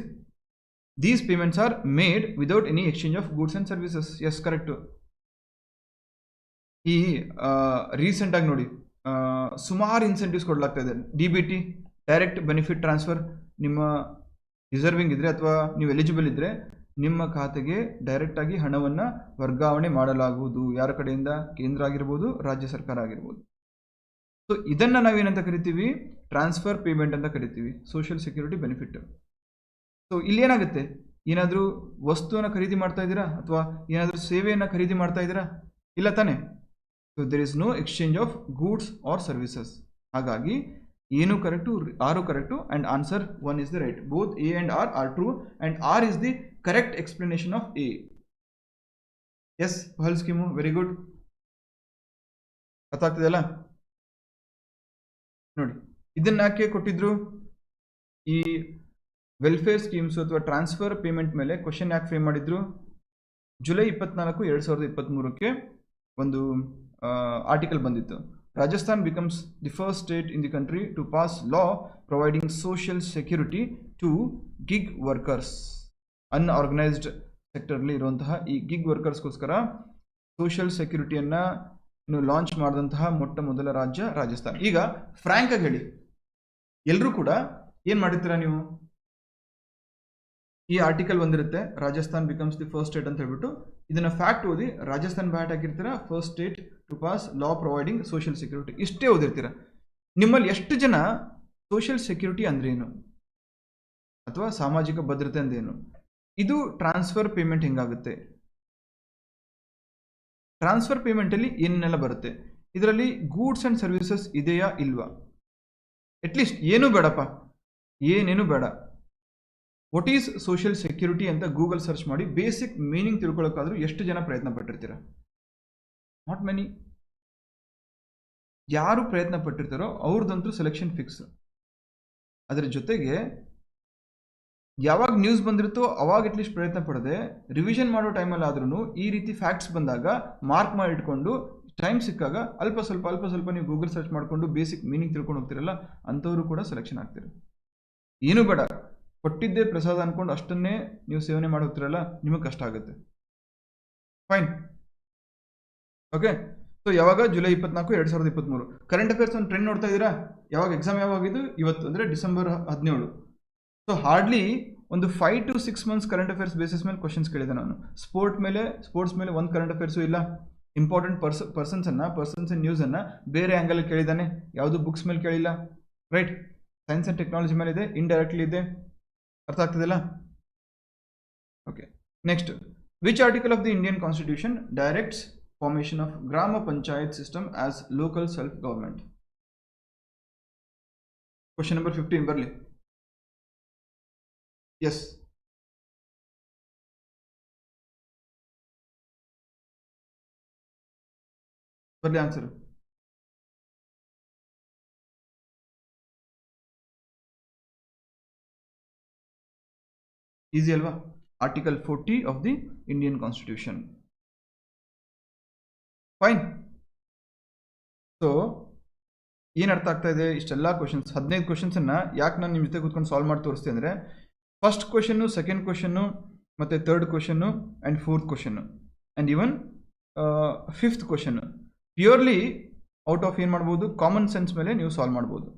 A: these payments are made without any exchange of goods and services. Yes, correct. ಈ ರೀಸೆಂಟ್ ಆಗಿ ನೋಡಿ ಸುಮಾರು ಇನ್ಸೆಂಟಿವ್ಸ್ ಕೊಡಲಾಗ್ತಾ ಇದೆ. DBT, direct benefit transfer. ನಿಮ್ಮ ಡಿಸರ್ವಿಂಗ್ ಇದ್ರೆ ಅಥವಾ ನೀವು ಎಲಿಜಿಬಲ್ ಇದ್ರೆ ನಿಮ್ಮ ಖಾತೆಗೆ ಡೈರೆಕ್ಟ್ ಆಗಿ ಹಣವನ್ನು ವರ್ಗಾವಣೆ ಮಾಡಲಾಗುವುದು. ಯಾರ ಕಡೆಯಿಂದ? ಕೇಂದ್ರ ಆಗಿರ್ಬೋದು, ರಾಜ್ಯ ಸರ್ಕಾರ ಆಗಿರ್ಬೋದು. ಸೊ ಇದನ್ನು ನಾವೇನಂತ ಕರಿತೀವಿ? ಟ್ರಾನ್ಸ್ಫರ್ ಪೇಮೆಂಟ್ ಅಂತ ಕರಿತೀವಿ, ಸೋಷಿಯಲ್ ಸೆಕ್ಯೂರಿಟಿ ಬೆನಿಫಿಟ್. ಸೊ ಇಲ್ಲಿ ಏನಾಗುತ್ತೆ, ಏನಾದರೂ ವಸ್ತುವನ್ನು ಖರೀದಿ ಮಾಡ್ತಾ ಇದ್ದೀರಾ ಅಥವಾ ಏನಾದರೂ ಸೇವೆಯನ್ನು ಖರೀದಿ ಮಾಡ್ತಾ ಇದ್ದೀರಾ? ಇಲ್ಲ ತಾನೆ. So there is no exchange of goods or services. ಹಾಗಾಗಿ ಏನು correct, R correct, and answer 1 is the right. Both A and R are true, and R is the correct explanation of A. Yes, Pahal scheme very good. ಅರ್ಥ ಆಗ್ತಿದೆಯಲ್ಲ? ನೋಡಿ, ಇದನ್ನ ಯಾಕೆ ಕೊಟ್ಟಿದ್ರು? ಈ ವೆಲ್ಫೇರ್ ಸ್ಕೀಮ್ಸ್ ಅಥವಾ ಟ್ರಾನ್ಸ್ಫರ್ ಪೇಮೆಂಟ್ ಮೇಲೆ ಕ್ವಶನ್ ಯಾಕೆ ಫ್ರೇಮ್ ಮಾಡಿದ್ರು? ಜುಲೈ 24 2023ಕ್ಕೆ ಒಂದು ಆರ್ಟಿಕಲ್ ಬಂದಿತ್ತು. Rajasthan becomes the first state in the country to pass law providing social security to gig workers. Unorganised ಸೆಕ್ಟರ್ಲಿ ಇರುವಂತಹ ಈ ಗಿಗ್ ವರ್ಕರ್ಸ್ಗೋಸ್ಕರ ಸೋಷಿಯಲ್ ಸೆಕ್ಯೂರಿಟಿಯನ್ನು ಇನ್ನು ಲಾಂಚ್ ಮಾಡಿದಂತಹ ಮೊಟ್ಟ ಮೊದಲ ರಾಜ್ಯ ರಾಜಸ್ಥಾನ್. ಈಗ ಫ್ರ್ಯಾಂಕ್ ಆಗಿ ಹೇಳಿ, ಎಲ್ಲರೂ ಕೂಡ ಏನು ಮಾಡಿರ್ತೀರಾ ನೀವು? ಈ ಆರ್ಟಿಕಲ್ ಬಂದಿರುತ್ತೆ, Rajasthan becomes the first state ಅಂತ ಹೇಳ್ಬಿಟ್ಟು ಇದನ್ನ ಫ್ಯಾಕ್ಟ್ ಓದಿ ರಾಜಸ್ಥಾನ್ ಬ್ಯಾಟ್ ಹಾಕಿರ್ತೀರಾ, first state to pass law providing social security, ಇಷ್ಟೇ ಓದಿರ್ತೀರಾ. ನಿಮ್ಮಲ್ಲಿ ಎಷ್ಟು ಜನ ಸೋಷಿಯಲ್ ಸೆಕ್ಯೂರಿಟಿ ಅಂದ್ರೆ ಏನು ಅಥವಾ ಸಾಮಾಜಿಕ ಭದ್ರತೆ ಅಂದೇನು, ಇದು ಟ್ರಾನ್ಸ್ಫರ್ ಪೇಮೆಂಟ್ ಹೆಂಗಾಗುತ್ತೆ, ಟ್ರಾನ್ಸ್ಫರ್ ಪೇಮೆಂಟಲ್ಲಿ ಏನೆಲ್ಲ ಬರುತ್ತೆ, ಇದರಲ್ಲಿ ಗೂಡ್ಸ್ ಆ್ಯಂಡ್ ಸರ್ವಿಸಸ್ ಇದೆಯಾ ಇಲ್ವಾ, ಅಟ್ಲೀಸ್ಟ್ ಏನೂ ಬೇಡಪ್ಪ, ಏನೇನು ಬೇಡ, ವಾಟ್ ಈಸ್ ಸೋಷಿಯಲ್ ಸೆಕ್ಯೂರಿಟಿ ಅಂತ ಗೂಗಲ್ ಸರ್ಚ್ ಮಾಡಿ ಬೇಸಿಕ್ ಮೀನಿಂಗ್ ತಿಳ್ಕೊಳ್ಳೋಕ್ಕಾದ್ರೂ ಎಷ್ಟು ಜನ ಪ್ರಯತ್ನ ಪಟ್ಟಿರ್ತೀರ? Not many. ಯಾರು ಪ್ರಯತ್ನ ಪಟ್ಟಿರ್ತಾರೋ ಅವ್ರದ್ದಂತೂ ಸೆಲೆಕ್ಷನ್ ಫಿಕ್ಸ್. ಅದರ ಜೊತೆಗೆ ಯಾವಾಗ ನ್ಯೂಸ್ ಬಂದಿರುತ್ತೋ ಅವಾಗ ಅಟ್ಲೀಸ್ಟ್ ಪ್ರಯತ್ನ ಪಡದೆ ರಿವಿಷನ್ ಮಾಡೋ ಟೈಮಲ್ಲಿ ಆದ್ರೂ ಈ ರೀತಿ ಫ್ಯಾಕ್ಟ್ಸ್ ಬಂದಾಗ ಮಾರ್ಕ್ ಮಾಡಿ ಇಟ್ಕೊಂಡು ಟೈಮ್ ಸಿಕ್ಕಾಗ ಅಲ್ಪ ಸ್ವಲ್ಪ ನೀವು ಗೂಗಲ್ ಸರ್ಚ್ ಮಾಡಿಕೊಂಡು ಬೇಸಿಕ್ ಮೀನಿಂಗ್ ತಿಳ್ಕೊಂಡು ಹೋಗ್ತಿರಲ್ಲ, ಅಂಥವರು ಕೂಡ ಸೆಲೆಕ್ಷನ್ ಆಗ್ತೀರಿ. ಏನೂ ಬೇಡ, ಕೊಟ್ಟಿದ್ದೇ ಪ್ರಸಾದ ಅನ್ಕೊಂಡು ಅಷ್ಟನ್ನೇ ನೀವು ಸೇವನೆ ಮಾಡಿ ಹೋಗ್ತಿರಲ್ಲ, ನಿಮಗೆ ಕಷ್ಟ ಆಗುತ್ತೆ. Fine, okay. ಸೊ ಯಾವಾಗ ಜುಲೈ 24, 2023 ಕರೆಂಟ್ ಅಫೇರ್ಸ್ ಒಂದು ಟ್ರೆಂಡ್ ನೋಡ್ತಾ ಇದ್ದೀರಾ? ಯಾವಾಗ ಎಕ್ಸಾಮ್ ಯಾವಾಗಿದ್ದು? ಇವತ್ತು ಅಂದರೆ ಡಿಸೆಂಬರ್ 17. ಸೊ ಹಾರ್ಡ್ಲಿ ಒಂದು 5 to 6 months current affairs basis ಮೇಲೆ ಕ್ವಶನ್ಸ್ ಕೇಳಿದೆ ನಾನು. ಸ್ಪೋರ್ಟ್ಸ್ ಮೇಲೆ ಒಂದು ಕರೆಂಟ್ ಅಫೇರ್ಸು ಇಲ್ಲ. ಇಂಪಾರ್ಟೆಂಟ್ ಪರ್ಸನ್ಸ್ ಅಂಡ್ ನ್ಯೂಸನ್ನು ಬೇರೆ ಆ್ಯಂಗಲ್ ಕೇಳಿದ್ದಾನೆ, ಯಾವುದು ಬುಕ್ಸ್ ಮೇಲೆ ಕೇಳಿಲ್ಲ. ರೈಟ್, ಸೈನ್ಸ್ ಆ್ಯಂಡ್ ಟೆಕ್ನಾಲಜಿ ಮೇಲೆ ಇದೆ, ಇಂಡೈರೆಕ್ಟ್ಲಿ ಇದೆ. ಅರ್ಥ ಆಗ್ತದಲ್ಲ? Okay. Next, which article of the Indian constitution directs formation of gram panchayat system as local self government? Question number 15 ಬರಲಿ. ಎಸ್, ಬರಲಿ ಆನ್ಸರ್. ಈಸಿ ಅಲ್ವಾ? Article 40 of the Indian constitution. Fine. So ಏನು ಅರ್ಥ ಆಗ್ತಾ ಇದೆ? ಇಷ್ಟೆಲ್ಲ ಕ್ವಶನ್ಸ್, 15 ಕ್ವಶನ್ಸನ್ನು ಯಾಕೆ ನಾನು ನಿಮ್ಮ ಜೊತೆ ಕೂತ್ಕೊಂಡು ಸಾಲ್ವ್ ಮಾಡಿ ತೋರಿಸ್ತೀನಿ ಅಂದರೆ, ಫಸ್ಟ್ ಕ್ವಶನ್ನು, ಸೆಕೆಂಡ್ ಕ್ವಶನ್ನು, ಮತ್ತು third question and fourth question and even 5th question purely out of ಏನು ಮಾಡ್ಬೋದು, ಕಾಮನ್ ಸೆನ್ಸ್ ಮೇಲೆ ನೀವು ಸಾಲ್ವ್ ಮಾಡ್ಬೋದು.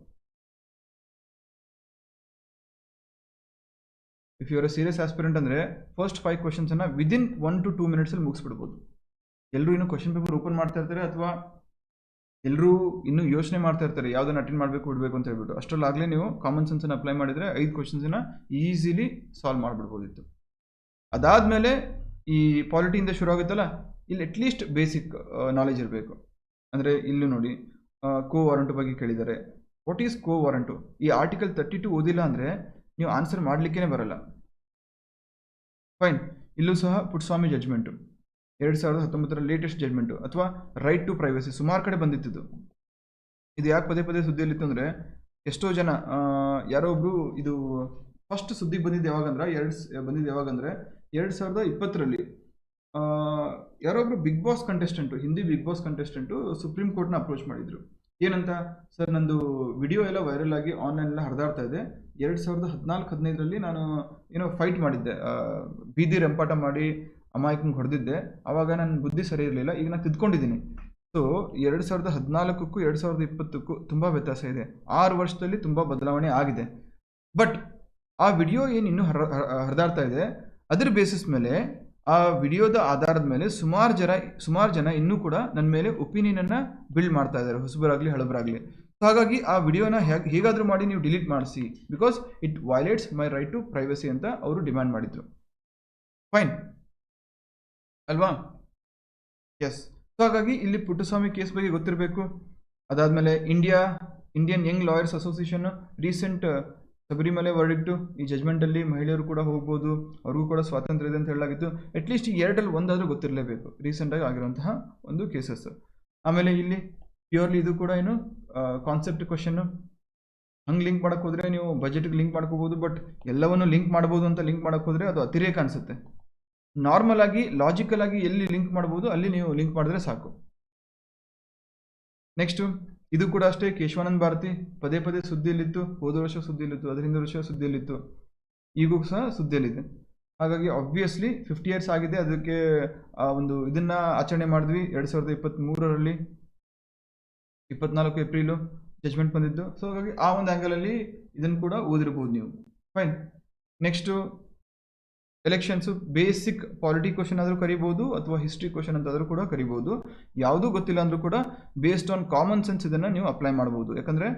A: If you are a serious aspirant ಅಂದರೆ ಫಸ್ಟ್ 5 ಕ್ವಶನ್ಸನ್ನು ವಿದಿನ್ 1 to 2 minutesಲ್ಲಿ ಮುಗಿಸ್ಬಿಡ್ಬೋದು. ಎಲ್ಲರೂ ಇನ್ನೂ ಕ್ವಶನ್ ಪೇಪರ್ ಓಪನ್ ಮಾಡ್ತಾ ಇರ್ತಾರೆ, ಅಥವಾ ಎಲ್ಲರೂ ಇನ್ನೂ ಯೋಚನೆ ಮಾಡ್ತಾ ಇರ್ತಾರೆ ಯಾವುದನ್ನು ಅಟೆಂಡ್ ಮಾಡಬೇಕು ಬಿಡಬೇಕು ಅಂತ ಹೇಳ್ಬಿಟ್ಟು. ಅಷ್ಟರಲ್ಲಾಗಲೇ ನೀವು ಕಾಮನ್ ಸೆನ್ಸನ್ನು ಅಪ್ಲೈ ಮಾಡಿದರೆ 5 ಕ್ವಶನ್ಸನ್ನು ಈಸಿಲಿ ಸಾಲ್ವ್ ಮಾಡಿಬಿಡ್ಬೋದಿತ್ತು. ಅದಾದಮೇಲೆ ಈ ಪಾಲಿಟಿಯಿಂದ ಶುರು ಆಗುತ್ತಲ್ಲ, ಇಲ್ಲಿ ಅಟ್ಲೀಸ್ಟ್ ಬೇಸಿಕ್ ನಾಲೆಜ್ ಇರಬೇಕು. ಅಂದರೆ ಇಲ್ಲೂ ನೋಡಿ, ಕೋ ವಾರಂಟು ಬಗ್ಗೆ ಕೇಳಿದ್ದಾರೆ. What is quo warranto? ಈ ಆರ್ಟಿಕಲ್ 32 ಓದಿಲ್ಲ ಅಂದರೆ ನೀವು ಆನ್ಸರ್ ಮಾಡಲಿಕ್ಕೇ ಬರಲ್ಲ. ಫೈನ್. ಇಲ್ಲೂ ಸಹ ಪುಟ್ಟಸ್ವಾಮಿ ಜಡ್ಜ್ಮೆಂಟು 2019 ಲೇಟೆಸ್ಟ್ ಜಡ್ಜ್ಮೆಂಟು, ಅಥವಾ ರೈಟ್ ಟು ಪ್ರೈವಸಿ ಸುಮಾರು ಕಡೆ ಬಂದಿತ್ತು. ಇದು ಯಾಕೆ ಪದೇ ಪದೇ ಸುದ್ದಿಯಲ್ಲಿತ್ತು ಅಂದರೆ, ಎಷ್ಟೋ ಜನ ಯಾರೋ ಒಬ್ರು, ಇದು ಫಸ್ಟ್ ಸುದ್ದಿಗೆ ಬಂದಿದ್ದು ಯಾವಾಗಂದ್ರೆ 2020ರಲ್ಲಿ ಯಾರೊಬ್ರು Bigg Boss contestant, Hindi Bigg Boss contestant supreme ಕೋರ್ಟ್ನ ಅಪ್ರೋಚ್ ಮಾಡಿದ್ರು. ಏನಂತ, ಸರ್ ನಂದು ವಿಡಿಯೋ ಎಲ್ಲ ವೈರಲ್ ಆಗಿ ಆನ್ಲೈನ್ ಎಲ್ಲ ಹರಿದಾಡ್ತಾ ಇದೆ. 2014-15ರಲ್ಲಿ ನಾನು ಏನೋ ಫೈಟ್ ಮಾಡಿದ್ದೆ, ಬೀದಿ ರಂಪಾಟ ಮಾಡಿ ಅಮಾಯಕಂಗೆ ಹೊಡೆದಿದ್ದೆ. ಆವಾಗ ನನ್ನ ಬುದ್ಧಿ ಸರಿ ಇರಲಿಲ್ಲ, ಈಗ ನಾನು ತಿದ್ಕೊಂಡಿದ್ದೀನಿ. ಸೊ 2014ಕ್ಕೂ 2020ಕ್ಕೂ ತುಂಬ ವ್ಯತ್ಯಾಸ ಇದೆ. 6 ವರ್ಷದಲ್ಲಿ ತುಂಬ ಬದಲಾವಣೆ ಆಗಿದೆ. ಬಟ್ ಆ ವಿಡಿಯೋ ಏನು ಇನ್ನೂ ಹರಿದಾಡ್ತಾ ಇದೆ, ಅದ್ರ ಬೇಸಿಸ್ ಮೇಲೆ, ಆ ವಿಡಿಯೋದ ಆಧಾರದ ಮೇಲೆ ಸುಮಾರು ಜನ ಇನ್ನೂ ಕೂಡ ನನ್ನ ಮೇಲೆ ಒಪಿನಿಯನನ್ನು ಬಿಲ್ಡ್ ಮಾಡ್ತಾ ಇದ್ದಾರೆ, ಹೊಸಬರಾಗಲಿ ಹಳಬರಾಗಲಿ. ಹಾಗಾಗಿ ಆ ವಿಡಿಯೋನ ಹೇಗಾದರೂ ಮಾಡಿ ನೀವು ಡಿಲೀಟ್ ಮಾಡಿಸಿ, because it violates my right to privacy ಅಂತ ಅವರು ಡಿಮ್ಯಾಂಡ್ ಮಾಡಿದರು. ಫೈನ್ ಅಲ್ವಾ? ಎಸ್. ಸೊ ಹಾಗಾಗಿ ಇಲ್ಲಿ ಪುಟ್ಟಸ್ವಾಮಿ ಕೇಸ್ ಬಗ್ಗೆ ಗೊತ್ತಿರಬೇಕು. ಅದಾದಮೇಲೆ Indian young lawyers association recent Sabarimala verdict, ಈ ಜಜ್ಮೆಂಟಲ್ಲಿ ಮಹಿಳೆಯರು ಕೂಡ ಹೋಗ್ಬೋದು, ಅವ್ರಿಗೂ ಕೂಡ ಸ್ವಾತಂತ್ರ್ಯ ಇದೆ ಅಂತ ಹೇಳಲಾಗಿತ್ತು. ಅಟ್ಲೀಸ್ಟ್ ಈ 2ರಲ್ಲಿ ಒಂದಾದರೂ ಗೊತ್ತಿರಲೇಬೇಕು, ರೀಸೆಂಟಾಗಿ ಆಗಿರುವಂತಹ ಒಂದು ಕೇಸಸ್. ಆಮೇಲೆ ಇಲ್ಲಿ ಪ್ಯೂರ್ಲಿ ಇದು ಕೂಡ ಏನು ಕಾನ್ಸೆಪ್ಟ್ ಕ್ವಶನ್ನು. ಹಂಗೆ ಲಿಂಕ್ ಮಾಡೋಕ್ಕೆ ಹೋದರೆ ನೀವು ಬಜೆಟ್ಗೆ ಲಿಂಕ್ ಮಾಡ್ಕೋಬೋದು, ಬಟ್ ಎಲ್ಲವನ್ನು ಲಿಂಕ್ ಮಾಡ್ಬೋದು ಅಂತ ಲಿಂಕ್ ಮಾಡೋಕ್ಕೆ ಹೋದರೆ ಅದು ಅತಿರೇಕ ಅನಿಸುತ್ತೆ. ನಾರ್ಮಲ್ ಆಗಿ ಲಾಜಿಕಲ್ ಆಗಿ ಎಲ್ಲಿ ಲಿಂಕ್ ಮಾಡ್ಬೋದು ಅಲ್ಲಿ ನೀವು ಲಿಂಕ್ ಮಾಡಿದ್ರೆ ಸಾಕು. ನೆಕ್ಸ್ಟ್ ಇದು ಕೂಡ ಅಷ್ಟೇ, ಕೇಶವಾನಂದ ಭಾರತಿ ಪದೇ ಪದೇ ಸುದ್ದಿಯಲ್ಲಿತ್ತು, ಹೋದ ವರ್ಷ ಸುದ್ದಿಯಲ್ಲಿತ್ತು, ಅದರಿಂದ ವರ್ಷ ಸುದ್ದಿಯಲ್ಲಿತ್ತು, ಈಗೂ ಸಹ ಸುದ್ದಿಯಲ್ಲಿದೆ. ಹಾಗಾಗಿ ಆಬ್ವಿಯಸ್ಲಿ 50 ಇಯರ್ಸ್ ಆಗಿದೆ, ಅದಕ್ಕೆ ಒಂದು ಇದನ್ನ ಆಚರಣೆ ಮಾಡಿದ್ವಿ 2023ರಲ್ಲಿ 24 ಏಪ್ರಿಲು ಜಜ್ಮೆಂಟ್ ಬಂದಿದ್ದು. ಸೊ ಹಾಗಾಗಿ ಆ ಒಂದು ಆ್ಯಂಗಲಲ್ಲಿ ಇದನ್ನು ಕೂಡ ಓದಿರ್ಬೋದು ನೀವು. Fine. Next elections basic polity question ಆದರೂ ಕರಿಬೋದು ಅಥವಾ ಹಿಸ್ಟ್ರಿ ಕ್ವಶನ್ ಅಂತಾದರೂ ಕೂಡ ಕರಿಬೋದು. ಯಾವುದೂ ಗೊತ್ತಿಲ್ಲ ಅಂದರೂ ಕೂಡ ಬೇಸ್ಡ್ ಆನ್ ಕಾಮನ್ ಸೆನ್ಸ್ ಇದನ್ನು ನೀವು ಅಪ್ಲೈ ಮಾಡ್ಬೋದು. ಯಾಕಂದರೆ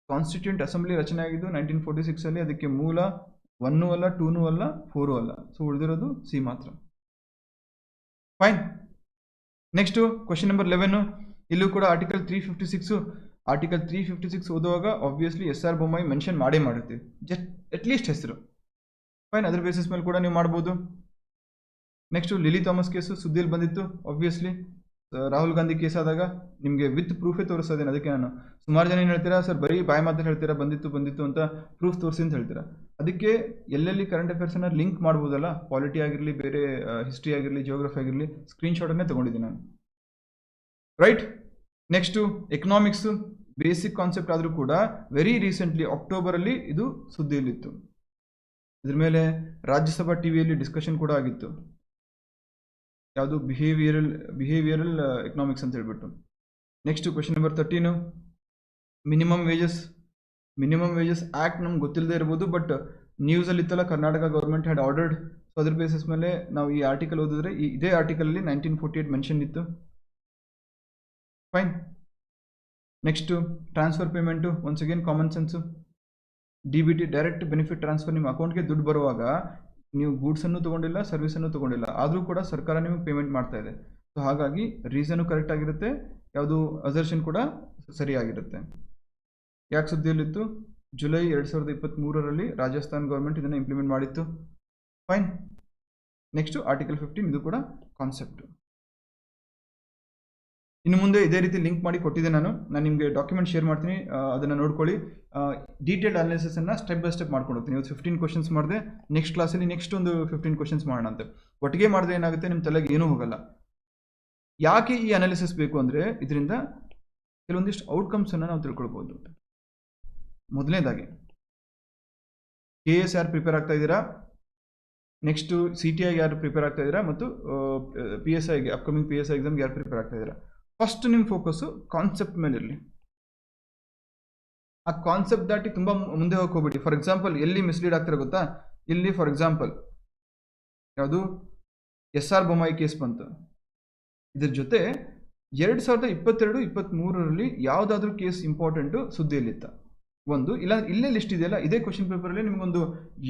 A: ಕಾನ್ಸ್ಟಿಟ್ಯೂಂಟ್ ಅಸೆಂಬ್ಲಿ ರಚನೆ ಆಗಿದ್ದು 1946ಅಲ್ಲಿ, ಅದಕ್ಕೆ ಮೂಲ 1 ಅಲ್ಲ 2 ಅಲ್ಲ 4 ಅಲ್ಲ, ಸೊ ಉಳಿದಿರೋದು ಸಿ ಮಾತ್ರ. ಫೈನ್. Next question number 11. ಇಲ್ಲೂ ಕೂಡ ಆರ್ಟಿಕಲ್ 356 ಓದುವಾಗ ಆಬ್ವಿಯಸ್ಲಿ SR ಬೊಮ್ಮಾಯಿ ಮೆನ್ಷನ್ ಮಾಡೇ ಮಾಡಿರ್ತೀವಿ, ಜಸ್ಟ್ ಅಟ್ಲೀಸ್ಟ್ ಹೆಸರು. ಫೈನ್, ಅದ್ರ ಬೇಸಿಸ್ ಮೇಲೆ ಕೂಡ ನೀವು ಮಾಡ್ಬೋದು. ನೆಕ್ಸ್ಟು ಲಿಲಿ ಥಾಮಸ್ ಕೇಸು ಸುದ್ದಿಯಲ್ಲಿ ಬಂದಿತ್ತು. ಆಬ್ವಿಯಸ್ಲಿ ರಾಹುಲ್ ಗಾಂಧಿ ಕೇಸ್ ಆದಾಗ ನಿಮಗೆ ವಿತ್ ಪ್ರೂಫೇ ತೋರಿಸ್ತೇನೆ. ಅದಕ್ಕೆ ನಾನು ಸುಮಾರು ಜನ ಏನು ಹೇಳ್ತೀರಾ, ಸರ್ ಬರೀ ಬಾಯಿ ಮಾತಲ್ಲಿ ಹೇಳ್ತೀರಾ ಬಂದಿತ್ತು ಅಂತ, ಪ್ರೂಫ್ ತೋರಿಸಿ ಅಂತ ಹೇಳ್ತೀರಾ. ಅದಕ್ಕೆ ಎಲ್ಲೆಲ್ಲಿ ಕರೆಂಟ್ ಅಫೇರ್ಸನ್ನು ಲಿಂಕ್ ಮಾಡ್ಬೋದಲ್ಲ, ಪಾಲಿಟಿ ಆಗಿರಲಿ, ಬೇರೆ ಹಿಸ್ಟ್ರಿ ಆಗಿರಲಿ, ಜಿಯೋಗ್ರಫಿ ಆಗಿರಲಿ, ಸ್ಕ್ರೀನ್ಶಾಟನ್ನೇ ತೊಗೊಂಡಿದ್ದೀನಿ ನಾನು. Right. Next economics basic concept ಆದರೂ ಕೂಡ ವೆರಿ ರೀಸೆಂಟ್ಲಿ ಅಕ್ಟೋಬರಲ್ಲಿ ಇದು ಸುದ್ದಿಯಲ್ಲಿತ್ತು. ಇದ್ರ ಮೇಲೆ ರಾಜ್ಯಸಭಾ ಟಿವಿಯಲ್ಲಿ ಡಿಸ್ಕಷನ್ ಕೂಡ ಆಗಿತ್ತು. ಯಾವುದು ಬಿಹೇವಿಯರಲ್ ಎಕನಾಮಿಕ್ಸ್ ಅಂತ ಹೇಳ್ಬಿಟ್ಟು. Next question number 13. Minimum wages act ನಮ್ಗೆ ಗೊತ್ತಿಲ್ಲದೆ ಇರ್ಬೋದು, ಬಟ್ ನ್ಯೂಸಲ್ಲಿ ಇತ್ತಲ್ಲ, Karnataka government had ordered. So ಅದ್ರ ಬೇಸಿಸ್ ಮೇಲೆ ನಾವು ಈ ಆರ್ಟಿಕಲ್ ಓದಿದ್ರೆ ಇದೇ ಆರ್ಟಿಕಲಲ್ಲಿ 1948 ಮೆನ್ಷನ್ ಇತ್ತು. Fine. Next transfer payment, once again common sense. DBT direct benefit transfer, ನಿಮ್ಮ ಅಕೌಂಟ್ಗೆ ದುಡ್ಡು ಬರುವಾಗ ನೀವು ಗೂಡ್ಸನ್ನು ತೊಗೊಂಡಿಲ್ಲ, ಸರ್ವಿಸನ್ನು ತೊಗೊಂಡಿಲ್ಲ, ಆದರೂ ಕೂಡ ಸರ್ಕಾರ ನಿಮಗೆ ಪೇಮೆಂಟ್ ಮಾಡ್ತಾ ಇದೆ. ಸೊ ಹಾಗಾಗಿ ರೀಸನು ಕರೆಕ್ಟ್ ಆಗಿರುತ್ತೆ, ಯಾವುದು ಅಸರ್ಷನ್ ಕೂಡ ಸರಿಯಾಗಿರುತ್ತೆ. ಯಾಕೆ ಸುದ್ದಿಯಲ್ಲಿತ್ತು? ಜುಲೈ 2023ರಲ್ಲಿ ರಾಜಸ್ಥಾನ್ ಗೌರ್ಮೆಂಟ್ ಇದನ್ನು ಇಂಪ್ಲಿಮೆಂಟ್ ಮಾಡಿತ್ತು. ಫೈನ್. ನೆಕ್ಸ್ಟು ಆರ್ಟಿಕಲ್ 15, ಇದು ಕೂಡ ಕಾನ್ಸೆಪ್ಟು. ಇನ್ನು ಮುಂದೆ ಇದೇ ರೀತಿ ಲಿಂಕ್ ಮಾಡಿ ಕೊಟ್ಟಿದ್ದೆ ನಾನು ನಿಮಗೆ ಡಾಕ್ಯುಮೆಂಟ್ ಶೇರ್ ಮಾಡ್ತೀನಿ, ಅದನ್ನು ನೋಡ್ಕೊಳ್ಳಿ. ಡೀಟೇಲ್ಡ್ ಅನಾಲಿಸಿಸನ್ನು ಸ್ಟೆಪ್ ಬೈ ಸ್ಟೆಪ್ ಮಾಡ್ಕೊಂಡು ಹೋಗ್ತೀನಿ. ಇವತ್ತು 15 ಕ್ವಶನ್ಸ್ ಮಾಡಿದೆ, ನೆಕ್ಸ್ಟ್ ಕ್ಲಾಸಲ್ಲಿ ನೆಕ್ಸ್ಟ್ ಒಂದು 15 ಕ್ವಶನ್ಸ್ ಮಾಡೋಣ ಅಂತ. ಒಟ್ಟಿಗೆ ಮಾಡಿದ್ರೆ ಏನಾಗುತ್ತೆ, ನಿಮ್ಮ ತಲೆಗೆ ಏನೂ ಹೋಗಲ್ಲ. ಯಾಕೆ ಈ ಅನಾಲಿಸಿಸ್ ಬೇಕು ಅಂದರೆ, ಇದರಿಂದ ಕೆಲವೊಂದಿಷ್ಟು ಔಟ್ಕಮ್ಸನ್ನು ನಾವು ತಿಳ್ಕೊಳ್ಬೋದು. ಮೊದಲನೇದಾಗಿ KS ಯಾರು ಪ್ರಿಪೇರ್ ಆಗ್ತಾ ಇದ್ದೀರಾ, ನೆಕ್ಸ್ಟು CTI ಯಾರು ಪ್ರಿಪೇರ್ ಆಗ್ತಾ ಇದ್ದೀರಾ, ಮತ್ತು PSIಗೆ ಅಪ್ಕಮಿಂಗ್ PSI ಎಕ್ಸಾಮ್ಗೆ ಯಾರು ಪ್ರಿಪೇರ್ ಆಗ್ತಾ ಇದ್ದೀರಾ, ಫಸ್ಟ್ ನಿಮ್ಮ ಫೋಕಸ್ಸು ಕಾನ್ಸೆಪ್ಟ್ ಮೇಲೆ ಇರಲಿ. ಆ ಕಾನ್ಸೆಪ್ಟ್ ದಾಟಿ ತುಂಬ ಮುಂದೆ ಹೋಗ್ಕೋಬಿಡಿ. ಫಾರ್ ಎಕ್ಸಾಂಪಲ್ ಎಲ್ಲಿ ಮಿಸ್ಲೀಡ್ ಆಗ್ತಾರೆ ಗೊತ್ತಾ, ಇಲ್ಲಿ ಫಾರ್ ಎಕ್ಸಾಂಪಲ್ ಯಾವುದು SR ಬೊಮ್ಮಾಯಿ ಕೇಸ್ ಬಂತು, ಇದ್ರ ಜೊತೆ 2022-23ರಲ್ಲಿ ಯಾವುದಾದ್ರೂ ಕೇಸ್ ಇಂಪಾರ್ಟೆಂಟು ಸುದ್ದಿಯಲ್ಲಿತ್ತ ಒಂದು, ಇಲ್ಲ ಇಲ್ಲೇ ಲಿಸ್ಟ್ ಇದೆಯಲ್ಲ, ಇದೇ ಕ್ವಶನ್ ಪೇಪರಲ್ಲಿ ನಿಮಗೊಂದು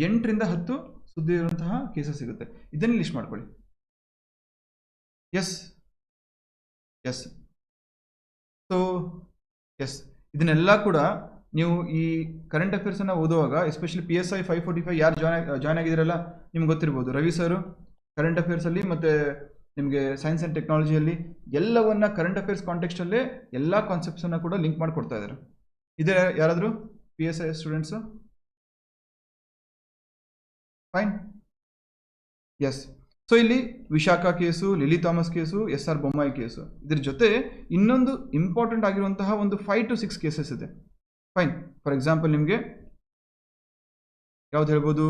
A: 8ರಿಂದ 10 ಸುದ್ದಿ ಇರುವಂತಹ ಕೇಸಸ್ ಸಿಗುತ್ತೆ. ಇದನ್ನು ಲಿಸ್ಟ್ ಮಾಡ್ಕೊಳ್ಳಿ. ಎಸ್. ಸೊ ಇದನ್ನೆಲ್ಲ ಕೂಡ ನೀವು ಈ ಕರೆಂಟ್ ಅಫೇರ್ಸನ್ನು ಓದುವಾಗ, ಎಸ್ಪೆಷಲಿ PSI 545 ಯಾರು ಜಾಯ್ನ್ ಆಗಿದ್ದೀರಲ್ಲ, ನಿಮ್ಗೆ ಗೊತ್ತಿರ್ಬೋದು, ರವಿ ಸರ್ ಕರೆಂಟ್ ಅಫೇರ್ಸಲ್ಲಿ ಮತ್ತು ನಿಮಗೆ ಸೈನ್ಸ್ ಆ್ಯಂಡ್ ಟೆಕ್ನಾಲಜಿಯಲ್ಲಿ ಎಲ್ಲವನ್ನ ಕರೆಂಟ್ ಅಫೇರ್ಸ್ ಕಾಂಟೆಕ್ಸ್ಟಲ್ಲೇ ಎಲ್ಲ ಕಾನ್ಸೆಪ್ಟ್ಸನ್ನು ಕೂಡ ಲಿಂಕ್ ಮಾಡಿ ಕೊಡ್ತಾ ಇದ್ದಾರೆ. ಇದೇ ಯಾರಾದರೂ PSI students? Fine. Yes. So ಇಲ್ಲಿ Vishaka case, Lily Thomas case, SR Bommai case, ಇದ್ರ ಜೊತೆ ಇನ್ನೊಂದು ಇಂಪಾರ್ಟೆಂಟ್ ಆಗಿರುವಂತಹ ಒಂದು 5 to 6 ಕೇಸಸ್ ಇದೆ. ಫೈನ್. ಫಾರ್ ಎಕ್ಸಾಂಪಲ್ ನಿಮಗೆ ಯಾವ್ದು ಹೇಳ್ಬೋದು,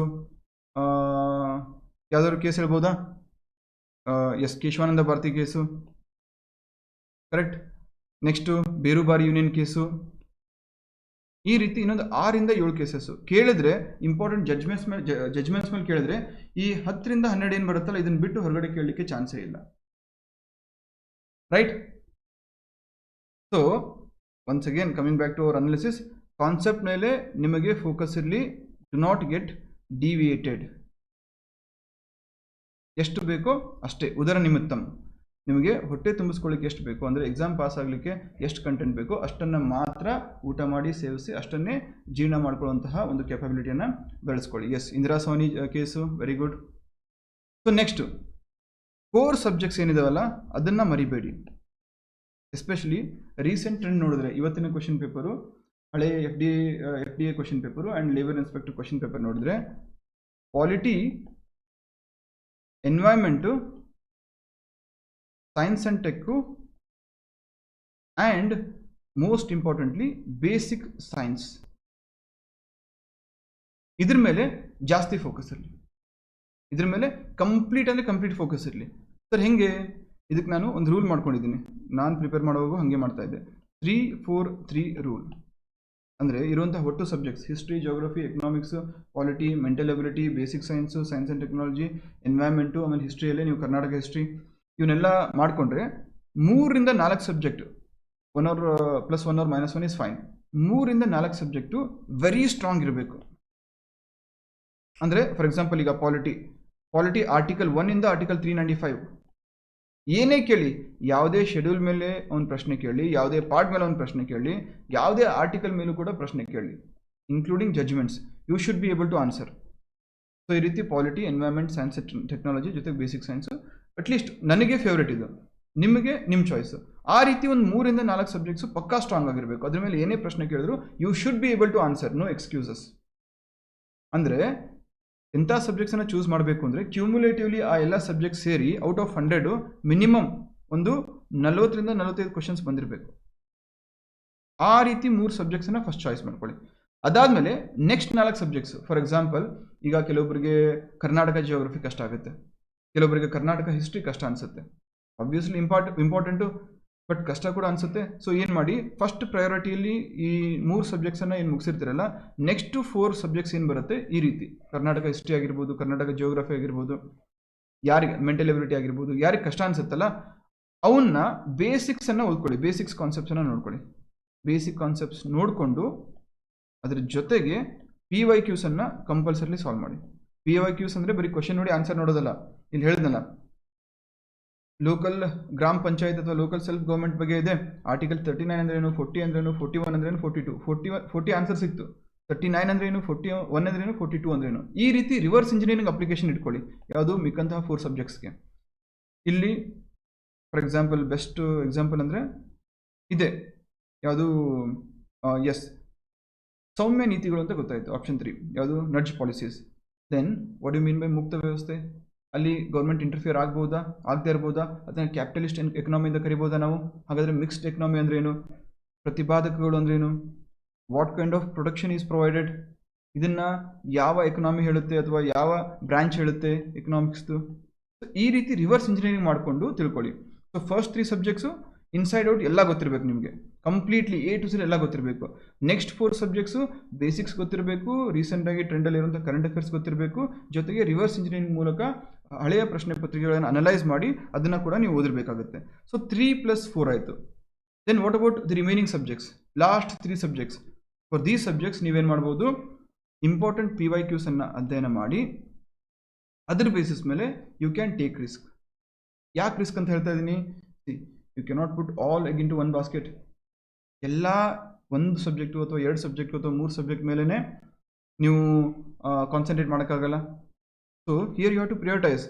A: ಯಾವ್ದಾದ್ರು ಕೇಸ್ ಹೇಳ್ಬೋದಾ? Kesavananda Bharati case, correct. Next Berubari union case. ಈ ರೀತಿ ಇನ್ನೊಂದು 6ರಿಂದ 7 ಕೇಸಸ್ಸು ಕೇಳಿದ್ರೆ, ಇಂಪಾರ್ಟೆಂಟ್ ಜಜ್ಮೆಂಟ್ಸ್ ಮೇಲೆ ಕೇಳಿದ್ರೆ, ಈ 10ರಿಂದ 12 ಏನು ಬರುತ್ತಲ್ಲ, ಇದನ್ನು ಬಿಟ್ಟು ಹೊರಗಡೆ ಕೇಳಲಿಕ್ಕೆ ಚಾನ್ಸೇ ಇಲ್ಲ. Right. So once again coming back to our analysis, concept ಮೇಲೆ ನಿಮಗೆ ಫೋಕಸ್ ಇರಲಿ. Do not get deviated. ಎಷ್ಟು ಬೇಕೋ ಅಷ್ಟೇ. ಉದರ ನಿಮಿತ್ತಂ, ನಿಮಗೆ ಹೊಟ್ಟೆ ತುಂಬಿಸ್ಕೊಳ್ಳಿಕ್ಕೆ ಎಷ್ಟು ಬೇಕು ಅಂದರೆ, ಎಕ್ಸಾಮ್ ಪಾಸ್ ಆಗಲಿಕ್ಕೆ ಎಷ್ಟು ಕಂಟೆಂಟ್ ಬೇಕೋ ಅಷ್ಟನ್ನು ಮಾತ್ರ ಊಟ ಮಾಡಿ ಸೇವಿಸಿ, ಅಷ್ಟನ್ನೇ ಜೀರ್ಣ ಮಾಡ್ಕೊಳ್ಳುವಂತಹ ಒಂದು ಕೆಪಬಿಲಿಟಿಯನ್ನು ಬೆಳೆಸ್ಕೊಳ್ಳಿ. Yes, Indira Sawhney case, very good. So next core subjects ಏನಿದಾವಲ್ಲ ಅದನ್ನು ಮರಿಬೇಡಿ. ಎಸ್ಪೆಷಲಿ ರೀಸೆಂಟ್ ಟ್ರೆಂಡ್ ನೋಡಿದ್ರೆ, ಇವತ್ತಿನ ಕ್ವಶನ್ ಪೇಪರು, ಹಳೆ FDA question paper and labour inspector question paper ನೋಡಿದ್ರೆ, polity environment, science and tech, and most importantly basic science. ಇದ್ರ ಮೇಲೆ ಜಾಸ್ತಿ ಫೋಕಸ್ ಇರಲಿ, ಇದ್ರ ಮೇಲೆ ಕಂಪ್ಲೀಟ್ ಫೋಕಸ್ ಇರಲಿ. ಸರ್ ಹೆಂಗೆ? ಇದಕ್ಕೆ ನಾನು ಒಂದು ರೂಲ್ ಮಾಡ್ಕೊಂಡಿದ್ದೀನಿ, ನಾನು ಪ್ರಿಪೇರ್ ಮಾಡುವಾಗ ಹಾಗೆ ಮಾಡ್ತಾ ಇದ್ದೆ. 3-4-3 ರೂಲ್. ಅಂದರೆ ಇರುವಂತಹ ಒಟ್ಟು subjects history, geography, economics, polity, mental ability, basic science, science and technology, environment, ಆಮೇಲೆ ಹಿಸ್ಟ್ರಿಯಲ್ಲೇ ನೀವು ಕರ್ನಾಟಕ ಹಿಸ್ಟ್ರಿ ಇವನ್ನೆಲ್ಲ ಮಾಡಿಕೊಂಡ್ರೆ 3-4 subject, 1 or +1 or -1 is fine. 3-4 subject very strong ಇರಬೇಕು. ಅಂದರೆ ಫಾರ್ ಎಕ್ಸಾಂಪಲ್ ಈಗ ಪಾಲಿಟಿ ಆರ್ಟಿಕಲ್ 1 ಇಂದ ಆರ್ಟಿಕಲ್ 395 ಏನೇ ಕೇಳಿ, ಯಾವುದೇ ಶೆಡ್ಯೂಲ್ ಮೇಲೆ ಒಂದು ಪ್ರಶ್ನೆ ಕೇಳಿ, ಯಾವುದೇ ಪಾರ್ಟ್ ಮೇಲೆ ಒಂದು ಪ್ರಶ್ನೆ ಕೇಳಿ, ಯಾವುದೇ ಆರ್ಟಿಕಲ್ ಮೇಲೂ ಕೂಡ ಪ್ರಶ್ನೆ ಕೇಳಿ, including judgments, you should be able to answer. So ಈ ರೀತಿ ಪಾಲಿಟಿ, ಎನ್ವೈರ್ಮೆಂಟ್, ಸೈನ್ಸ್ ಟೆಕ್ನಾಲಜಿ ಜೊತೆಗೆ ಬೇಸಿಕ್ ಸೈನ್ಸು ಅಟ್ಲೀಸ್ಟ್ ನನಗೆ ಫೇವ್ರೇಟ್ ಇದು, ನಿಮಗೆ ನಿಮ್ಮ ಚಾಯ್ಸು. ಆ ರೀತಿ ಒಂದು 3-4 ಸಬ್ಜೆಕ್ಟ್ಸು ಪಕ್ಕಾ ಸ್ಟ್ರಾಂಗ್ ಆಗಿರಬೇಕು. ಅದ್ರ ಮೇಲೆ ಏನೇ ಪ್ರಶ್ನೆ ಕೇಳಿದ್ರು you should be able to answer, no excuses. ಅಂದರೆ ಎಂಥ ಸಬ್ಜೆಕ್ಟ್ಸನ್ನು ಚೂಸ್ ಮಾಡಬೇಕು ಅಂದರೆ ಕ್ಯೂಮುಲೇಟಿವ್ಲಿ ಆ ಎಲ್ಲ ಸಬ್ಜೆಕ್ಟ್ಸ್ ಸೇರಿ ಔಟ್ ಆಫ್ 100 ಮಿನಿಮಮ್ ಒಂದು 40-45 ಕ್ವಶನ್ಸ್ ಬಂದಿರಬೇಕು. ಆ ರೀತಿ 3 ಸಬ್ಜೆಕ್ಟ್ಸನ್ನು ಫಸ್ಟ್ ಚಾಯ್ಸ್ ಮಾಡ್ಕೊಳ್ಳಿ. ಅದಾದಮೇಲೆ ನೆಕ್ಸ್ಟ್ 4 ಸಬ್ಜೆಕ್ಟ್ಸ್, ಫಾರ್ ಎಕ್ಸಾಂಪಲ್ ಈಗ ಕೆಲವೊಬ್ಬರಿಗೆ ಕರ್ನಾಟಕ ಜಿಯೋಗ್ರಫಿ ಕಷ್ಟ ಆಗುತ್ತೆ, ಕೆಲವೊಬ್ಬರಿಗೆ ಕರ್ನಾಟಕ ಹಿಸ್ಟ್ರಿ ಕಷ್ಟ ಅನಿಸುತ್ತೆ. ಆಬ್ವಿಯಸ್ಲಿ ಇಂಪಾರ್ಟೆಂಟು, ಬಟ್ ಕಷ್ಟ ಕೂಡ ಅನಿಸುತ್ತೆ. ಸೊ ಏನು ಮಾಡಿ, ಫಸ್ಟ್ ಪ್ರಯಾರಿಟಿಯಲ್ಲಿ ಈ 3 ಸಬ್ಜೆಕ್ಟ್ಸನ್ನು ಏನು ಮುಗಿಸಿರ್ತೀರಲ್ಲ, ನೆಕ್ಸ್ಟ್ 4 ಸಬ್ಜೆಕ್ಟ್ಸ್ ಏನು ಬರುತ್ತೆ ಈ ರೀತಿ, ಕರ್ನಾಟಕ ಹಿಸ್ಟ್ರಿ ಆಗಿರ್ಬೋದು, ಕರ್ನಾಟಕ ಜಿಯೋಗ್ರಫಿ ಆಗಿರ್ಬೋದು, ಯಾರಿಗೆ ಮೆಂಟಲ್ ಎಬಿಲಿಟಿ ಆಗಿರ್ಬೋದು, ಯಾರಿಗೆ ಕಷ್ಟ ಅನಿಸುತ್ತಲ್ಲ ಅವನ್ನ ಬೇಸಿಕ್ಸನ್ನು ಓದ್ಕೊಳ್ಳಿ, ಬೇಸಿಕ್ಸ್ ಕಾನ್ಸೆಪ್ಟ್ಸನ್ನು ನೋಡ್ಕೊಳ್ಳಿ. ಬೇಸಿಕ್ ಕಾನ್ಸೆಪ್ಟ್ಸ್ ನೋಡಿಕೊಂಡು ಅದ್ರ ಜೊತೆಗೆ PYQಸನ್ನು ಕಂಪಲ್ಸರಿಲಿ ಸಾಲ್ವ್ ಮಾಡಿ. PYQs ಅಂದರೆ ಬರೀ ಕ್ವಶನ್ ನೋಡಿ ಆನ್ಸರ್ ನೋಡೋದಲ್ಲ. ಇಲ್ಲಿ ಹೇಳಿದ್ನಲ್ಲ, ಲೋಕಲ್ ಗ್ರಾಮ ಪಂಚಾಯತ್ ಅಥವಾ ಲೋಕಲ್ ಸೆಲ್ಫ್ ಗೌರ್ಮೆಂಟ್ ಬಗ್ಗೆ ಇದೆ. ಆರ್ಟಿಕಲ್ 39 ಅಂದ್ರೇನು, 40 ಅಂದ್ರೇನು, 41 ಅಂದ್ರೇನು, 42 40 ಆನ್ಸರ್ ಸಿಕ್ತು. 39 ಅಂದ್ರೇನು, 41 ಅಂದ್ರೇನು, 42 ಅಂದ್ರೇನು. ಈ ರೀತಿ ರಿವರ್ಸ್ ಇಂಜಿನಿಯರಿಂಗ್ ಅಪ್ಲಿಕೇಶನ್ ಇಟ್ಕೊಳ್ಳಿ ಯಾವುದು ಮಿಕ್ಕಂತಹ 4 ಸಬ್ಜೆಕ್ಟ್ಸ್ಗೆ. ಇಲ್ಲಿ ಫಾರ್ ಎಕ್ಸಾಂಪಲ್ ಬೆಸ್ಟ್ ಎಕ್ಸಾಂಪಲ್ ಅಂದರೆ ಇದೆ ಯಾವುದು, ಎಸ್ ಸೌಮ್ಯ ನೀತಿಗಳು ಅಂತ ಗೊತ್ತಾಯಿತು, ಆಪ್ಷನ್ 3 ಯಾವುದು nudge policies. Then what you mean by ಮುಕ್ತ ವ್ಯವಸ್ಥೆ? ಅಲ್ಲಿ ಗೌರ್ಮೆಂಟ್ ಇಂಟರ್ಫಿಯರ್ ಆಗ್ಬೋದಾ, ಆಗದೆ ಇರ್ಬೋದಾ, ಅದನ್ನು ಕ್ಯಾಪಿಟಲಿಸ್ಟ್ ಎಕನಾಮಿಯಿಂದ ಕರಿಬೋದಾ ನಾವು? ಹಾಗಾದರೆ ಮಿಕ್ಸ್ಡ್ ಎಕನಾಮಿ ಅಂದ್ರೇನು, ಪ್ರತಿಪಾದಕಗಳು ಅಂದ್ರೇನು, what kind of production is provided, ಇದನ್ನು ಯಾವ ಎಕನಾಮಿ ಹೇಳುತ್ತೆ ಅಥವಾ ಯಾವ ಬ್ರಾಂಚ್ ಹೇಳುತ್ತೆ ಎಕನಾಮಿಕ್ಸ್ದು. ಈ ರೀತಿ ರಿವರ್ಸ್ ಇಂಜಿನಿಯರಿಂಗ್ ಮಾಡಿಕೊಂಡು ತಿಳ್ಕೊಳ್ಳಿ. So first 3 subjects inside out ಎಲ್ಲ ಗೊತ್ತಿರಬೇಕು ನಿಮಗೆ, ಕಂಪ್ಲೀಟ್ಲಿ A to Z ಎಲ್ಲ ಗೊತ್ತಿರಬೇಕು. ನೆಕ್ಸ್ಟ್ 4 ಸಬ್ಜೆಕ್ಟ್ಸು ಬೇಸಿಕ್ಸ್ ಗೊತ್ತಿರಬೇಕು, ರೀಸೆಂಟಾಗಿ ಟ್ರೆಂಡಲ್ಲಿ ಇರುವಂಥ ಕರೆಂಟ್ ಅಫೇರ್ಸ್ ಗೊತ್ತಿರಬೇಕು, ಜೊತೆಗೆ ರಿವರ್ಸ್ ಇಂಜಿನಿಯರಿಂಗ್ ಮೂಲಕ ಹಳೆಯ ಪ್ರಶ್ನೆ ಪತ್ರಿಕೆಗಳನ್ನು ಅನಲೈಸ್ ಮಾಡಿ ಅದನ್ನು ಕೂಡ ನೀವು ಓದಿರಬೇಕಾಗುತ್ತೆ. ಸೊ 3+4 ಆಯಿತು. Then what about the remaining subjects, last 3 subjects. For these subjects ನೀವೇನು ಮಾಡ್ಬೋದು, ಇಂಪಾರ್ಟೆಂಟ್ PYQಸನ್ನು ಅಧ್ಯಯನ ಮಾಡಿ ಅದ್ರ ಬೇಸಿಸ್ ಮೇಲೆ ಯು ಕ್ಯಾನ್ ಟೇಕ್ ರಿಸ್ಕ್. ಯಾಕೆ ರಿಸ್ಕ್ ಅಂತ ಹೇಳ್ತಾ ಇದ್ದೀನಿ? You cannot put all egg into 1 basket. ಎಲ್ಲ ಒಂದು ಸಬ್ಜೆಕ್ಟು ಅಥವಾ 2 ಸಬ್ಜೆಕ್ಟು ಅಥವಾ 3 ಸಬ್ಜೆಕ್ಟ್ ಮೇಲೇ ನೀವು ಕಾನ್ಸಂಟ್ರೇಟ್ ಮಾಡೋಕ್ಕಾಗಲ್ಲ. So here you have to prioritise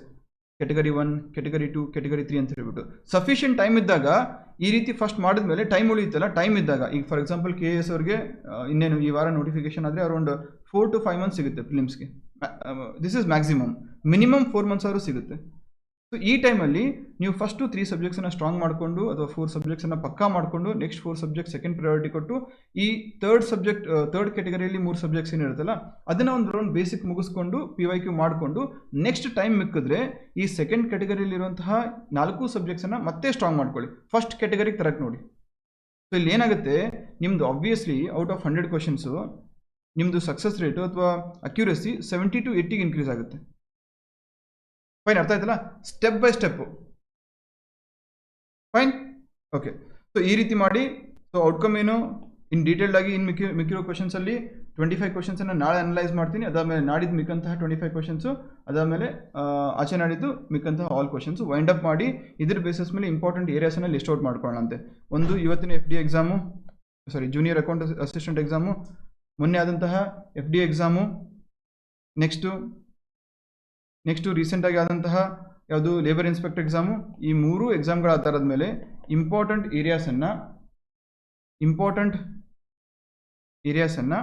A: category 1, category 2, category 3 ಅಂತ ಹೇಳ್ಬಿಟ್ಟು. ಸಫಿಷಿಯಂಟ್ ಟೈಮ್ ಇದ್ದಾಗ ಈ ರೀತಿ ಫಸ್ಟ್ ಮಾಡಿದ್ಮೇಲೆ ಟೈಮ್ ಉಳಿಯುತ್ತಲ್ಲ, ಟೈಮ್ ಇದ್ದಾಗ ಈಗ ಫಾರ್ ಎಕ್ಸಾಂಪಲ್ KS ಅವ್ರಿಗೆ ಇನ್ನೇನು ಈ ವಾರ ನೋಟಿಫಿಕೇಶನ್ ಆದರೆ ಅರೌಂಡ್ 4 to 5 months ಸಿಗುತ್ತೆ ಪ್ರಿಲಿಮ್ಸ್ಗೆ. This is maximum, minimum 4 months ಆದರೂ ಸಿಗುತ್ತೆ. ಸೊ ಈ ಟೈಮಲ್ಲಿ ನೀವು ಫಸ್ಟು 3 ಸಬ್ಜೆಕ್ಟ್ಸನ್ನು ಸ್ಟ್ರಾಂಗ್ ಮಾಡಿಕೊಂಡು ಅಥವಾ 4 ಸಬ್ಜೆಕ್ಟ್ಸನ್ನು ಪಕ್ಕಾ ಮಾಡಿಕೊಂಡು ನೆಕ್ಸ್ಟ್ 4 ಸಬ್ಜೆಕ್ಟ್ ಸೆಕೆಂಡ್ ಪ್ರಯಾರಿಟಿ ಕೊಟ್ಟು ಈ ಥರ್ಡ್ ಕ್ಯಾಟಗರಿಯಲ್ಲಿ 3 ಸಬ್ಜೆಕ್ಟ್ಸ್ ಏನಿರುತ್ತಲ್ಲ ಅದನ್ನು ಒಂದು ರೌಂಡ್ ಬೇಸಿಕ್ ಮುಗಿಸ್ಕೊಂಡು PYQ ಮಾಡಿಕೊಂಡು ನೆಕ್ಸ್ಟ್ ಟೈಮ್ ಮಿಕ್ಕಿದ್ರೆ ಈ ಸೆಕೆಂಡ್ ಕ್ಯಾಟಗರಿಯಲ್ಲಿರುವಂತಹ 4 ಸಬ್ಜೆಕ್ಟ್ಸನ್ನು ಮತ್ತೆ ಸ್ಟ್ರಾಂಗ್ ಮಾಡ್ಕೊಳ್ಳಿ, ಫಸ್ಟ್ ಕ್ಯಾಟಗರಿಗೆ ತರಕ್ಕೆ ನೋಡಿ. ಸೊ ಇಲ್ಲಿ ಏನಾಗುತ್ತೆ, ನಿಮ್ಮದು ಆಬ್ವಿಯಸ್ಲಿ ಔಟ್ ಆಫ್ 100 ಕ್ವಶನ್ಸು ನಿಮ್ಮದು ಸಕ್ಸಸ್ ರೇಟು ಅಥವಾ ಅಕ್ಯುರಸಿ 70 to 80 ಇನ್ಕ್ರೀಸ್ ಆಗುತ್ತೆ. ಫೈನ್, ಅರ್ಥ ಆಯ್ತಲ್ಲ? Step by step. Fine, okay. So ಈ ರೀತಿ ಮಾಡಿ. ಸೊ ಔಟ್ಕಮ್ ಏನು ಇನ್ ಡೀಟೇಲ್ಡ್ ಆಗಿ ಇನ್ನು ಮಿಕ್ಕಿರೋ ಕ್ವಶನ್ಸಲ್ಲಿ 25 ಕ್ವಶನ್ಸನ್ನು ನಾಳೆ ಅನಲೈಸ್ ಮಾಡ್ತೀನಿ. ಅದಾದಮೇಲೆ ನಾಡಿದ್ದು ಮಿಕ್ಕಂತಹ 25 ಕ್ವಶನ್ಸು, ಅದಾದಮೇಲೆ ಆಚೆ ನಾಡಿದ್ದು ಮಿಕ್ಕಂತಹ ಆಲ್ ಕ್ವಶನ್ಸು ವೈಂಡ್ ಅಪ್ ಮಾಡಿ ಇದ್ರ ಬೇಸಿಸ್ ಮೇಲೆ ಇಂಪಾರ್ಟೆಂಟ್ ಏರಿಯಾಸನ್ನು ಲಿಸ್ಟ್ ಔಟ್ ಮಾಡ್ಕೊಳ್ಳೋಣಂತೆ. ಒಂದು ಇವತ್ತಿನ FD exam, junior account assistant exam, ಮೊನ್ನೆ ಆದಂತಹ FD ಎಕ್ಸಾಮು, ನೆಕ್ಸ್ಟು ರೀಸೆಂಟಾಗಿ ಆದಂತಹ ಯಾವುದು ಲೇಬರ್ ಇನ್ಸ್ಪೆಕ್ಟರ್ ಎಕ್ಸಾಮು. ಈ 3 ಎಕ್ಸಾಮ್ಗಳ ಆಧಾರದ ಮೇಲೆ ಇಂಪಾರ್ಟೆಂಟ್ ಏರಿಯಾಸನ್ನು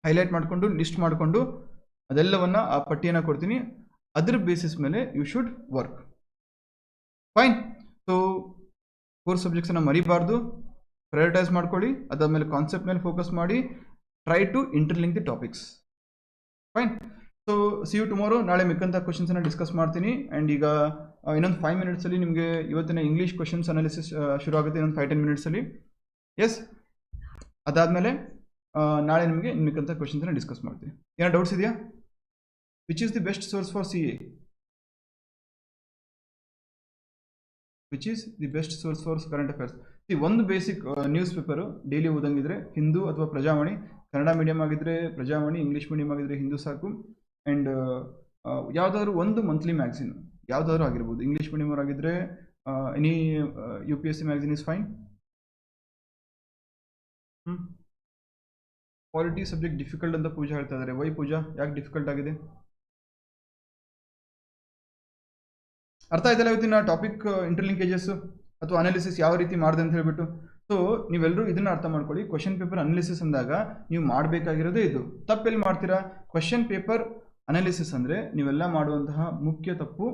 A: ಹೈಲೈಟ್ ಮಾಡಿಕೊಂಡು ಲಿಸ್ಟ್ ಮಾಡಿಕೊಂಡು ಅದೆಲ್ಲವನ್ನು ಆ ಪಟ್ಟಿಯನ್ನು ಕೊಡ್ತೀನಿ. ಅದರ ಬೇಸಿಸ್ ಮೇಲೆ you should work. Fine. So 4 ಸಬ್ಜೆಕ್ಟ್ಸನ್ನು ಮರಿಬಾರ್ದು, ಪ್ರಯಾರಿಟೈಸ್ ಮಾಡ್ಕೊಳ್ಳಿ. ಅದಾದಮೇಲೆ ಕಾನ್ಸೆಪ್ಟ್ ಮೇಲೆ ಫೋಕಸ್ ಮಾಡಿ, try to interlink the topics. Fine. So see you tomorrow. ನಾಳೆ ಮಿಕ್ಕಂಥ ಕ್ವಶನ್ಸನ್ನು ಡಿಸ್ಕಸ್ ಮಾಡ್ತೀನಿ. ಆ್ಯಂಡ್ ಈಗ ಇನ್ನೊಂದು 5 ಮಿನಿಟ್ಸಲ್ಲಿ ನಿಮಗೆ ಇವತ್ತಿನ ಇಂಗ್ಲೀಷ್ ಕ್ವಶನ್ಸ್ ಅನಾಲಿಸಿಸ್ ಶುರು ಆಗುತ್ತೆ, ಇನ್ನೊಂದು 5-10 ಮಿನಿಟ್ಸಲ್ಲಿ. ಎಸ್, ಅದಾದಮೇಲೆ ನಾಳೆ ನಿಮಗೆ ಮಿಕ್ಕಂಥ ಕ್ವಶನ್ಸನ್ನು ಡಿಸ್ಕಸ್ ಮಾಡ್ತೀನಿ. ಏನೋ ಡೌಟ್ಸ್ ಇದೆಯಾ? Which is the best source for CA? Which is the best source for current affairs? ಒಂದು ಬೇಸಿಕ್ ನ್ಯೂಸ್ ಪೇಪರು ಡೈಲಿ ಓದಂಗಿದ್ರೆ ಹಿಂದೂ ಅಥವಾ ಪ್ರಜಾವಾಣಿ. ಕನ್ನಡ ಮೀಡಿಯಮ್ ಆಗಿದ್ದರೆ ಪ್ರಜಾವಾಣಿ, ಇಂಗ್ಲೀಷ್ ಮೀಡಿಯಮ್ ಆಗಿದ್ದರೆ ಹಿಂದೂ ಸಾಕು. ಆ್ಯಂಡ್ ಯಾವುದಾದ್ರು ಒಂದು ಮಂತ್ಲಿ ಮ್ಯಾಗ್ಝಿನ್ ಯಾವುದಾದ್ರು ಆಗಿರ್ಬೋದು. ಇಂಗ್ಲೀಷ್ ಮೀಡಿಯಮ್ ಆಗಿದ್ದರೆ any UPSC magazine is fine. Polity subject difficult ಅಂತ ಪೂಜಾ ಹೇಳ್ತಾ ಇದ್ದಾರೆ. ವೈ ಪೂಜಾ, ಯಾಕೆ ಡಿಫಿಕಲ್ಟ್ ಆಗಿದೆ? ಅರ್ಥ ಆಯ್ತಲ್ಲ ಇವತ್ತಿನ ಟಾಪಿಕ್, ಇಂಟರ್ಲಿಂಕೇಜಸ್ ಅಥವಾ ಅನಾಲಿಸಿಸ್ ಯಾವ ರೀತಿ ಮಾಡಿದೆ ಅಂತ ಹೇಳ್ಬಿಟ್ಟು. ಸೊ ನೀವೆಲ್ಲರೂ ಇದನ್ನು ಅರ್ಥ ಮಾಡ್ಕೊಳ್ಳಿ. ಕ್ವಶನ್ ಪೇಪರ್ ಅನಾಲಿಸಿಸ್ ಅಂದಾಗ ನೀವು ಮಾಡಬೇಕಾಗಿರೋದೇ ಇದು. ತಪ್ಪೆಲ್ಲಿ ಮಾಡ್ತೀರಾ? ಕ್ವಶನ್ ಪೇಪರ್ ಅನಾಲಿಸಿಸ್ ಅಂದರೆ ನೀವೆಲ್ಲ ಮಾಡುವಂತಹ ಮುಖ್ಯ ತಪ್ಪು,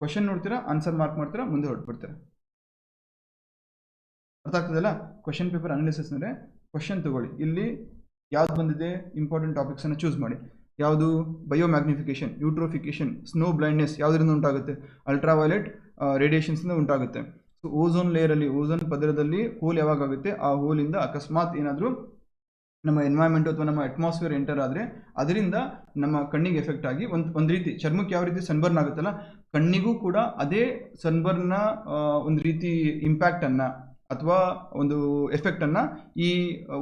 A: ಕ್ವಶನ್ ನೋಡ್ತೀರಾ, ಆನ್ಸರ್ ಮಾರ್ಕ್ ಮಾಡ್ತೀರಾ, ಮುಂದೆ ಹೊರಟ್ಬಿಡ್ತೀರಾ. ಅರ್ಥ ಆಗ್ತದಲ್ಲ? ಕ್ವಶನ್ ಪೇಪರ್ ಅನಾಲಿಸಿಸ್ ಅಂದರೆ ಕ್ವಶನ್ ತಗೊಳ್ಳಿ, ಇಲ್ಲಿ ಯಾವ್ದು ಬಂದಿದೆ ಇಂಪಾರ್ಟೆಂಟ್ ಟಾಪಿಕ್ಸನ್ನು ಚೂಸ್ ಮಾಡಿ. ಯಾವುದು? ಬಯೋಮ್ಯಾಗ್ನಿಫಿಕೇಶನ್, ಯೂಟ್ರೋಫಿಕೇಶನ್, ಸ್ನೋ ಬ್ಲೈಂಡ್ನೆಸ್ ಯಾವುದರಿಂದ ಉಂಟಾಗುತ್ತೆ? ಅಲ್ಟ್ರಾವೈಲೆಟ್ ರೇಡಿಯೇಷನ್ಸಿಂದ ಉಂಟಾಗುತ್ತೆ. ಸೊ ಓಝೋನ್ ಲೇಯರಲ್ಲಿ, ಓಝೋನ್ ಪದರದಲ್ಲಿ ಹೋಲ್ ಯಾವಾಗುತ್ತೆ? ಆ ಹೋಲಿಂದ ಅಕಸ್ಮಾತ್ ಏನಾದರೂ ನಮ್ಮ ಎನ್ವೈರ್ಮೆಂಟ್ ಅಥವಾ ನಮ್ಮ ಅಟ್ಮಾಸ್ಫಿಯರ್ ಎಂಟರ್ ಆದರೆ ಅದರಿಂದ ನಮ್ಮ ಕಣ್ಣಿಗೆ ಎಫೆಕ್ಟ್ ಆಗಿ ಒಂದು ರೀತಿ ಚರ್ಮಕ್ಕೆ ಯಾವ ರೀತಿ ಸನ್ಬರ್ನ್ ಆಗುತ್ತಲ್ಲ, ಕಣ್ಣಿಗೂ ಕೂಡ ಅದೇ ಸನ್ಬರ್ನ್ನ ಒಂದು ರೀತಿ ಇಂಪ್ಯಾಕ್ಟನ್ನು ಅಥವಾ ಒಂದು ಎಫೆಕ್ಟನ್ನು ಈ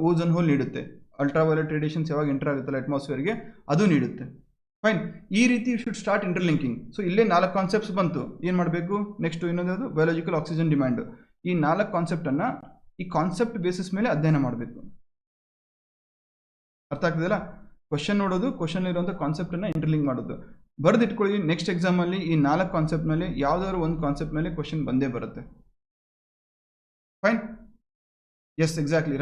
A: ಓಝೋನ್ ಹೋಲ್ ನೀಡುತ್ತೆ. ಅಲ್ಟ್ರಾವೈಲೆಟ್ ರೇಡಿಯೇಷನ್ಸ್ ಯಾವಾಗ ಎಂಟರ್ ಆಗುತ್ತಲ್ಲ ಅಟ್ಮಾಸ್ಫಿಯರ್ಗೆ, ಅದು ನೀಡುತ್ತೆ. ಫೈನ್. ಈ ರೀತಿ you should start interlinking. So ಇಲ್ಲೇ 4 ಕಾನ್ಸೆಪ್ಟ್ಸ್ ಬಂತು. ಏನು ಮಾಡಬೇಕು ನೆಕ್ಸ್ಟ್? ಇನ್ನೊಂದು ಬಯೋಲಾಜಿಕಲ್ ಆಕ್ಸಿಜನ್ ಡಿಮ್ಯಾಂಡ್. ಈ 4 ಕಾನ್ಸೆಪ್ಟನ್ನು ಈ ಕಾನ್ಸೆಪ್ಟ್ ಬೇಸಿಸ್ ಮೇಲೆ ಅಧ್ಯಯನ ಮಾಡಬೇಕು. ಅರ್ಥ ಆಗ್ತದಲ್ಲ? ಕ್ವಶನ್ ನೋಡೋದು, ಕ್ವಶನ್ ಇರುವಂಥ ಕಾನ್ಸೆಪ್ಟನ್ನು ಇಂಟರ್ಲಿಂಕ್ ಮಾಡೋದು. ಬರೆದಿಟ್ಕೊಳ್ಳಿ. ನೆಕ್ಸ್ಟ್ ಎಕ್ಸಾಮಲ್ಲಿ ಈ 4 ಕಾನ್ಸೆಪ್ಟ್ ಮೇಲೆ ಯಾವುದಾದ್ರು ಒಂದು ಕಾನ್ಸೆಪ್ಟ್ ಮೇಲೆ ಕ್ವಶನ್ ಬಂದೇ ಬರುತ್ತೆ. Fine. Yes, exactly.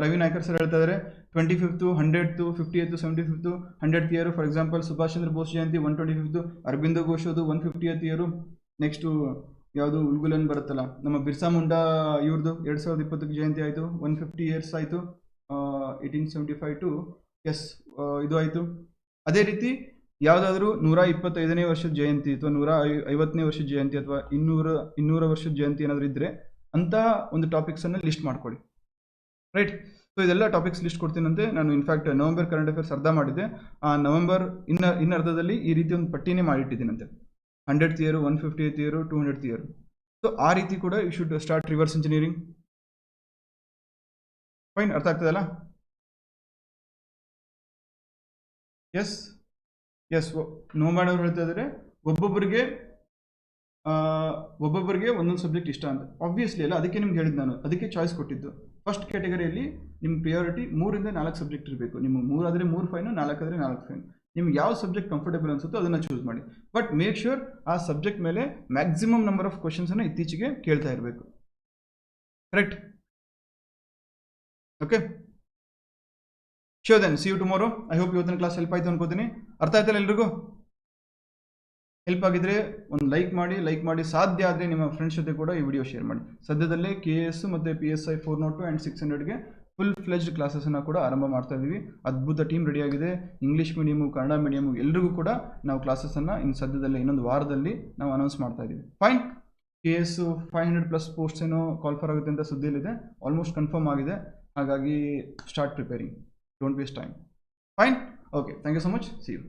A: Ravi Naikar sir ಹೇಳ್ತಾ ಇದ್ದಾರೆ 25th, 100th, 50th, 75th, 100th year. For example Subhash Chandra Bose Jayanti 125th, Aurobindo ಘೋಷದು 150th ಇಯರು. ನೆಕ್ಸ್ಟು ಯಾವುದು ಉಲ್ಗುಲನ್ ಬರುತ್ತಲ್ಲ, ನಮ್ಮ ಬಿರ್ಸಾ ಮುಂಡಾ ಇವ್ರದ್ದು 2020 ಜಯಂತಿ ಆಯಿತು, 150 ಇಯರ್ಸ್ ಆಯಿತು. 1875 ಟು ಎಸ್ ಇದು ಆಯಿತು. ಅದೇ ರೀತಿ ಯಾವುದಾದ್ರೂ 125ನೇ ವರ್ಷದ ಜಯಂತಿ ಅಥವಾ 150ನೇ ವರ್ಷದ ಜಯಂತಿ ಅಥವಾ 200 ವರ್ಷದ ಜಯಂತಿ ಏನಾದರೂ ಇದ್ದರೆ ಅಂತಹ ಒಂದು ಟಾಪಿಕ್ಸನ್ನು ಲಿಸ್ಟ್ ಮಾಡ್ಕೊಳ್ಳಿ. ರೈಟ್. ಸೊ ಇದೆಲ್ಲ ಟಾಪಿಕ್ಸ್ ಲಿಸ್ಟ್ ಕೊಡ್ತೀನಂತೆ. ನಾನು ಇನ್ಫ್ಯಾಕ್ಟ್ ನವೆಂಬರ್ ಕರೆಂಟ್ ಅಫೇರ್ಸ್ ಅರ್ಧ ಮಾಡಿದ್ದೆ. ಆ ನವೆಂಬರ್ ಇನ್ನರ್ಧದಲ್ಲಿ ಈ ರೀತಿ ಒಂದು ಪಟ್ಟಿನೇ ಮಾಡಿಟ್ಟಿದ್ದೀನಂತೆ. 100th year, 150th year, 200th year. So ಆ ರೀತಿ ಕೂಡ you should start reverse engineering. Fine. ಅರ್ಥ ಆಗ್ತದಲ್ಲ? S S. ನೋಮ್ಯಾಡ್ ಅವರು ಹೇಳ್ತಾ ಇದ್ದಾರೆ ಒಬ್ಬೊಬ್ಬರಿಗೆ ಒಂದೊಂದು ಸಬ್ಜೆಕ್ಟ್ ಇಷ್ಟ ಅಂತ. ಆಬ್ವಿಯಸ್ಲಿ ಅಲ್ಲ, ಅದಕ್ಕೆ ನಿಮ್ಗೆ ಹೇಳಿದ್ದು ನಾನು, ಅದಕ್ಕೆ ಚಾಯ್ಸ್ ಕೊಟ್ಟಿದ್ದು. ಫಸ್ಟ್ ಕ್ಯಾಟಗರಿಯಲ್ಲಿ ನಿಮ್ಮ ಪ್ರಿಯಾರಿಟಿ 3ರಿಂದ 4 ಸಬ್ಜೆಕ್ಟ್ ಇರಬೇಕು. ನಿಮ್ಗೆ 3 ಆದರೆ 3 ಫೈನು, 4 ಆದರೆ 4 ಫೈನು. ನಿಮ್ಗೆ ಯಾವ ಸಬ್ಜೆಕ್ಟ್ ಕಂಫರ್ಟೇಬಲ್ ಅನ್ಸುತ್ತೋ ಅದನ್ನು ಚೂಸ್ ಮಾಡಿ. ಬಟ್ ಮೇಕ್ ಶ್ಯೂರ್ ಆ ಸಬ್ಜೆಕ್ಟ್ ಮೇಲೆ ಮ್ಯಾಕ್ಸಿಮಮ್ ನಂಬರ್ ಆಫ್ ಕ್ವಶನ್ಸನ್ನು ಇತ್ತೀಚೆಗೆ ಕೇಳ್ತಾ ಇರಬೇಕು. Correct? Okay, sure then see you tomorrow. I hope ಇವತ್ತಿನ ಕ್ಲಾಸ್ ಹೆಲ್ಪ್ ಆಯಿತು ಅನ್ಕೋತೀನಿ. ಅರ್ಥ ಆಯ್ತಲ್ಲ ಎಲ್ರಿಗೂ? ಹೆಲ್ಪ್ ಆಗಿದ್ರೆ ಒಂದು ಲೈಕ್ ಮಾಡಿ, ಸಾಧ್ಯ ಆದರೆ ನಿಮ್ಮ ಫ್ರೆಂಡ್ಸ್ ಜೊತೆ ಕೂಡ ಈ ವಿಡಿಯೋ ಶೇರ್ ಮಾಡಿ. ಸದ್ಯದಲ್ಲೇ KS ಮತ್ತು PSI 402 ಆ್ಯಂಡ್ 600ಗೆ ಫುಲ್ ಫ್ಲೆಜ್ಡ್ ಕ್ಲಾಸಸನ್ನು ಕೂಡ ಆರಂಭ ಮಾಡ್ತಾ ಇದ್ದೀವಿ. ಅದ್ಭುತ ಟೀಮ್ ರೆಡಿಯಾಗಿದೆ. ಇಂಗ್ಲೀಷ್ ಮೀಡಿಯಮು, ಕನ್ನಡ ಮೀಡಿಯಮು ಎಲ್ರಿಗೂ ಕೂಡ ನಾವು ಕ್ಲಾಸಸನ್ನು ಇನ್ನು ಸದ್ಯದಲ್ಲೇ ಇನ್ನೊಂದು ವಾರದಲ್ಲಿ ನಾವು ಅನೌನ್ಸ್ ಮಾಡ್ತಾ ಇದ್ದೀವಿ. ಫೈನ್. KS 500+ ಪೋಸ್ಟ್ಸ್ ಏನೋ ಕಾಲ್ ಫಾರ್ ಆಗುತ್ತೆ ಅಂತ ಸುದ್ದಿಯಲ್ಲಿದೆ. ಆಲ್ಮೋಸ್ಟ್ ಕನ್ಫರ್ಮ್ ಆಗಿದೆ. ಹಾಗಾಗಿ start preparing. Don't waste time. Fine. Okay, thank you so much. See you.